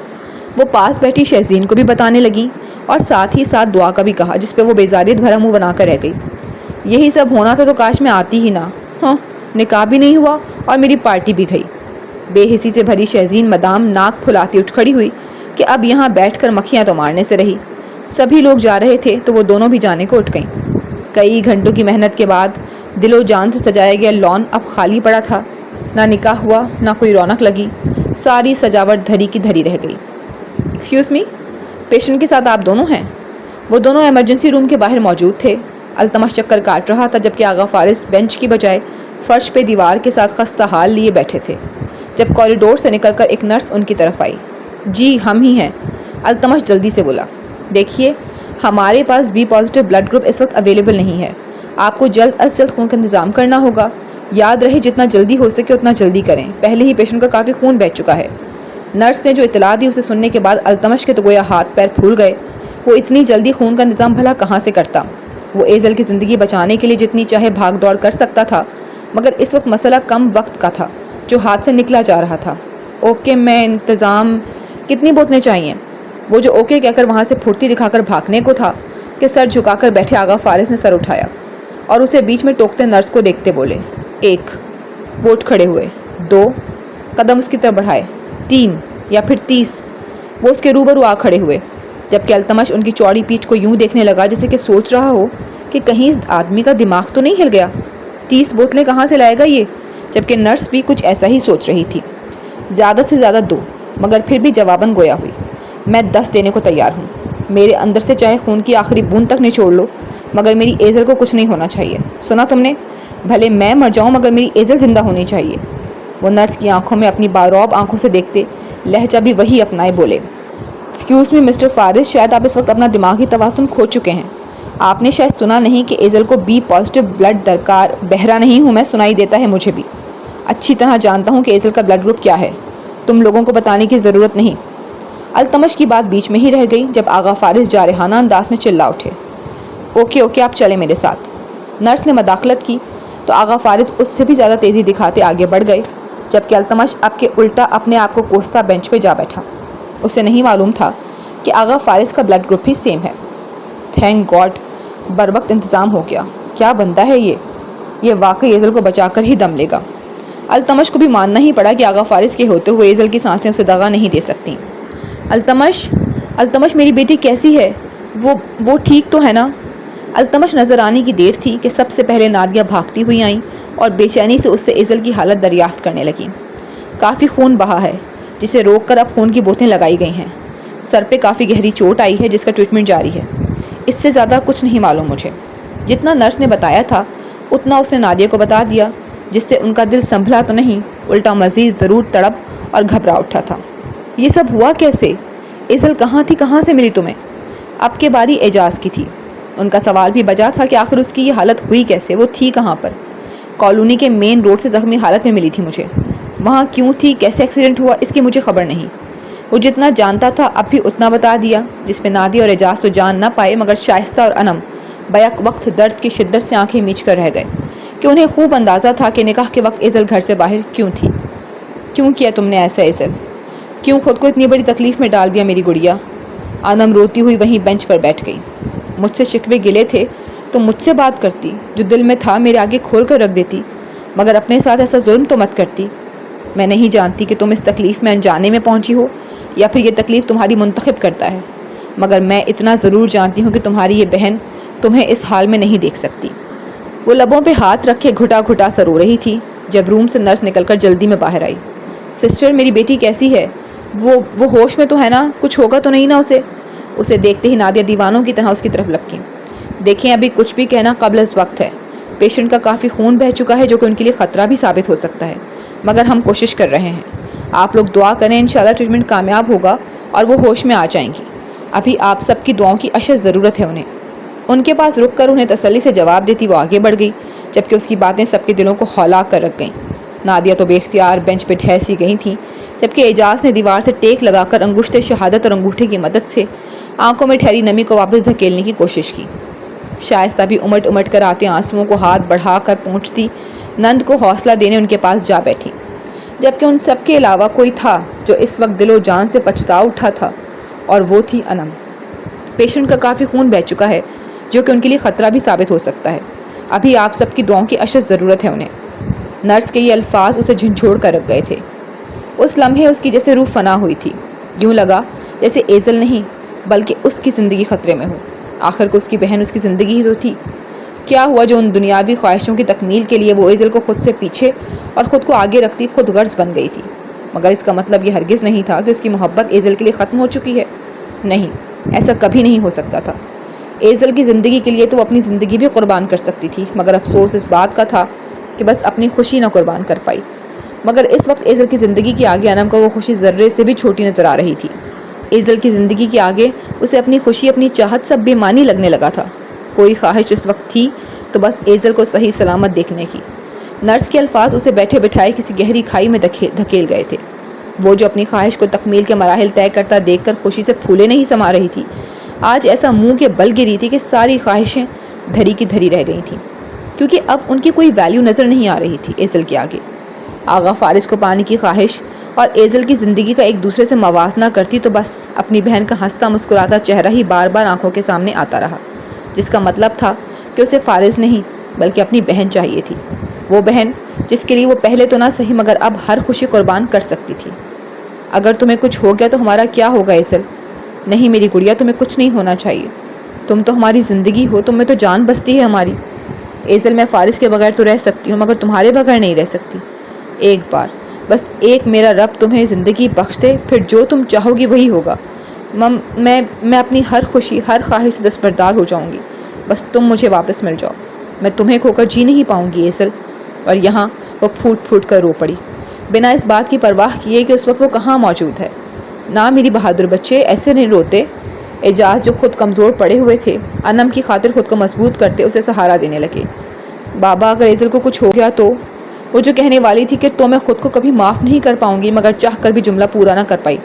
Speaker 1: وہ پاس بیٹھی شہزین کو بھی بتانے لگی اور ساتھ ہی ساتھ دعا کا بھی کہا, جس پہ وہ بیزاریت بھرا منہ بنا کر رہ گئی. یہی سب ہونا تھا تو کاش میں آتی ہی نہ. ہاں, نکاح بھی نہیں ہوا اور میری پارٹی بھی گئی. بے حسی سے بھری شہزین مدام ناک پھلاتی اٹھ کھڑی ہوئی کہ اب یہاں بیٹھ کر مکھیاں تو مارنے سے رہی. سبھی لوگ جا رہے تھے تو وہ دونوں بھی جانے کو اٹھ گئیں. کئی گھنٹوں کی محنت کے بعد دل و جان سے سجایا گیا لان اب خالی پڑا تھا. نہ نکاح ہوا, نہ کوئی رونق لگی. ساری سجاوٹ دھری کی دھری رہ گئی. ایکسکیوز می, پیشنٹ کے ساتھ آپ دونوں ہیں؟ وہ دونوں ایمرجنسی روم کے باہر موجود تھے. التمش چکر کاٹ رہا تھا جبکہ آغا فارس بینچ کی بجائے فرش پہ دیوار کے ساتھ خستہ حال لیے بیٹھے تھے. جب کوریڈور سے نکل کر ایک نرس ان کی طرف آئی. جی ہم ہی ہیں, التمش جلدی سے بولا. دیکھیے, ہمارے پاس بی پازیٹیو بلڈ گروپ اس وقت اویلیبل نہیں ہے. آپ کو جلد از جلد خون کا انتظام کرنا ہوگا. یاد رہے جتنا جلدی ہو سکے اتنا جلدی کریں, پہلے ہی پیشنٹ کا کافی خون بہہ چکا ہے. نرس نے جو اطلاع دی اسے سننے کے بعد التمش کے تو گویا ہاتھ پیر پھول گئے. وہ اتنی جلدی خون کا انتظام بھلا کہاں سے کرتا؟ وہ ایزل کی زندگی بچانے کے لیے جتنی چاہے بھاگ دوڑ کر سکتا تھا, مگر اس وقت مسئلہ کم وقت کا تھا جو ہاتھ سے نکلا جا رہا تھا. اوکے, میں انتظام. کتنی بوتلیں چاہیے؟ وہ جو اوکے کہہ کر وہاں سے پھرتی دکھا کر بھاگنے کو تھا کہ سر جھکا کر بیٹھے آغا فارس نے سر اٹھایا اور اسے بیچ میں ٹوکتے نرس کو دیکھتے بولے. 1. وہ اٹھ کھڑے ہوئے. 2. قدم اس کی طرف بڑھائے. 3 یا پھر 30. وہ اس کے روبرو آ کھڑے ہوئے جبکہ التمش ان کی چوڑی پیٹھ کو یوں دیکھنے لگا جیسے کہ سوچ رہا ہو کہ کہیں اس آدمی کا دماغ تو نہیں ہل گیا. 30 بوتلیں کہاں سے لائے گا یہ؟ جبکہ نرس بھی کچھ ایسا ہی سوچ رہی تھی. زیادہ سے زیادہ 2, مگر پھر بھی جواباً گویا ہوئی. میں 10 دینے کو تیار ہوں. میرے اندر سے چاہے خون کی آخری بوند تک نچوڑ لو, مگر میری ایزل کو کچھ نہیں ہونا چاہیے. سنا تم نے؟ بھلے میں مر جاؤں مگر میری ایزل زندہ ہونی چاہیے. وہ نرس کی آنکھوں میں اپنی باروب آنکھوں سے دیکھتے لہجہ بھی وہی اپنائے بولے. ایکسکیوز می مسٹر فارس, شاید آپ اس وقت اپنا دماغی توازن کھو چکے ہیں. آپ نے شاید سنا نہیں کہ ایزل کو بی پازیٹیو بلڈ درکار. بہرا نہیں ہوں میں, سنائی دیتا ہے مجھے بھی. اچھی طرح جانتا ہوں کہ ایزل کا بلڈ گروپ کیا ہے. تم لوگوں کو بتانے کی ضرورت نہیں. التمش کی بات بیچ میں ہی رہ گئی جب آغا فارس جارحانہ انداز میں چلا اٹھے. اوکے آپ چلیں میرے ساتھ. نرس نے مداخلت کی تو آغا فارس اس سے بھی زیادہ تیزی دکھاتے آگے بڑھ گئے جبکہ التمش اب کے الٹا اپنے آپ کو کوستا بینچ پہ جا بیٹھا. اسے نہیں معلوم تھا کہ آغا فارس کا بلڈ گروپ بھی سیم ہے. تھینک گاڈ, بر وقت انتظام ہو گیا. کیا بندہ ہے یہ واقعی ایزل کو بچا کر ہی دم لے گا. التمش کو بھی ماننا ہی پڑا کہ آغا فارس کے ہوتے ہوئے ایزل کی سانسیں اسے دغا نہیں دے سکتی. التمش میری بیٹی کیسی ہے؟ وہ ٹھیک تو ہے نا؟ التمش نظر آنے کی دیر تھی کہ سب سے پہلے نادیہ بھاگتی ہوئی آئیں اور بے چینی سے اس سے ایزل کی حالت دریافت کرنے لگیں. کافی خون بہا ہے جسے روک کر اب خون کی بوتلیں لگائی گئی ہیں. سر پہ کافی گہری چوٹ آئی ہے جس کا ٹریٹمنٹ جاری ہے. اس سے زیادہ کچھ نہیں معلوم مجھے. جتنا نرس نے بتایا تھا اتنا اس نے نادیہ کو بتا دیا, جس سے ان کا دل سنبھلا تو نہیں, الٹا مزید ضرور تڑپ اور گھبرا اٹھا تھا. یہ سب ہوا کیسے؟ ایزل کہاں تھی, کہاں سے ملی تمہیں؟ اب کے باری اعجاز کی تھی. ان کا سوال بھی بجا تھا کہ آخر اس کی یہ حالت ہوئی کیسے, وہ تھی کہاں پر؟ کالونی کے مین روڈ سے زخمی حالت میں ملی تھی مجھے. وہاں کیوں تھی, کیسے ایکسیڈنٹ ہوا, اس کی مجھے خبر نہیں. وہ جتنا جانتا تھا اب بھی اتنا بتا دیا, جس پہ نادیہ اور اعجاز تو جان نہ پائے مگر شائستہ اور انم بیک وقت درد کی شدت سے آنکھیں میچ کر رہ گئے کہ انہیں خوب اندازہ تھا کہ نکاح کے وقت ایزل گھر سے باہر کیوں تھی. کیوں کیا تم نے ایسا ایزل؟ کیوں خود کو اتنی بڑی تکلیف میں ڈال دیا میری گڑیا؟ انم روتی ہوئی وہیں بینچ پر بیٹھ گئی. مجھ سے شکوے گلے تھے تو مجھ سے بات کرتی, جو دل میں تھا میرے آگے کھول کر رکھ دیتی, مگر اپنے ساتھ ایسا ظلم تو مت کرتی. میں نہیں جانتی کہ تم اس تکلیف میں انجانے میں پہنچی ہو یا پھر یہ تکلیف تمہاری منتخب کرتا ہے, مگر میں اتنا ضرور جانتی ہوں کہ تمہاری یہ بہن تمہیں اس حال میں نہیں دیکھ سکتی. وہ لبوں پہ ہاتھ رکھے گھٹا گھٹا سا رو رہی تھی جب روم سے نرس نکل کر جلدی میں باہر آئی. سسٹر, میری بیٹی کیسی ہے؟ وہ ہوش میں تو ہے نا, کچھ ہوگا تو نہیں نا اسے؟ اسے دیکھتے ہی نادیہ دیوانوں کی طرح اس کی طرف لپکی. دیکھیں, ابھی کچھ بھی کہنا قبل از وقت ہے. پیشنٹ کا کافی خون بہہ چکا ہے جو کہ ان کے لیے خطرہ بھی ثابت ہو سکتا ہے, مگر ہم کوشش کر رہے ہیں. آپ لوگ دعا کریں, انشاءاللہ ٹریٹمنٹ کامیاب ہوگا اور وہ ہوش میں آ جائیں گی. ابھی آپ سب کی دعاؤں کی اشد ضرورت ہے انہیں. ان کے پاس رک کر انہیں تسلی سے جواب دیتی وہ آگے بڑھ گئی جبکہ اس کی باتیں سب کے دلوں کو ہلا کر رکھ گئیں۔ نادیہ تو بے اختیار بینچ پہ ٹھہر سی گئی تھیں، جبکہ اعجاز نے دیوار سے ٹیک لگا کر انگشت شہادت اور انگوٹھے کی مدد سے آنکھوں میں ٹھہری نمی کو واپس دھکیلنے کی کوشش کی۔ شائستہ بھی امٹ امٹ کر آتے آنسوؤں کو ہاتھ بڑھا کر پہنچتی نند کو حوصلہ دینے ان کے پاس جا بیٹھی، جبکہ ان سب کے علاوہ کوئی تھا جو اس وقت دل و جان سے پچھتا اٹھا تھا، اور وہ تھی انم۔ پیشنٹ کا کافی خون بہہ چکا ہے، جو کہ ان کے لیے خطرہ بھی ثابت ہو سکتا ہے۔ ابھی آپ سب کی دعاؤں کی اشد ضرورت ہے انہیں۔ نرس کے یہ الفاظ اسے جھنجھوڑ کر رکھ گئے تھے۔ اس لمحے اس کی جیسے روح فنا ہوئی تھی، یوں لگا جیسے ایزل نہیں بلکہ اس کی زندگی خطرے میں ہو۔ آخر کو اس کی بہن اس کی زندگی ہی تو تھی۔ کیا ہوا جو ان دنیاوی خواہشوں کی تکمیل کے لیے وہ ایزل کو خود سے پیچھے اور خود کو آگے رکھتی خود غرض بن گئی تھی، مگر اس کا مطلب یہ ہرگز نہیں تھا کہ اس کی محبت ایزل کے لیے ختم ہو چکی ہے۔ نہیں، ایسا کبھی نہیں ہو سکتا تھا۔ ایزل کی زندگی کے لیے تو وہ اپنی زندگی بھی قربان کر سکتی تھی، مگر افسوس اس بات کا تھا کہ بس اپنی خوشی نہ قربان کر پائی۔ مگر اس وقت ایزل کی زندگی کے آگے انم کو وہ خوشی ذرے سے بھی چھوٹی نظر آ رہی تھی۔ ایزل کی زندگی کے آگے اسے اپنی خوشی اپنی چاہت سب بے معنی لگنے لگا تھا۔ کوئی خواہش اس وقت تھی تو بس ایزل کو صحیح سلامت دیکھنے کی۔ نرس کے الفاظ اسے بیٹھے بٹھائے کسی گہری کھائی میں دھکیل گئے تھے۔ وہ جو اپنی خواہش کو تکمیل کے مراحل طے کرتا دیکھ کر خوشی سے پھولے نہیں سما رہی تھی، آج ایسا منہ کے بل گری تھی کہ ساری خواہشیں دھری کی دھری رہ گئی تھیں، کیونکہ اب ان کی کوئی ویلیو نظر نہیں آ رہی تھی ایزل کے آگے۔ آغا فارس کو پانے کی خواہش اور ایزل کی زندگی کا ایک دوسرے سے موازنہ کرتی تو بس اپنی بہن کا ہنستا مسکراتا چہرہ ہی بار بار آنکھوں کے سامنے آتا رہا، جس کا مطلب تھا کہ اسے فارس نہیں بلکہ اپنی بہن چاہیے تھی، وہ بہن جس کے لیے وہ پہلے تو نہ صحیح مگر اب ہر خوشی قربان کر سکتی تھی۔ اگر تمہیں کچھ ہو گیا تو ہمارا کیا ہوگا ایزل؟ نہیں میری گڑیا، تمہیں کچھ نہیں ہونا چاہیے، تم تو ہماری زندگی ہو، تم میں تو جان بستی ہے ہماری۔ ایزل میں فارس کے بغیر تو رہ سکتی ہوں مگر تمہارے بغیر نہیں رہ سکتی۔ ایک بار بس ایک میرا رب تمہیں زندگی بخش دے، پھر جو تم چاہو گی وہی ہوگا۔ میں اپنی ہر خوشی ہر خواہش سے دستبردار ہو جاؤں گی، بس تم مجھے واپس مل جاؤ، میں تمہیں کھو کر جی نہیں پاؤں گی ایزل۔ اور یہاں وہ پھوٹ پھوٹ کر رو پڑی، بنا اس بات کی پرواہ کیے کہ اس وقت وہ کہاں موجود ہے۔ نہ میری بہادر بچے، ایسے نہیں روتے۔ اعجاز جو خود کمزور پڑے ہوئے تھے، انم کی خاطر خود کو مضبوط کرتے اسے سہارا دینے لگے۔ بابا اگر ایزل کو کچھ ہو گیا تو؟ وہ جو کہنے والی تھی کہ تو میں خود کو کبھی معاف نہیں کر پاؤں گی، مگر چاہ کر بھی جملہ پورا نہ کر پائی۔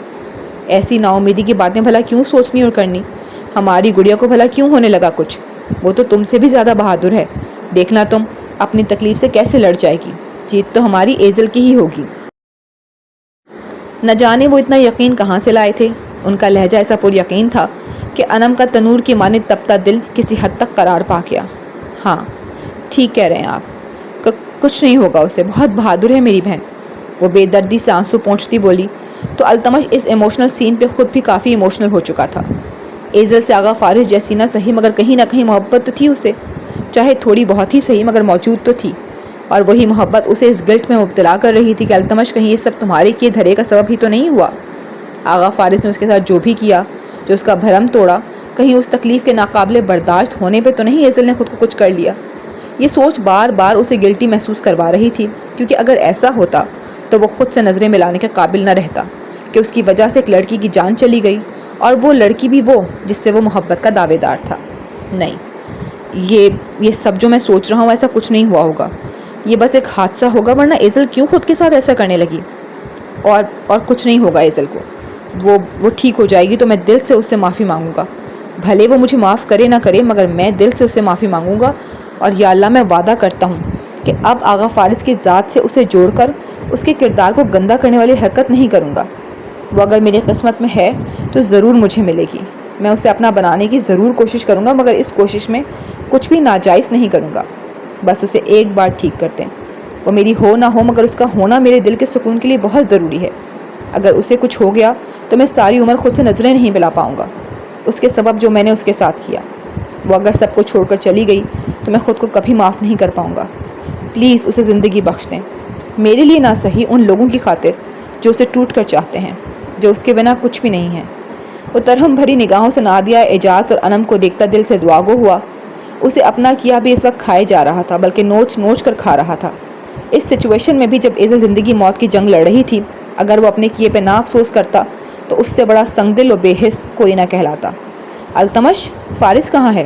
Speaker 1: ایسی نا امیدی کی باتیں بھلا کیوں سوچنی اور کرنی؟ ہماری گڑیا کو بھلا کیوں ہونے لگا کچھ؟ وہ تو تم سے بھی زیادہ بہادر ہے، دیکھنا تم اپنی تکلیف سے کیسے لڑ جائے گی۔ جیت تو ہماری ایزل کی ہی ہوگی۔ نہ جانے وہ اتنا یقین کہاں سے لائے تھے، ان کا لہجہ ایسا پر یقین تھا کہ انم کا تنور کی مانند تپتا دل کسی حد تک قرار پا گیا۔ ہاں ٹھیک کہہ رہے ہیں آپ، کچھ نہیں ہوگا اسے، بہت بہادر ہے میری بہن۔ وہ بے دردی سے آنسو پونچھتی بولی تو التمش اس ایموشنل سین پہ خود بھی کافی ایموشنل ہو چکا تھا۔ ایزل سے آغا فارس جیسی نہ صحیح مگر کہیں نہ کہیں محبت تو تھی اسے، چاہے تھوڑی بہت ہی صحیح مگر موجود تو تھی، اور وہی محبت اسے اس گلٹ میں مبتلا کر رہی تھی کہ التمش کہیں یہ سب تمہارے کیے دھرے کا سبب ہی تو نہیں ہوا۔ آغا فارس نے اس کے ساتھ جو بھی کیا، جو اس کا بھرم توڑا، کہیں اس تکلیف کے ناقابل برداشت ہونے پہ تو نہیں ایزل نے خود کو کچھ کر لیا؟ یہ سوچ بار بار اسے گلٹی محسوس کروا رہی تھی، کیونکہ اگر ایسا ہوتا تو وہ خود سے نظریں ملانے کے قابل نہ رہتا کہ اس کی وجہ سے ایک لڑکی کی جان چلی گئی، اور وہ لڑکی بھی وہ جس سے وہ محبت کا دعوے دار تھا۔ نہیں، یہ سب جو میں سوچ رہا ہوں ایسا کچھ نہیں ہوا ہوگا، یہ بس ایک حادثہ ہوگا، ورنہ ایزل کیوں خود کے ساتھ ایسا کرنے لگی؟ اور کچھ نہیں ہوگا ایزل کو، وہ ٹھیک ہو جائے گی تو میں دل سے اس سے معافی مانگوں گا، بھلے وہ مجھے معاف کرے نہ کرے، مگر میں دل سے اس سے معافی مانگوں گا، اور یا اللہ میں وعدہ کرتا ہوں کہ اب آغا فارس کی ذات سے اسے جوڑ کر اس کے کردار کو گندہ کرنے والی حرکت نہیں کروں گا۔ وہ اگر میری قسمت میں ہے تو ضرور مجھے ملے گی، میں اسے اپنا بنانے کی ضرور کوشش کروں گا، مگر اس کوشش میں کچھ بھی ناجائز نہیں کروں گا، بس اسے ایک بار ٹھیک کرتے ہیں۔ وہ میری ہو نہ ہو مگر اس کا ہونا میرے دل کے سکون کے لیے بہت ضروری ہے۔ اگر اسے کچھ ہو گیا تو میں ساری عمر خود سے نظریں نہیں ملا پاؤں گا، اس کے سبب جو میں نے اس کے ساتھ کیا۔ وہ اگر سب کو چھوڑ کر چلی گئی تو میں خود کو کبھی معاف نہیں کر پاؤں گا۔ پلیز اسے زندگی بخش دیں، میرے لیے نہ صحیح ان لوگوں کی خاطر جو اسے ٹوٹ کر چاہتے ہیں، جو اس کے بنا کچھ بھی نہیں ہیں۔ وہ ترہم بھری نگاہوں سے نادیہ، اعجاز اور انم کو دیکھتا دل سے دعاگو ہوا۔ اسے اپنا کیا بھی اس وقت کھائے جا رہا تھا، بلکہ نوچ نوچ کر کھا رہا تھا۔ اس سچویشن میں بھی جب ایزل زندگی موت کی جنگ لڑ رہی تھی، اگر وہ اپنے کیے پہ نہ افسوس کرتا تو اس سے بڑا سنگ دل و بے حس کوئی نہ کہلاتا۔ التمش، فارس کہاں ہے؟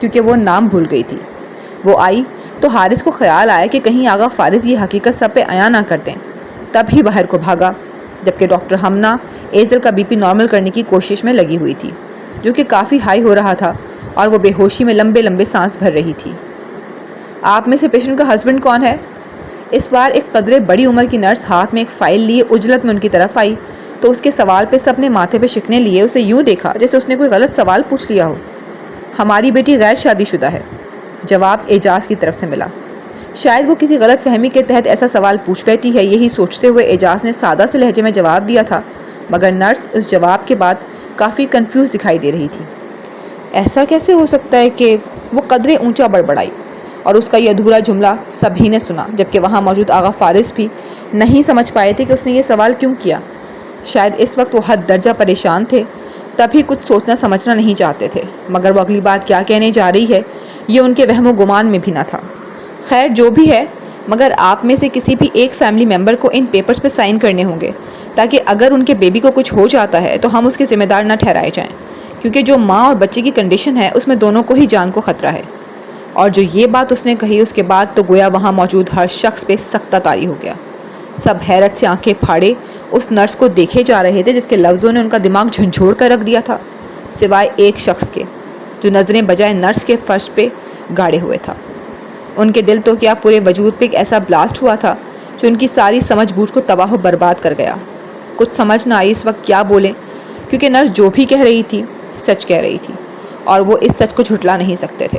Speaker 1: کیونکہ وہ نام بھول گئی تھی۔ وہ آئی تو حارث کو خیال آیا کہ کہیں آغا فارس یہ حقیقت سب پہ عیاں نہ کر دیں، تب ہی باہر کو بھاگا، جبکہ ڈاکٹر ہمنا ایزل کا بی پی نارمل کرنے کی کوشش میں لگی ہوئی تھی، جو کہ کافی ہائی ہو رہا تھا اور وہ بے ہوشی میں لمبے لمبے سانس بھر رہی تھی۔ آپ میں سے پیشنٹ کا ہسبینڈ کون ہے؟ اس بار ایک قدرے بڑی عمر کی نرس ہاتھ میں ایک فائل لیے اجلت میں ان کی طرف آئی تو اس کے سوال پہ سب نے ماتھے پہ شکنے لیے اسے یوں دیکھا جیسے اس نے کوئی غلط سوال پوچھ لیا ہو۔ ہماری بیٹی غیر شادی شدہ ہے، جواب اعجاز کی طرف سے ملا۔ شاید وہ کسی غلط فہمی کے تحت ایسا سوال پوچھ بیٹھی ہے، یہی سوچتے ہوئے اعجاز نے سادہ سے لہجے میں جواب دیا تھا، مگر نرس اس جواب کے بعد کافی کنفیوز دکھائی دے رہی تھی۔ ایسا کیسے ہو سکتا ہے کہ وہ قدرے اونچا بڑبڑائی، اور اس کا یہ ادھورا جملہ سبھی نے سنا، جبکہ وہاں موجود آغا فارس بھی نہیں سمجھ پائے تھے کہ اس نے یہ سوال کیوں کیا۔ شاید اس وقت وہ حد درجہ پریشان تھے، تبھی کچھ سوچنا سمجھنا نہیں چاہتے تھے، مگر وہ اگلی بات کیا کہنے جا رہی ہے یہ ان کے وہم و گمان میں بھی نہ تھا۔ خیر جو بھی ہے، مگر آپ میں سے کسی بھی ایک فیملی ممبر کو ان پیپرز پہ سائن کرنے ہوں گے، تاکہ اگر ان کے بیبی کو کچھ ہو جاتا ہے تو ہم اس کے ذمہ دار نہ ٹھہرائے جائیں، کیونکہ جو ماں اور بچے کی کنڈیشن ہے اس میں دونوں کو ہی جان کو خطرہ ہے۔ اور جو یہ بات اس نے کہی اس کے بعد تو گویا وہاں موجود ہر شخص پہ سختہ طاری ہو گیا۔ سب حیرت سے آنکھیں پھاڑے اس نرس کو دیکھے جا رہے تھے جس کے لفظوں نے ان کا دماغ جھنجھوڑ کر رکھ دیا تھا، سوائے ایک شخص کے جو نظریں بجائے نرس کے فرش پہ گاڑے ہوئے تھا۔ ان کے دل تو کیا پورے وجود پہ ایک ایسا بلاسٹ ہوا تھا جو ان کی ساری سمجھ بوجھ کو تباہ و برباد کر گیا۔ کچھ سمجھ نہ آئی اس وقت کیا بولیں، کیونکہ نرس جو بھی کہہ رہی تھی سچ کہہ رہی تھی، اور وہ اس سچ کو جھٹلا نہیں سکتے تھے۔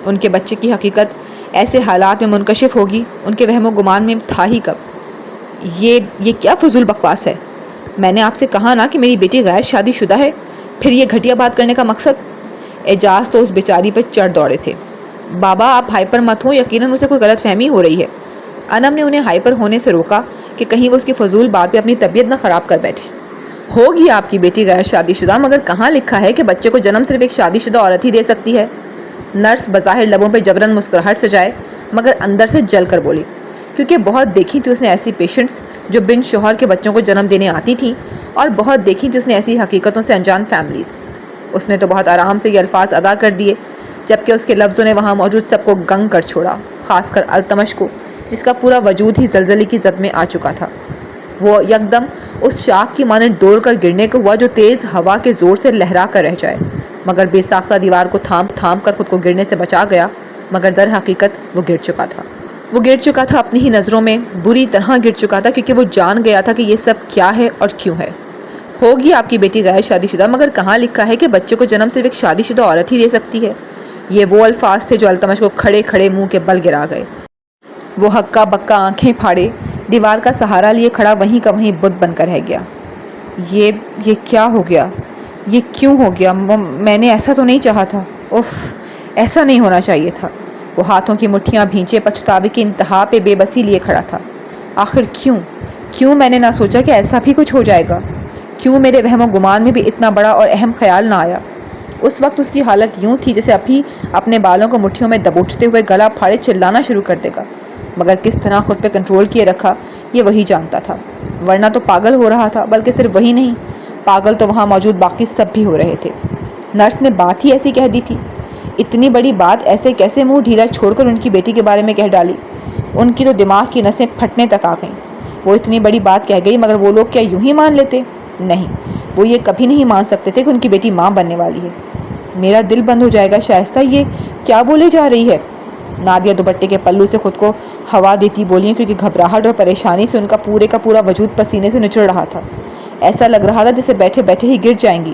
Speaker 1: ان کے بچے کی حقیقت ایسے حالات میں منکشف ہوگی، ان کے وہم و گمان میں تھا ہی کب؟ یہ کیا فضول بکواس ہے؟ میں نے آپ سے کہا نا کہ میری بیٹی غیر شادی شدہ ہے، پھر یہ گھٹیا بات کرنے کا مقصد؟ اعجاز تو اس بیچاری پہ چڑھ دوڑے تھے۔ بابا آپ ہائپر مت ہو، یقیناً اسے کوئی غلط فہمی ہو رہی ہے۔ انم نے انہیں ہائپر ہونے سے روکا کہ کہیں وہ اس کی فضول بات پہ اپنی طبیعت نہ خراب کر بیٹھے۔ ہوگی آپ کی بیٹی غیر شادی شدہ، مگر کہاں لکھا ہے کہ بچے کو جنم صرف ایک شادی شدہ عورت ہی دے سکتی ہے؟ نرس بظاہر لبوں پہ جبراً مسکراہٹ سجائے مگر اندر سے جل کر بولی، کیونکہ بہت دیکھی تھی اس نے ایسی پیشنٹس جو بن شوہر کے بچوں کو جنم دینے آتی تھیں، اور بہت دیکھی تھی اس نے ایسی حقیقتوں سے انجان فیملیز۔ اس نے تو بہت آرام سے یہ الفاظ ادا کر دیے، جبکہ اس کے لفظوں نے وہاں موجود سب کو گنگ کر چھوڑا، خاص کر التمش کو، جس کا پورا وجود ہی زلزلے کی زد میں آ چکا تھا۔ وہ یکدم اس شاخ کی مانند ڈول کر گرنے کو ہوا جو تیز ہوا کے زور سے لہرا کر رہ جائے، مگر بے ساختہ دیوار کو تھام کر خود کو گرنے سے بچا گیا، مگر در حقیقت وہ گر چکا تھا۔ وہ گر چکا تھا اپنی ہی نظروں میں، بری طرح گر چکا تھا، کیونکہ وہ جان گیا تھا کہ یہ سب کیا ہے اور کیوں ہے۔ ہوگی آپ کی بیٹی غیر شادی شدہ، مگر کہاں لکھا ہے کہ بچے کو جنم صرف ایک شادی شدہ عورت ہی دے سکتی ہے؟ یہ وہ الفاظ تھے جو التمش کو کھڑے کھڑے منہ کے بل گرا گئے۔ وہ ہکا بکا آنکھیں پھاڑے دیوار کا سہارا لیے کھڑا وہیں کا وہیں بت بن کر رہ گیا۔ یہ کیا ہو گیا؟ یہ کیوں ہو گیا؟ میں نے ایسا تو نہیں چاہا تھا، اف، ایسا نہیں ہونا چاہیے تھا۔ وہ ہاتھوں کی مٹھیاں بھینچے پچھتاوے کی انتہا پہ بے بسی لیے کھڑا تھا۔ آخر کیوں میں نے نہ سوچا کہ ایسا بھی کچھ ہو جائے گا؟ کیوں میرے وہم و گمان میں بھی اتنا بڑا اور اہم خیال نہ آیا؟ اس وقت اس کی حالت یوں تھی جیسے ابھی اپنے بالوں کو مٹھیوں میں دبوچتے ہوئے گلا پھاڑے چلانا شروع کر دے گا، مگر کس طرح خود پہ کنٹرول کیے رکھا یہ وہی جانتا تھا، ورنہ تو پاگل ہو رہا تھا، بلکہ صرف وہی نہیں، پاگل تو وہاں موجود باقی سب بھی ہو رہے تھے۔ نرس نے بات ہی ایسی کہہ دی تھی، اتنی بڑی بات ایسے کیسے منہ ڈھیلا چھوڑ کر ان کی بیٹی کے بارے میں کہہ ڈالی؟ ان کی تو دماغ کی نسیں پھٹنے تک آ گئیں۔ وہ اتنی بڑی بات کہہ گئی، مگر وہ لوگ کیا یوں ہی مان لیتے؟ نہیں، وہ یہ کبھی نہیں مان سکتے تھے کہ ان کی بیٹی ماں بننے والی ہے۔ میرا دل بند ہو جائے گا شائستہ، یہ کیا بولے جا رہی ہے؟ نادیہ دوپٹے کے پلو سے خود کو ہوا دیتی بولی، کیونکہ گھبراہٹ اور پریشانی سے ان کا پورا وجود پسینے سے نچڑ رہا تھا۔ ایسا لگ رہا تھا جسے بیٹھے بیٹھے ہی گر جائیں گی،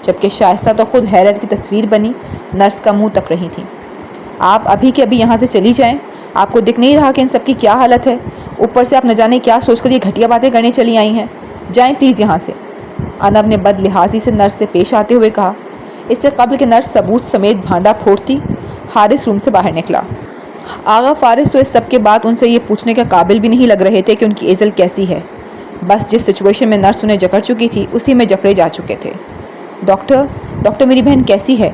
Speaker 1: جبکہ شائستہ تو خود حیرت کی تصویر بنی نرس کا منہ تک رہی تھی۔ آپ ابھی کے ابھی یہاں سے چلی جائیں، آپ کو دکھ نہیں رہا کہ ان سب کی کیا حالت ہے؟ اوپر سے آپ نہ جانے کیا سوچ کر یہ گھٹیا باتیں کرنے چلی آئی ہیں۔ جائیں پلیز یہاں سے، انب نے بد لحاظی سے نرس سے پیش آتے ہوئے کہا۔ اس سے قبل کہ نرس ثبوت سمیت بھانڈا پھوڑتی، حارث روم سے باہر نکلا۔ آغا فارس تو اس سب کے بعد ان سے یہ پوچھنے کے قابل بھی نہیں لگ رہے تھے کہ ان کی ایزل کیسی ہے، بس جس سچویشن میں نرس انہیں جکڑ چکی تھی اسی میں جکڑے جا چکے تھے۔ ڈاکٹر میری بہن کیسی ہے؟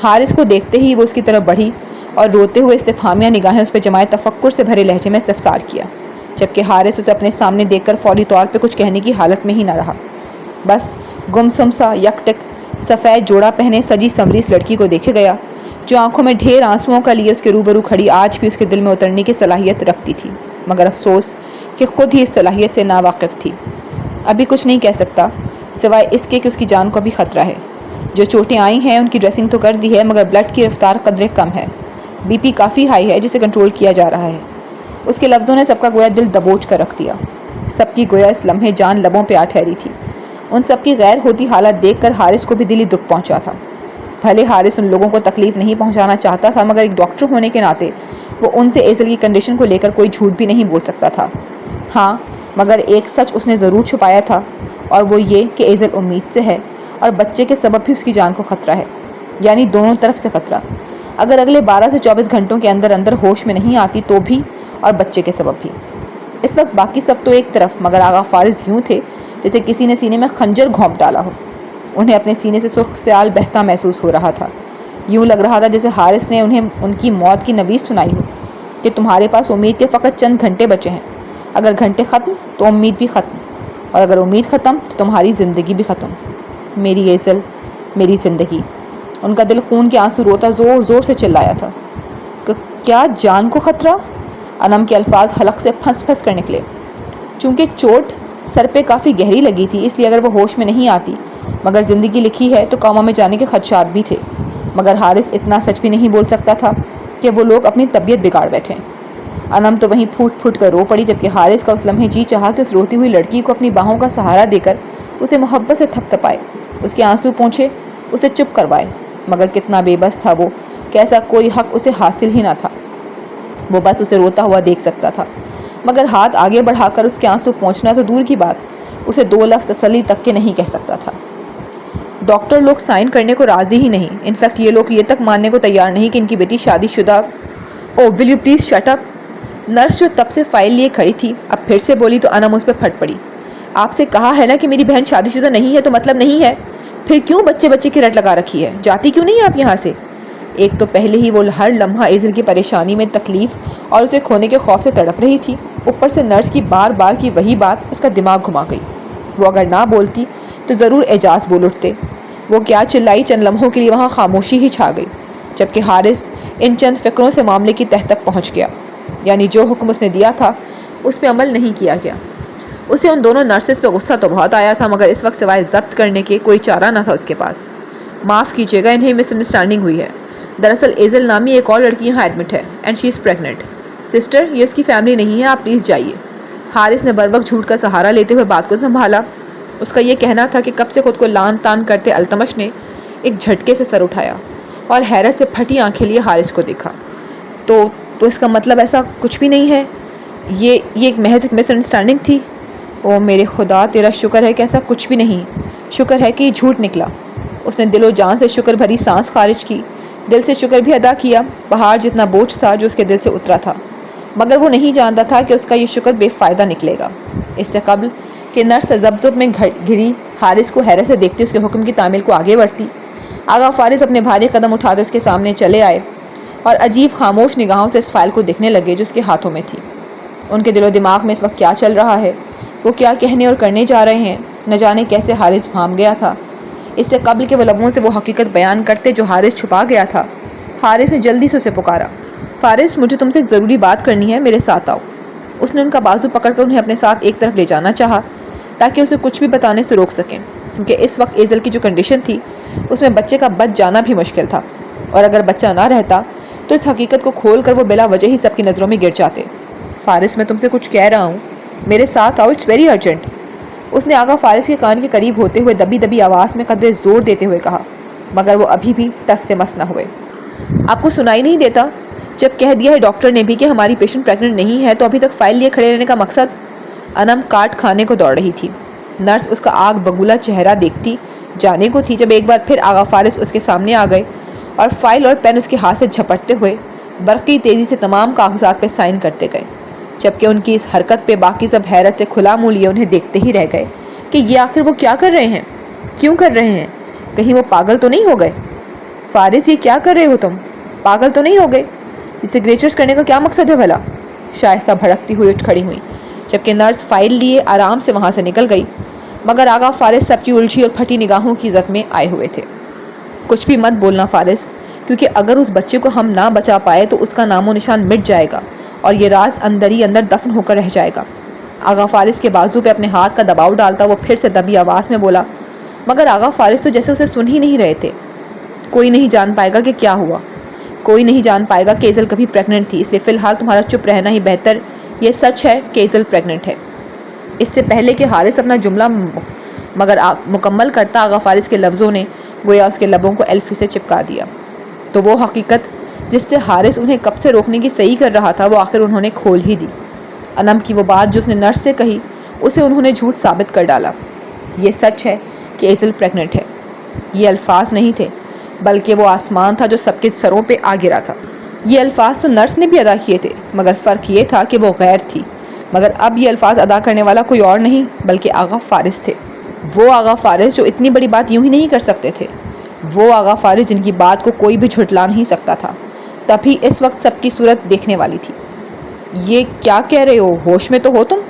Speaker 1: حارث کو دیکھتے ہی وہ اس کی طرف بڑھی اور روتے ہوئے استفہامیہ نگاہیں اس پہ جمائے تفکر سے بھرے لہجے میں استفسار کیا، جبکہ حارث اسے اپنے سامنے دیکھ کر فوری طور پہ کچھ کہنے کی حالت میں ہی نہ رہا۔ بس گمسم سا یکٹک سفید جوڑا پہنے سجی سمری اس لڑکی کو دیکھے گیا جو آنکھوں میں ڈھیر آنسوؤں کا لیے اس کے روبرو کھڑی آج بھی اس کے دل میں اترنے کی صلاحیت رکھتی تھی، مگر افسوس کہ خود ہی اس صلاحیت سے ناواقف تھی۔ ابھی کچھ نہیں کہہ سکتا سوائے اس کے کہ اس کی جان کو بھی خطرہ ہے۔ جو چوٹیں آئی ہیں ان کی ڈریسنگ تو کر دی ہے، مگر بلڈ کی رفتار قدرے کم ہے، بی پی کافی ہائی ہے جسے کنٹرول کیا جا رہا ہے۔ اس کے لفظوں نے سب کا گویا دل دبوچ کر رکھ دیا۔ سب کی گویا اس لمحے جان لبوں پہ آ ٹھہری تھی۔ ان سب کی غیر ہوتی حالت دیکھ کر حارث کو بھی دلی دکھ پہنچا تھا۔ بھلے حارث ان لوگوں کو تکلیف نہیں پہنچانا چاہتا تھا، مگر ایک ڈاکٹر ہونے کے ناطے وہ ان سے ایزل کی کنڈیشن کو لے کر کوئی جھوٹ بھی نہیں بول سکتا تھا۔ ہاں، مگر ایک سچ اس نے ضرور چھپایا تھا، اور وہ یہ کہ ایزل امید سے ہے، اور بچے کے سبب بھی اس کی جان کو خطرہ ہے، یعنی دونوں طرف سے خطرہ۔ اگر اگلے 12 سے 24 گھنٹوں کے اندر اندر ہوش میں نہیں آتی تو بھی، اور بچے کے سبب بھی۔ اس وقت باقی سب تو ایک طرف، مگر آغا فارس یوں تھے جیسے کسی نے سینے میں خنجر گھونپ ڈالا ہو۔ انہیں اپنے سینے سے سرخ سیال بہتا محسوس ہو رہا تھا۔ یوں لگ رہا تھا جیسے حارث نے انہیں ان کی موت کی نوید سنائی ہو کہ تمہارے پاس امید کے فقط چند گھنٹے بچے ہیں۔ اگر گھنٹے ختم تو امید بھی ختم، اور اگر امید ختم تو تمہاری زندگی بھی ختم۔ میری ایزل، میری زندگی۔ ان کا دل خون کے آنسو روتا زور زور سے چلایا تھا۔ کیا جان کو خطرہ؟ انم کے الفاظ حلق سے پھنس پھنس کر نکلے۔ چونکہ چوٹ سر پہ کافی گہری لگی تھی، اس لیے اگر وہ ہوش میں نہیں آتی، مگر زندگی لکھی ہے تو کوما میں جانے کے خدشات بھی تھے۔ مگر حارث اتنا سچ بھی نہیں بول سکتا تھا کہ وہ لوگ اپنی طبیعت بگاڑ بیٹھیں۔ انم تو وہیں پھوٹ پھوٹ کر رو پڑی، جبکہ حارث کا اس لمحے جی چاہا کہ اس روتی ہوئی لڑکی کو اپنی باہوں کا سہارا دے کر اسے محبت سے تھپ تھپائے، اس کے آنسو پونچھے، اسے چپ کروائے، مگر کتنا بے بس تھا وہ کہ ایسا کوئی حق اسے حاصل ہی نہ تھا۔ وہ بس اسے روتا ہوا دیکھ سکتا تھا، مگر ہاتھ آگے بڑھا کر اس کے آنسو پہنچنا تو دور کی بات، اسے 2 لفظ تسلی تک کے نہیں کہہ سکتا تھا۔ ڈاکٹر لوگ سائن کرنے کو راضی ہی نہیں، انفیکٹ یہ لوگ یہ تک ماننے کو تیار نہیں کہ ان کی بیٹی شادی شدہ۔ Oh will you please shut up? Nurse جو تب سے فائل لیے کھڑی تھی اب پھر سے بولی تو انم اس پہ پھٹ پڑی۔ آپ سے کہا ہے نا کہ میری بہن شادی شدہ نہیں ہے تو مطلب نہیں ہے، پھر کیوں بچے بچے کی رٹ لگا رکھی ہے؟ جاتی کیوں نہیں آپ یہاں سے؟ ایک تو پہلے ہی وہ ہر لمحہ ایزل کی پریشانی میں تکلیف اور اسے کھونے کے خوف سے تڑپ رہی تھی، اوپر سے نرس کی بار بار کی وہی بات اس کا دماغ گھما گئی۔ وہ اگر نہ بولتی تو ضرور اعجاز بول اٹھتے۔ وہ کیا چلائی، چند لمحوں کے لیے وہاں خاموشی ہی چھا گئی، جبکہ حارث ان چند فکروں سے معاملے کی تہ تک پہنچ گیا، یعنی جو حکم اس نے دیا تھا اس پہ عمل نہیں کیا گیا۔ اسے ان دونوں نرسز پہ غصہ تو بہت آیا تھا، مگر اس وقت سوائے ضبط کرنے کے کوئی چارہ نہ تھا اس کے پاس۔ معاف کیجیے گا، انہیں مس انڈرسٹینڈنگ ہوئی ہے۔ دراصل ایزل نامی ایک اور لڑکی یہاں ایڈمٹ ہے، and she is pregnant. Sister, یہ اس کی فیملی نہیں ہے، آپ پلیز جائیے۔ حارث نے بروقت جھوٹ کا سہارا لیتے ہوئے بات کو سنبھالا۔ اس کا یہ کہنا تھا کہ کب سے خود کو لان تان کرتے التمش نے ایک جھٹکے سے سر اٹھایا اور حیرت سے پھٹی آنکھیں لیے حارث کو دیکھا۔ تو اس کا مطلب ایسا کچھ بھی نہیں ہے، یہ ایک محض ایک مس انڈرسٹینڈنگ تھی؟ او میرے خدا، تیرا شکر ہے کہ ایسا کچھ بھی نہیں، شکر ہے کہ یہ جھوٹ نکلا۔ اس نے دل و جان سے شکر بھری سانس خارج کی، دل سے شکر بھی ادا کیا، پہاڑ جتنا بوجھ تھا جو اس کے دل سے اترا تھا، مگر وہ نہیں جانتا تھا کہ اس کا یہ شکر بے فائدہ نکلے گا۔ اس سے قبل کہ نرس تذبذب میں گھری حارث کو حیرت سے دیکھتے اس کے حکم کی تعمیل کو آگے بڑھتی، آغا فارس اپنے بھاری قدم اٹھاتے اس کے سامنے چلے آئے اور عجیب خاموش نگاہوں سے اس فائل کو دیکھنے لگے جو اس کے ہاتھوں میں تھی۔ ان کے دل و دماغ میں اس وقت کیا چل رہا ہے، وہ کیا کہنے اور کرنے جا رہے ہیں، نہ جانے کیسے حارث بھام گیا تھا۔ اس سے قبل کہ وہ لبوں سے وہ حقیقت بیان کرتے جو حارث چھپا گیا تھا، حارث نے جلدی سے اسے پکارا۔ فارس، مجھے تم سے ایک ضروری بات کرنی ہے، میرے ساتھ آؤ۔ اس نے ان کا بازو پکڑ کر انہیں اپنے ساتھ ایک طرف لے جانا چاہا تاکہ اسے کچھ بھی بتانے سے روک سکیں، کیونکہ اس وقت ایزل کی جو کنڈیشن تھی اس میں بچے کا بچ جانا بھی مشکل تھا، اور اگر بچہ نہ رہتا تو اس حقیقت کو کھول کر وہ بلا وجہ ہی سب کی نظروں میں گر جاتے۔ فارس، میں تم سے کچھ کہہ رہا ہوں، میرے ساتھ آؤ، اٹس ویری ارجنٹ۔ اس نے آغا فارس کے کان کے قریب ہوتے ہوئے دبی دبی آواز میں قدرے زور دیتے ہوئے کہا، مگر وہ ابھی بھی تس سے مس نہ ہوئے۔ آپ کو سنائی نہیں دیتا؟ جب کہہ دیا ہے ڈاکٹر نے بھی کہ ہماری پیشنٹ پریگننٹ نہیں ہے تو ابھی تک فائل لیے کھڑے رہنے کا مقصد؟ انم کاٹ کھانے کو دوڑ رہی تھی۔ نرس اس کا آگ بگولا چہرہ دیکھتی جانے کو تھی جب ایک بار پھر آغا فارس اس کے سامنے آ گئے اور فائل اور پین اس کے ہاتھ سے جھپٹتے ہوئے برقی تیزی سے تمام کاغذات پہ سائن کرتے گئے، جبکہ ان کی اس حرکت پہ باقی سب حیرت سے کھلا منہ لیے انہیں دیکھتے ہی رہ گئے کہ یہ آخر وہ کیا کر رہے ہیں، کیوں کر رہے ہیں؟ کہیں وہ پاگل تو نہیں ہو گئے؟ فارس، یہ کیا کر رہے ہو تم؟ پاگل تو نہیں ہو گئے؟ اس سگریچرز کرنے کا کیا مقصد ہے بھلا؟ شائستہ بھڑکتی ہوئی اٹھ کھڑی ہوئی، جبکہ نرس فائل لیے آرام سے وہاں سے نکل گئی، مگر آغا فارس سب کی الجھی اور پھٹی نگاہوں کی زد میں آئے ہوئے تھے۔ کچھ بھی مت بولنا فارس، کیونکہ اگر اس بچے کو ہم نہ بچا پائے تو اس کا نام و نشان مٹ جائے گا اور یہ راز اندر ہی اندر دفن ہو کر رہ جائے گا۔ آغا فارس کے بازو پہ اپنے ہاتھ کا دباؤ ڈالتا وہ پھر سے دبی آواز میں بولا، مگر آغا فارس تو جیسے اسے سن ہی نہیں رہے تھے۔ کوئی نہیں جان پائے گا کہ کیا ہوا، کوئی نہیں جان پائے گا کہ ایزل کبھی پریگننٹ تھی، اس لیے فی الحال تمہارا چپ رہنا ہی بہتر۔ یہ سچ ہے کہ ایزل پریگننٹ ہے۔ اس سے پہلے کہ حارث اپنا جملہ مکمل کرتا، آغا فارس کے لفظوں نے گویا اس کے لبوں کو ایلفی سے چپکا دیا۔ تو وہ حقیقت جس سے حارث انہیں کب سے روکنے کی صحیح کر رہا تھا وہ آخر انہوں نے کھول ہی دی۔ انم کی وہ بات جو اس نے نرس سے کہی اسے انہوں نے جھوٹ ثابت کر ڈالا۔ یہ سچ ہے کہ ایزل پریگننٹ ہے۔ یہ الفاظ نہیں تھے بلکہ وہ آسمان تھا جو سب کے سروں پہ آ گرا تھا۔ یہ الفاظ تو نرس نے بھی ادا کیے تھے مگر فرق یہ تھا کہ وہ غیر تھی۔ مگر اب یہ الفاظ ادا کرنے والا کوئی اور نہیں بلکہ آغا فارس تھے۔ وہ آغا فارس جو اتنی بڑی بات یوں ہی نہیں کر سکتے تھے۔ وہ آغا فارس جن کی بات کو کوئی بھی جھٹلا نہیں سکتا تھا۔ تبھی اس وقت سب کی صورت دیکھنے والی تھی۔ یہ کیا کہہ رہے ہو؟ ہوش میں تو ہو تم؟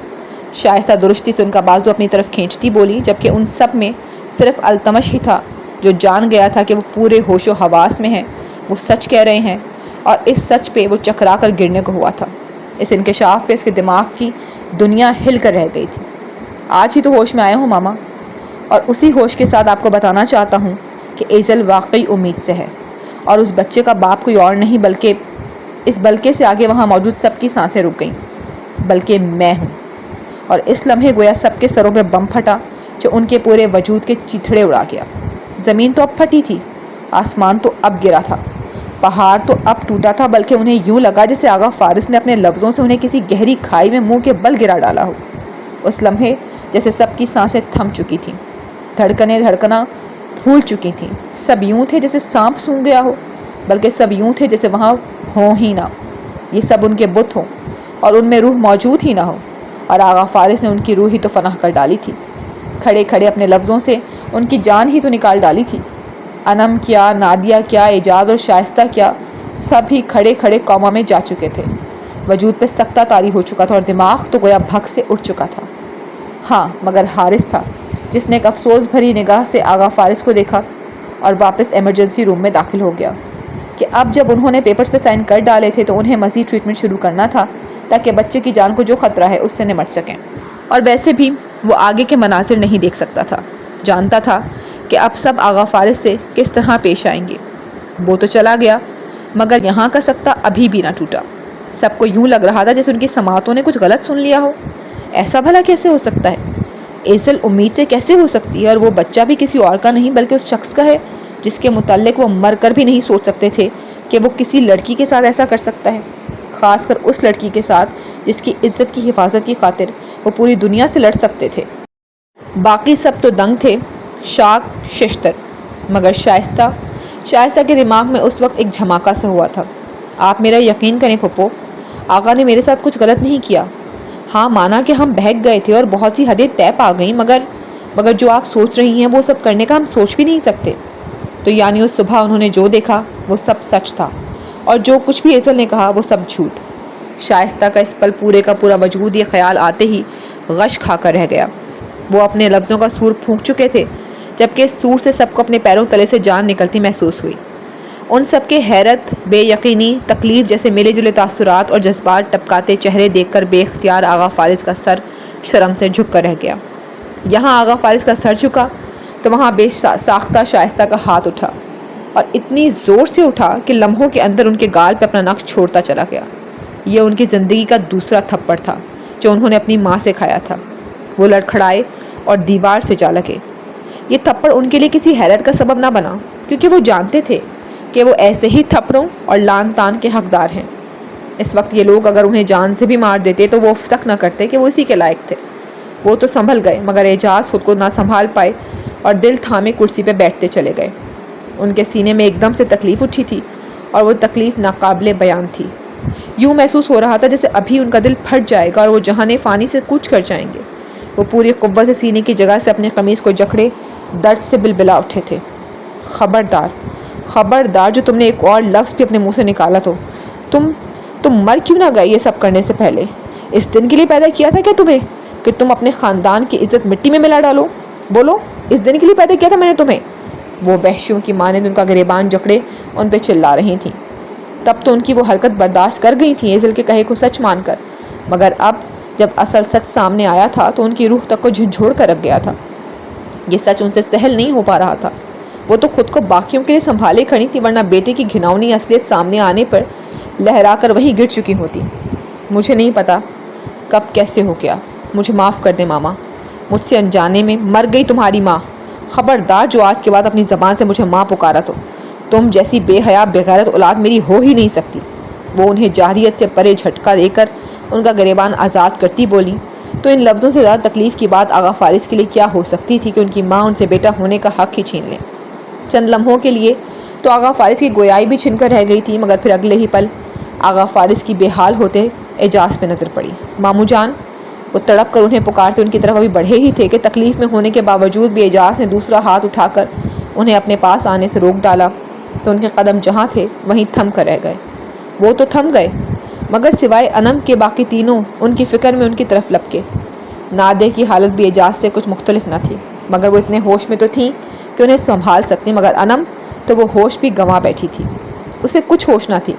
Speaker 1: شائستہ درستی سے ان کا بازو اپنی طرف کھینچتی بولی، جبکہ ان سب میں صرف التمش ہی تھا جو جان گیا تھا کہ وہ پورے ہوش و حواس میں ہیں، وہ سچ کہہ رہے ہیں، اور اس سچ پہ وہ چکرا کر گرنے کو ہوا تھا۔ اس انکشاف پہ اس کے دماغ کی دنیا ہل کر رہ گئی تھی۔ آج ہی تو ہوش میں آیا ہوں ماما، اور اسی ہوش کے ساتھ آپ کو بتانا چاہتا ہوں کہ ایزل واقعی امید سے ہے، اور اس بچے کا باپ کوئی اور نہیں بلکہ اس بلکہ سے آگے وہاں موجود سب کی سانسیں رک گئیں، بلکہ میں ہوں۔ اور اس لمحے گویا سب کے سروں پہ بم پھٹا جو ان کے پورے وجود کے چیتھڑے اڑا گیا۔ زمین تو اب پھٹی تھی، آسمان تو اب گرا تھا، پہاڑ تو اب ٹوٹا تھا، بلکہ انہیں یوں لگا جیسے آغا فارس نے اپنے لفظوں سے انہیں کسی گہری کھائی میں منہ کے بل گرا ڈالا ہو۔ اس لمحے جیسے سب کی سانسیں تھم چکی تھیں، دھڑکنیں دھڑکنا پھول چکی تھیں، سب یوں تھے جیسے سانپ سونگھ گیا ہو، بلکہ سب یوں تھے جیسے وہاں ہوں ہی نہ، یہ سب ان کے بت ہوں اور ان میں روح موجود ہی نہ ہو، اور آغا فارس نے ان کی روح ہی تو فنا کر ڈالی تھی، کھڑے کھڑے اپنے لفظوں سے ان کی جان ہی تو نکال ڈالی تھی۔ انم کیا، نادیہ کیا، اعجاز اور شائستہ کیا، سب ہی کھڑے کھڑے کوما میں جا چکے تھے۔ وجود پہ سکتہ طاری ہو چکا تھا اور دماغ تو گویا بھگ سے اٹھ چکا تھا۔ ہاں مگر حارث تھا جس نے ایک افسوس بھری نگاہ سے آغا فارس کو دیکھا اور واپس ایمرجنسی روم میں داخل ہو گیا کہ اب جب انہوں نے پیپرز پہ سائن کر ڈالے تھے تو انہیں مزید ٹریٹمنٹ شروع کرنا تھا تاکہ بچے کی جان کو جو خطرہ ہے اس سے نمٹ سکیں۔ اور ویسے بھی وہ آگے کے مناظر نہیں دیکھ سکتا تھا، جانتا تھا کہ اب سب آغا فارس سے کس طرح پیش آئیں گے۔ وہ تو چلا گیا مگر یہاں کا سکتہ ابھی بھی نہ ٹوٹا۔ سب کو یوں لگ رہا تھا جیسے ان کی سماعتوں نے کچھ غلط سن لیا ہو۔ ایسا بھلا کیسے ہو سکتا ہے؟ ایزل امید سے کیسے ہو سکتی ہے، اور وہ بچہ بھی کسی اور کا نہیں بلکہ اس شخص کا ہے جس کے متعلق وہ مر کر بھی نہیں سوچ سکتے تھے کہ وہ کسی لڑکی کے ساتھ ایسا کر سکتا ہے، خاص کر اس لڑکی کے ساتھ جس کی عزت کی حفاظت کی خاطر وہ پوری دنیا سے لڑ سکتے تھے۔ باقی سب تو دنگ تھے، شاک ششتر، مگر شائستہ کے دماغ میں اس وقت ایک جھماکا سا ہوا تھا۔ آپ میرا یقین کریں پھپھو، آقا نے میرے ساتھ کچھ غلط نہیں کیا۔ ہاں مانا کہ ہم بہک گئے تھے اور بہت سی حدیں طے پا گئیں، مگر جو آپ سوچ رہی ہیں وہ سب کرنے کا ہم سوچ بھی نہیں سکتے۔ تو یعنی اس صبح انہوں نے جو دیکھا وہ سب سچ تھا، اور جو کچھ بھی ایزل نے کہا وہ سب جھوٹ۔ شائستہ کا اس پل پورے کا پورا وجود یہ خیال آتے ہی غش کھا کر رہ گیا۔ وہ اپنے لفظوں کا سور پھونک چکے تھے، جبکہ اس سور سے سب کو اپنے پیروں تلے سے جان نکلتی محسوس ہوئی۔ ان سب کے حیرت، بے یقینی، تکلیف جیسے ملے جلے تاثرات اور جذبات ٹپکاتے چہرے دیکھ کر بے اختیار آغا فارس کا سر شرم سے جھک کر رہ گیا۔ یہاں آغا فارس کا سر جھکا تو وہاں بے ساختہ شائستہ کا ہاتھ اٹھا، اور اتنی زور سے اٹھا کہ لمحوں کے اندر ان کے گال پہ اپنا نقش چھوڑتا چلا گیا۔ یہ ان کی زندگی کا دوسرا تھپڑ تھا جو انہوں نے اپنی ماں سے کھایا تھا۔ وہ لڑکھڑائے اور دیوار سے جا لگے۔ یہ تھپڑ ان کے لیے کسی حیرت کا سبب نہ بنا، کیونکہ وہ جانتے تھے کہ وہ ایسے ہی تھپڑوں اور لان تان کے حقدار ہیں۔ اس وقت یہ لوگ اگر انہیں جان سے بھی مار دیتے تو وہ تک نہ کرتے کہ وہ اسی کے لائق تھے۔ وہ تو سنبھل گئے مگر اعجاز خود کو نہ سنبھال پائے اور دل تھامے کرسی پہ بیٹھتے چلے گئے۔ ان کے سینے میں ایک دم سے تکلیف اٹھی تھی، اور وہ تکلیف ناقابل بیان تھی۔ یوں محسوس ہو رہا تھا جیسے ابھی ان کا دل پھٹ جائے گا اور وہ جہان فانی سے کوچ کر جائیں گے۔ وہ پوری قوت سے سینے کی جگہ سے اپنے قمیص کو جکڑے درد سے بلبلا اٹھے تھے۔ خبردار جو تم نے ایک اور لفظ بھی اپنے منہ سے نکالا تو تم مر کیوں نہ گئے یہ سب کرنے سے پہلے؟ اس دن کے لیے پیدا کیا تھا کیا تمہیں کہ تم اپنے خاندان کی عزت مٹی میں ملا ڈالو؟ بولو، اس دن کے لیے پیدا کیا تھا میں نے تمہیں؟ وہ وحشیوں کی ماں نے ان کا گریبان جکڑے ان پہ چلا رہی تھیں۔ تب تو ان کی وہ حرکت برداشت کر گئی تھیں ایزل کے کہے کو سچ مان کر، مگر اب جب اصل سچ سامنے آیا تھا تو ان کی روح تک کو جھنجھوڑ کر رکھ گیا تھا۔ یہ سچ ان سے سہل نہیں ہو پا رہا تھا۔ وہ تو خود کو باقیوں کے لیے سنبھالے کھڑی تھی، ورنہ بیٹے کی گھناؤنی اصلیت سامنے آنے پر لہرا کر وہیں گر چکی ہوتی۔ مجھے نہیں پتا کب کیسے ہو گیا، مجھے معاف کر دے ماما، مجھ سے انجانے میں مر گئی تمہاری ماں۔ خبردار جو آج کے بعد اپنی زبان سے مجھے ماں پکارا تو تم جیسی بے حیا بغیرت اولاد میری ہو ہی نہیں سکتی۔ وہ انہیں جاہلیت سے پرے جھٹکا دے کر ان کا گریبان آزاد کرتی بولی، تو ان لفظوں سے زیادہ تکلیف کی بات آغا فارس کے لیے کیا ہو سکتی تھی کہ ان کی ماں ان سے بیٹا ہونے کا حق ہی چھین لیں۔ چند لمحوں کے لیے تو آغا فارس کی گویائی بھی چھن کر رہ گئی تھی، مگر پھر اگلے ہی پل آغا فارس کی بے حال ہوتے اعجاز پہ نظر پڑی۔ ماموں جان! وہ تڑپ کر انہیں پکارتے ان کی طرف ابھی بڑھے ہی تھے کہ تکلیف میں ہونے کے باوجود بھی اعجاز نے دوسرا ہاتھ اٹھا کر انہیں اپنے پاس آنے سے روک ڈالا، تو ان کے قدم جہاں تھے وہیں تھم کر رہ گئے۔ وہ تو تھم گئے، مگر سوائے انم کے باقی تینوں ان کی فکر میں ان کی طرف لپکے۔ نادے کی حالت بھی اعجاز سے کچھ مختلف نہ تھی، مگر وہ اتنے ہوش میں تو تھیں کہ انہیں سنبھال سکتی، مگر انم تو وہ ہوش بھی گنوا بیٹھی تھی۔ اسے کچھ ہوش نہ تھی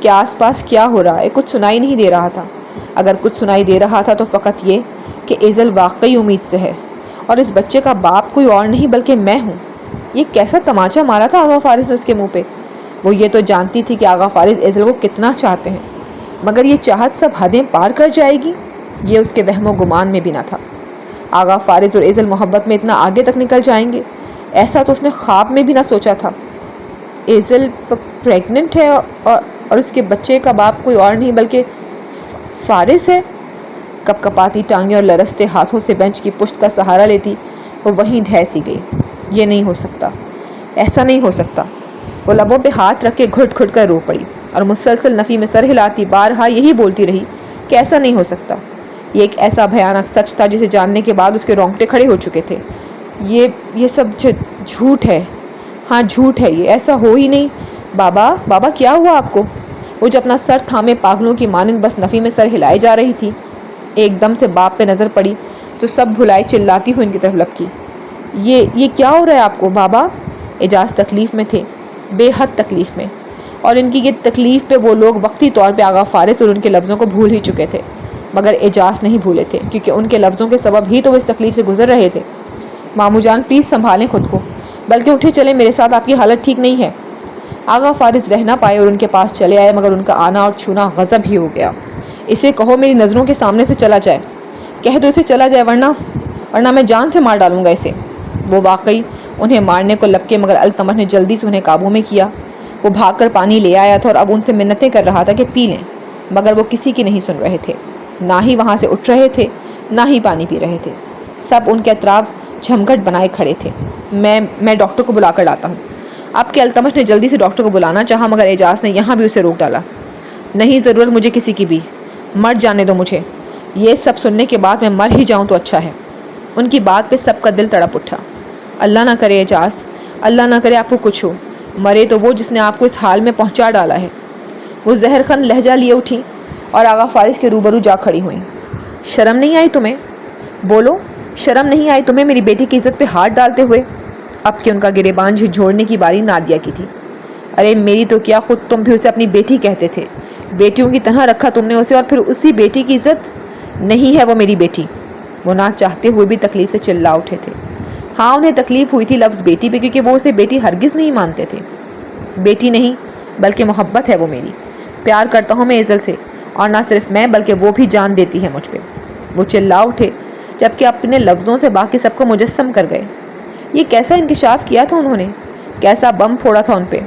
Speaker 1: کہ آس پاس کیا ہو رہا ہے، کچھ سنائی نہیں دے رہا تھا۔ اگر کچھ سنائی دے رہا تھا تو فقط یہ کہ ایزل واقعی امید سے ہے، اور اس بچے کا باپ کوئی اور نہیں بلکہ میں ہوں۔ یہ کیسا تماچا مارا تھا آغا فارس نے اس کے منہ پہ۔ وہ یہ تو جانتی تھی کہ آغا فارس ایزل کو کتنا چاہتے ہیں، مگر یہ چاہت سب حدیں پار کر جائے گی، یہ اس کے وہم و گمان میں بھی نہ تھا۔ آغا فارس اور ایزل محبت میں اتنا آگے تک نکل جائیں گے، ایسا تو اس نے خواب میں بھی نہ سوچا تھا۔ ایزل پریگننٹ ہے اور اس کے بچے کا باپ کوئی اور نہیں بلکہ فارس ہے۔ کپ کپاتی ٹانگیں اور لرزتے ہاتھوں سے بینچ کی پشت کا سہارا لیتی وہ وہیں ڈھہ سی گئی۔ یہ نہیں ہو سکتا، ایسا نہیں ہو سکتا۔ وہ لبوں پہ ہاتھ رکھ کے گھٹ گھٹ کر رو پڑی اور مسلسل نفی میں سر ہلاتی بارہا یہی بولتی رہی کہ ایسا نہیں ہو سکتا۔ یہ ایک ایسا بھیانک سچ تھا جسے جاننے کے بعد اس کے رونگٹے کھڑے ہو چکے تھے۔ یہ سب جھوٹ ہے، ہاں جھوٹ ہے، یہ ایسا ہو ہی نہیں۔ بابا کیا ہوا آپ کو؟ وہ جو اپنا سر تھامے پاگلوں کی مانند بس نفی میں سر ہلائے جا رہی تھی، ایک دم سے باپ پہ نظر پڑی تو سب بھلائی چلاتی ہوئی ان کی طرف لپکی۔ یہ کیا ہو رہا ہے آپ کو بابا؟ اعجاز تکلیف میں تھے، بے حد تکلیف میں، اور ان کی یہ تکلیف پہ وہ لوگ وقتی طور پہ آغا فارس اور ان کے لفظوں کو بھول ہی چکے تھے، مگر اعجاز نہیں بھولے تھے، کیونکہ ان کے لفظوں کے سبب ہی تو وہ اس تکلیف سے گزر رہے تھے۔ ماموں جان پلیز سنبھالیں خود کو، بلکہ اٹھے چلیں میرے ساتھ، آپ کی حالت ٹھیک نہیں ہے۔ آغا فارس رہ نہ پائے اور ان کے پاس چلے آئے، مگر ان کا آنا اور چھونا غضب ہی ہو گیا۔ اسے کہو میری نظروں کے سامنے سے چلا جائے، کہہ دو اسے چلا جائے، ورنہ میں جان سے مار ڈالوں گا اسے۔ وہ واقعی انہیں مارنے کو لپکے، مگر التمش نے جلدی سے انہیں قابو میں کیا۔ وہ بھاگ کر پانی لے آیا تھا اور اب ان سے منتیں کر رہا تھا کہ پی لیں، مگر وہ کسی کی نہیں سن رہے تھے، نہ ہی وہاں سے اٹھ رہے تھے، نہ ہی پانی پی رہے تھے۔ سب ان کے اطراف جھمگٹ بنائے کھڑے تھے۔ میں ڈاکٹر کو بلا کر لاتا ہوں۔ اب کے التمش نے جلدی سے ڈاکٹر کو بلانا چاہا، مگر اعجاز نے یہاں بھی اسے روک ڈالا۔ نہیں ضرورت مجھے کسی کی بھی، مر جانے دو مجھے، یہ سب سننے کے بعد میں مر ہی جاؤں تو اچھا ہے۔ ان کی بات پہ سب کا دل تڑپ اٹھا۔ اللہ نہ کرے اعجاز، اللہ نہ کرے آپ کو کچھ ہو، مرے تو وہ جس نے آپ کو اس حال میں پہنچا ڈالا ہے۔ وہ زہر خن لہجہ لیے اٹھی اور آغا فارس کے روبرو جا کھڑی ہوئیں۔ شرم نہیں آئی تمہیں؟ بولو، شرم نہیں آئی تمہیں میری بیٹی کی عزت پہ ہاتھ ڈالتے ہوئے؟ اب کہ ان کا گریبان جھنجھوڑنے کی باری نادیہ کی تھی۔ ارے میری تو کیا، خود تم بھی اسے اپنی بیٹی کہتے تھے، بیٹیوں کی طرح رکھا تم نے اسے، اور پھر اسی بیٹی کی عزت؟ نہیں ہے وہ میری بیٹی۔ وہ نہ چاہتے ہوئے بھی تکلیف سے چلا اٹھے تھے۔ ہاں انہیں تکلیف ہوئی تھی لفظ بیٹی پہ، کیونکہ وہ اسے بیٹی ہرگز نہیں مانتے تھے۔ بیٹی نہیں بلکہ محبت ہے وہ میری، پیار کرتا ہوں میں ایزل سے، اور نہ صرف میں بلکہ وہ بھی جان دیتی ہے مجھ پہ۔ وہ چلا اٹھے جبکہ اپنے لفظوں سے باقی سب کو مجسم کر گئے۔ یہ کیسا انکشاف کیا تھا انہوں نے، کیسا بم پھوڑا تھا ان پہ۔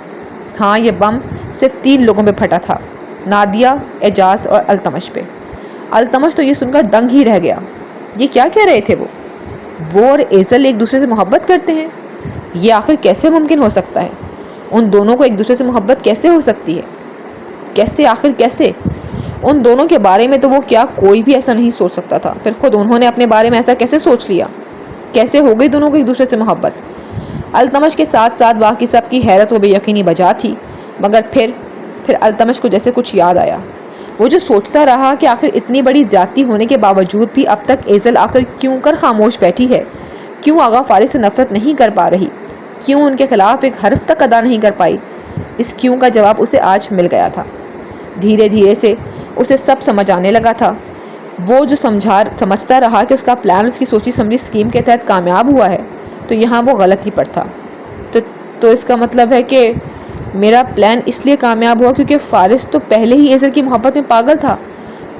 Speaker 1: ہاں یہ بم صرف 3 لوگوں پہ پھٹا تھا، نادیہ، اعجاز اور التمش پہ۔ التمش تو یہ سن کر دنگ ہی رہ گیا۔ یہ کیا کہہ رہے تھے وہ اور ایزل ایک دوسرے سے محبت کرتے ہیں؟ یہ آخر کیسے ممکن ہو سکتا ہے؟ ان دونوں کو ایک دوسرے سے محبت کیسے ہو سکتی ہے؟ کیسے؟ ان دونوں کے بارے میں تو وہ کیا کوئی بھی ایسا نہیں سوچ سکتا تھا، پھر خود انہوں نے اپنے بارے میں ایسا کیسے سوچ لیا؟ کیسے ہو گئی دونوں کو ایک دوسرے سے محبت؟ التمش کے ساتھ ساتھ باقی سب کی حیرت و بے یقینی بجا تھی، مگر پھر التمش کو جیسے کچھ یاد آیا۔ وہ جو سوچتا رہا کہ آخر اتنی بڑی زیادتی ہونے کے باوجود بھی اب تک ایزل آخر کیوں کر خاموش بیٹھی ہے، کیوں آغا فارس سے نفرت نہیں کر پا رہی، کیوں ان کے خلاف ایک حرف تک ادا نہیں کر پائی؟ اس کیوں کا جواب اسے آج مل گیا تھا۔ دھیرے دھیرے سے اسے سب سمجھ آنے لگا تھا۔ وہ جو سمجھتا رہا کہ اس کا پلان اس کی سوچی سمجھی اسکیم کے تحت کامیاب ہوا ہے، تو یہاں وہ غلط ہی پر تھا۔ تو اس کا مطلب ہے کہ میرا پلان اس لیے کامیاب ہوا کیونکہ فارس تو پہلے ہی ایزل کی محبت میں پاگل تھا،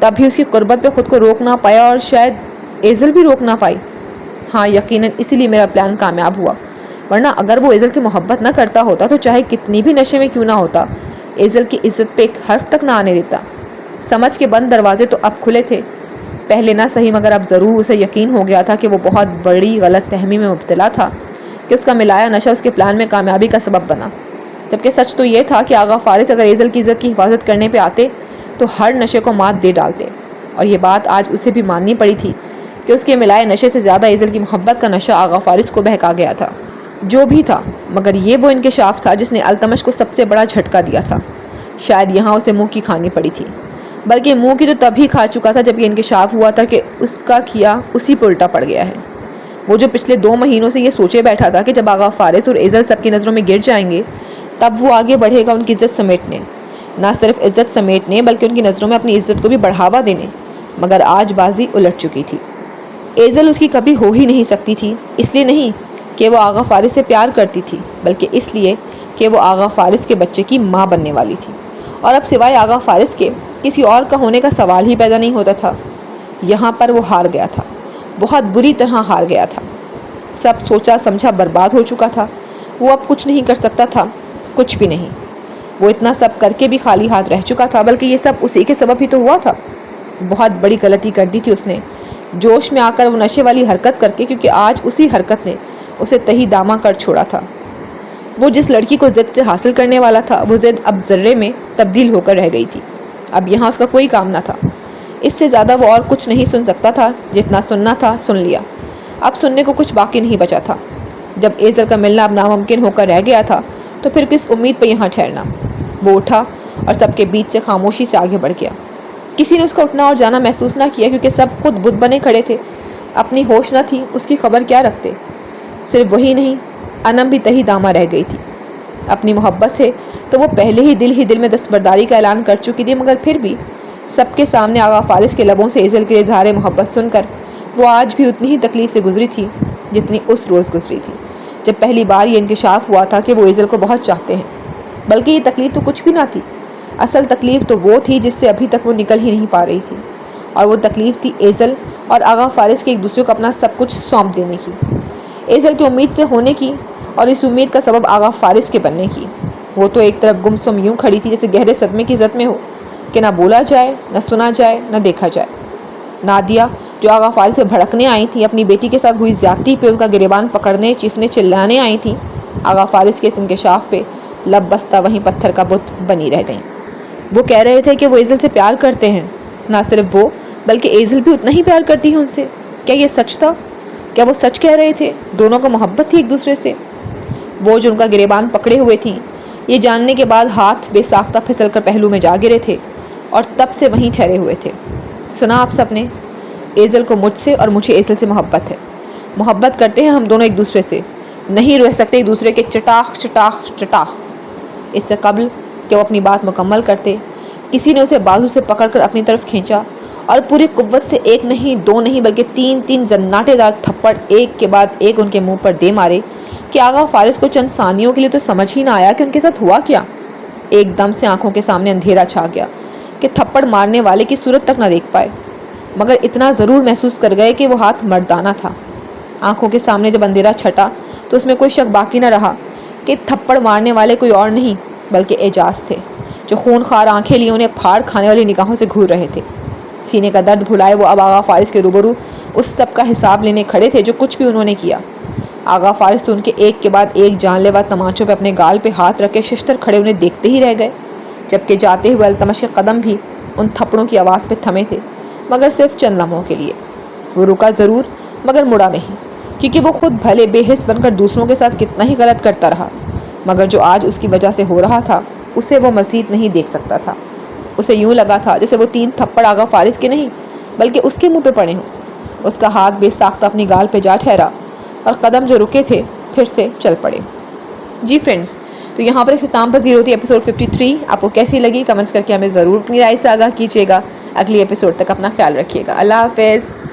Speaker 1: تب بھی اس کی قربت پہ خود کو روک نہ پایا اور شاید ایزل بھی روک نہ پائی۔ ہاں یقیناً اسی لیے میرا پلان کامیاب ہوا، ورنہ اگر وہ ایزل سے محبت نہ کرتا ہوتا تو چاہے کتنی بھی نشے میں کیوں نہ ہوتا، ایزل کی عزت پہ ایک حرف تک نہ آنے دیتا۔ سمجھ کے بند دروازے تو اب کھلے تھے، پہلے نہ صحیح مگر اب ضرور اسے یقین ہو گیا تھا کہ وہ بہت بڑی غلط فہمی میں مبتلا تھا کہ اس کا ملایا نشہ اس کے پلان میں کامیابی کا سبب بنا، جبکہ سچ تو یہ تھا کہ آغا فارس اگر ایزل کی عزت کی حفاظت کرنے پہ آتے تو ہر نشے کو مات دے ڈالتے، اور یہ بات آج اسے بھی ماننی پڑی تھی کہ اس کے ملائے نشے سے زیادہ ایزل کی محبت کا نشہ آغا فارس کو بہکا گیا تھا۔ جو بھی تھا مگر یہ وہ انکشاف تھا جس نے التمش کو سب سے بڑا جھٹکا دیا تھا۔ شاید یہاں اسے منہ کی کھانی پڑی تھی، بلکہ منہ کی تو تب ہی کھا چکا تھا جب یہ انکشاف ہوا تھا کہ اس کا کیا اسی پہ الٹا پڑ گیا ہے۔ وہ جو پچھلے 2 مہینوں سے یہ سوچے بیٹھا تھا کہ جب آغا فارس اور ایزل سب کی نظروں میں گر جائیں گے تب وہ آگے بڑھے گا ان کی عزت سمیٹنے، نہ صرف عزت سمیٹنے بلکہ ان کی نظروں میں اپنی عزت کو بھی بڑھاوا دینے، مگر آج بازی الٹ چکی تھی۔ ایزل اس کی کبھی ہو ہی نہیں سکتی تھی، اس لیے نہیں کہ وہ آغا فارس سے پیار کرتی تھی، بلکہ اس لیے کہ وہ آغا فارس کے بچے کی ماں بننے والی تھی، اور اب سوائے آغا فارس کے کسی اور کا ہونے کا سوال ہی پیدا نہیں ہوتا تھا۔ یہاں پر وہ ہار گیا تھا، بہت بری طرح ہار گیا تھا۔ سب سوچا سمجھا برباد ہو چکا تھا، وہ اب کچھ نہیں کر سکتا تھا، کچھ بھی نہیں۔ وہ اتنا سب کر کے بھی خالی ہاتھ رہ چکا تھا، بلکہ یہ سب اسی کے سبب ہی تو ہوا تھا۔ بہت بڑی غلطی کر دی تھی اس نے، جوش میں آ کر وہ نشے والی حرکت کر کے، کیونکہ آج اسی حرکت نے اسے تہی داما کر چھوڑا تھا۔ وہ جس لڑکی کو ضد سے حاصل کرنے والا تھا وہ ضد اب ذرے میں تبدیل ہو کر رہ گئی تھی۔ اب یہاں اس کا کوئی کام نہ تھا، اس سے زیادہ وہ اور کچھ نہیں سن سکتا تھا۔ جتنا سننا تھا سن لیا، اب سننے کو کچھ باقی نہیں بچا تھا۔ جب ایزل کا ملنا اب ناممکن ہو کر رہ گیا تھا تو پھر کس امید پہ یہاں ٹھہرنا۔ وہ اٹھا اور سب کے بیچ سے خاموشی سے آگے بڑھ گیا۔ کسی نے اس کا اٹھنا اور جانا محسوس نہ کیا، کیونکہ سب خود بت بنے کھڑے تھے۔ اپنی ہوش نہ تھی، اس کی خبر کیا رکھتے۔ صرف وہی نہیں، انم بھی تہی داما رہ گئی تھی۔ اپنی محبت سے تو وہ پہلے ہی دل میں دستبرداری کا اعلان کر چکی تھی، مگر پھر بھی سب کے سامنے آغا فارس کے لبوں سے ایزل کے اظہار محبت سن کر وہ آج بھی اتنی ہی تکلیف سے گزری تھی جتنی اس روز گزری تھی جب پہلی بار یہ انکشاف ہوا تھا کہ وہ ایزل کو بہت چاہتے ہیں۔ بلکہ یہ تکلیف تو کچھ بھی نہ تھی، اصل تکلیف تو وہ تھی جس سے ابھی تک وہ نکل ہی نہیں پا رہی تھی، اور وہ تکلیف تھی ایزل اور آغا فارس کے ایک دوسرے کو اپنا سب کچھ سونپ دینے کی، ایزل کی امید سے ہونے کی، اور اس امید کا سبب آغا فارس کے بننے کی۔ وہ تو ایک طرف گمسم یوں کھڑی تھی جیسے گہرے صدمے کی زد میں ہو کہ نہ بولا جائے، نہ سنا جائے، نہ دیکھا جائے۔ نادیہ جو آغا فارس سے بھڑکنے آئی تھی، اپنی بیٹی کے ساتھ ہوئی زیادتی پہ ان کا گریبان پکڑنے، چیخنے چلانے آئی تھیں، آغا فارس کے اس انکشاف پہ لب بستہ وہیں پتھر کا بت بنی رہ گئیں۔ وہ کہہ رہے تھے کہ وہ ایزل سے پیار کرتے ہیں، نہ صرف وہ بلکہ ایزل بھی اتنا ہی پیار کرتی ہے ان سے۔ کیا یہ سچ تھا؟ کیا وہ سچ کہہ رہے تھے؟ دونوں کو محبت تھی ایک دوسرے سے؟ وہ جو ان کا گریبان پکڑے ہوئے تھیں، یہ جاننے کے بعد ہاتھ بے ساختہ پھسل کر پہلو میں جا گرے تھے اور تب سے وہیں ٹھہرے ہوئے تھے۔ سنا آپ سب نے، ایزل کو مجھ سے اور مجھے ایزل سے محبت ہے۔ محبت کرتے ہیں ہم دونوں ایک دوسرے سے، نہیں رہ سکتے ایک دوسرے کے چٹاخ چٹاخ چٹاخ۔ اس سے قبل کہ وہ اپنی بات مکمل کرتے، کسی نے اسے بازو سے پکڑ کر اپنی طرف کھینچا اور پوری قوت سے ایک نہیں، دو نہیں بلکہ تین زناٹے دار تھپڑ ایک کے بعد ایک ان کے منہ پر دے مارے کہ آغا فارس کو چند ثانیوں کے لیے تو سمجھ ہی نہ آیا کہ ان کے ساتھ ہوا کیا۔ ایک دم سے آنکھوں کے سامنے اندھیرا چھا گیا کہ تھپڑ مارنے والے کی صورت تک نہ دیکھ پائے، مگر اتنا ضرور محسوس کر گئے کہ وہ ہاتھ مردانہ تھا۔ آنکھوں کے سامنے جب اندھیرا چھٹا تو اس میں کوئی شک باقی نہ رہا کہ تھپڑ مارنے والے کوئی اور نہیں بلکہ اعجاز تھے، جو خون خوار آنکھیں لیے انہیں پھاڑ کھانے والی نگاہوں سے گھور رہے تھے۔ سینے کا درد بھلائے وہ اب آغا فارس کے روبرو اس سب کا حساب لینے کھڑے تھے جو کچھ بھی انہوں نے کیا۔ آغا فارس تو ان کے ایک کے بعد ایک جان لیوا تمانچوں پہ اپنے گال پہ ہاتھ رکھ کے ششتر کھڑے انہیں دیکھتے ہی رہ گئے، جبکہ جاتے ہوئے التمش کے قدم بھی ان تھپڑوں کی آواز پہ تھمے تھے، مگر صرف چند لمحوں کے لیے۔ وہ رکا ضرور مگر مڑا نہیں، کیونکہ وہ خود بھلے بے حس بن کر دوسروں کے ساتھ کتنا ہی غلط کرتا رہا، مگر جو آج اس کی وجہ سے ہو رہا تھا اسے وہ مزید نہیں دیکھ سکتا تھا۔ اسے یوں لگا تھا جیسے وہ 3 تھپڑ آغا فارس کے نہیں بلکہ اس کے منہ پہ پڑے ہوں۔ اس کا ہاتھ بے ساختہ اپنی گال پہ جا ٹھہرا اور قدم جو رکے تھے پھر سے چل پڑے۔ جی فرینڈز، تو یہاں پر اختتام پذیر ہوتی ہے ایپیسوڈ 53. آپ کو کیسی لگی کمنٹس کر کے ہمیں ضرور اپنی رائے سے آگاہ کیجیے گا. اگلی ایپیسوڈ تک اپنا خیال رکھیے گا. اللہ حافظ.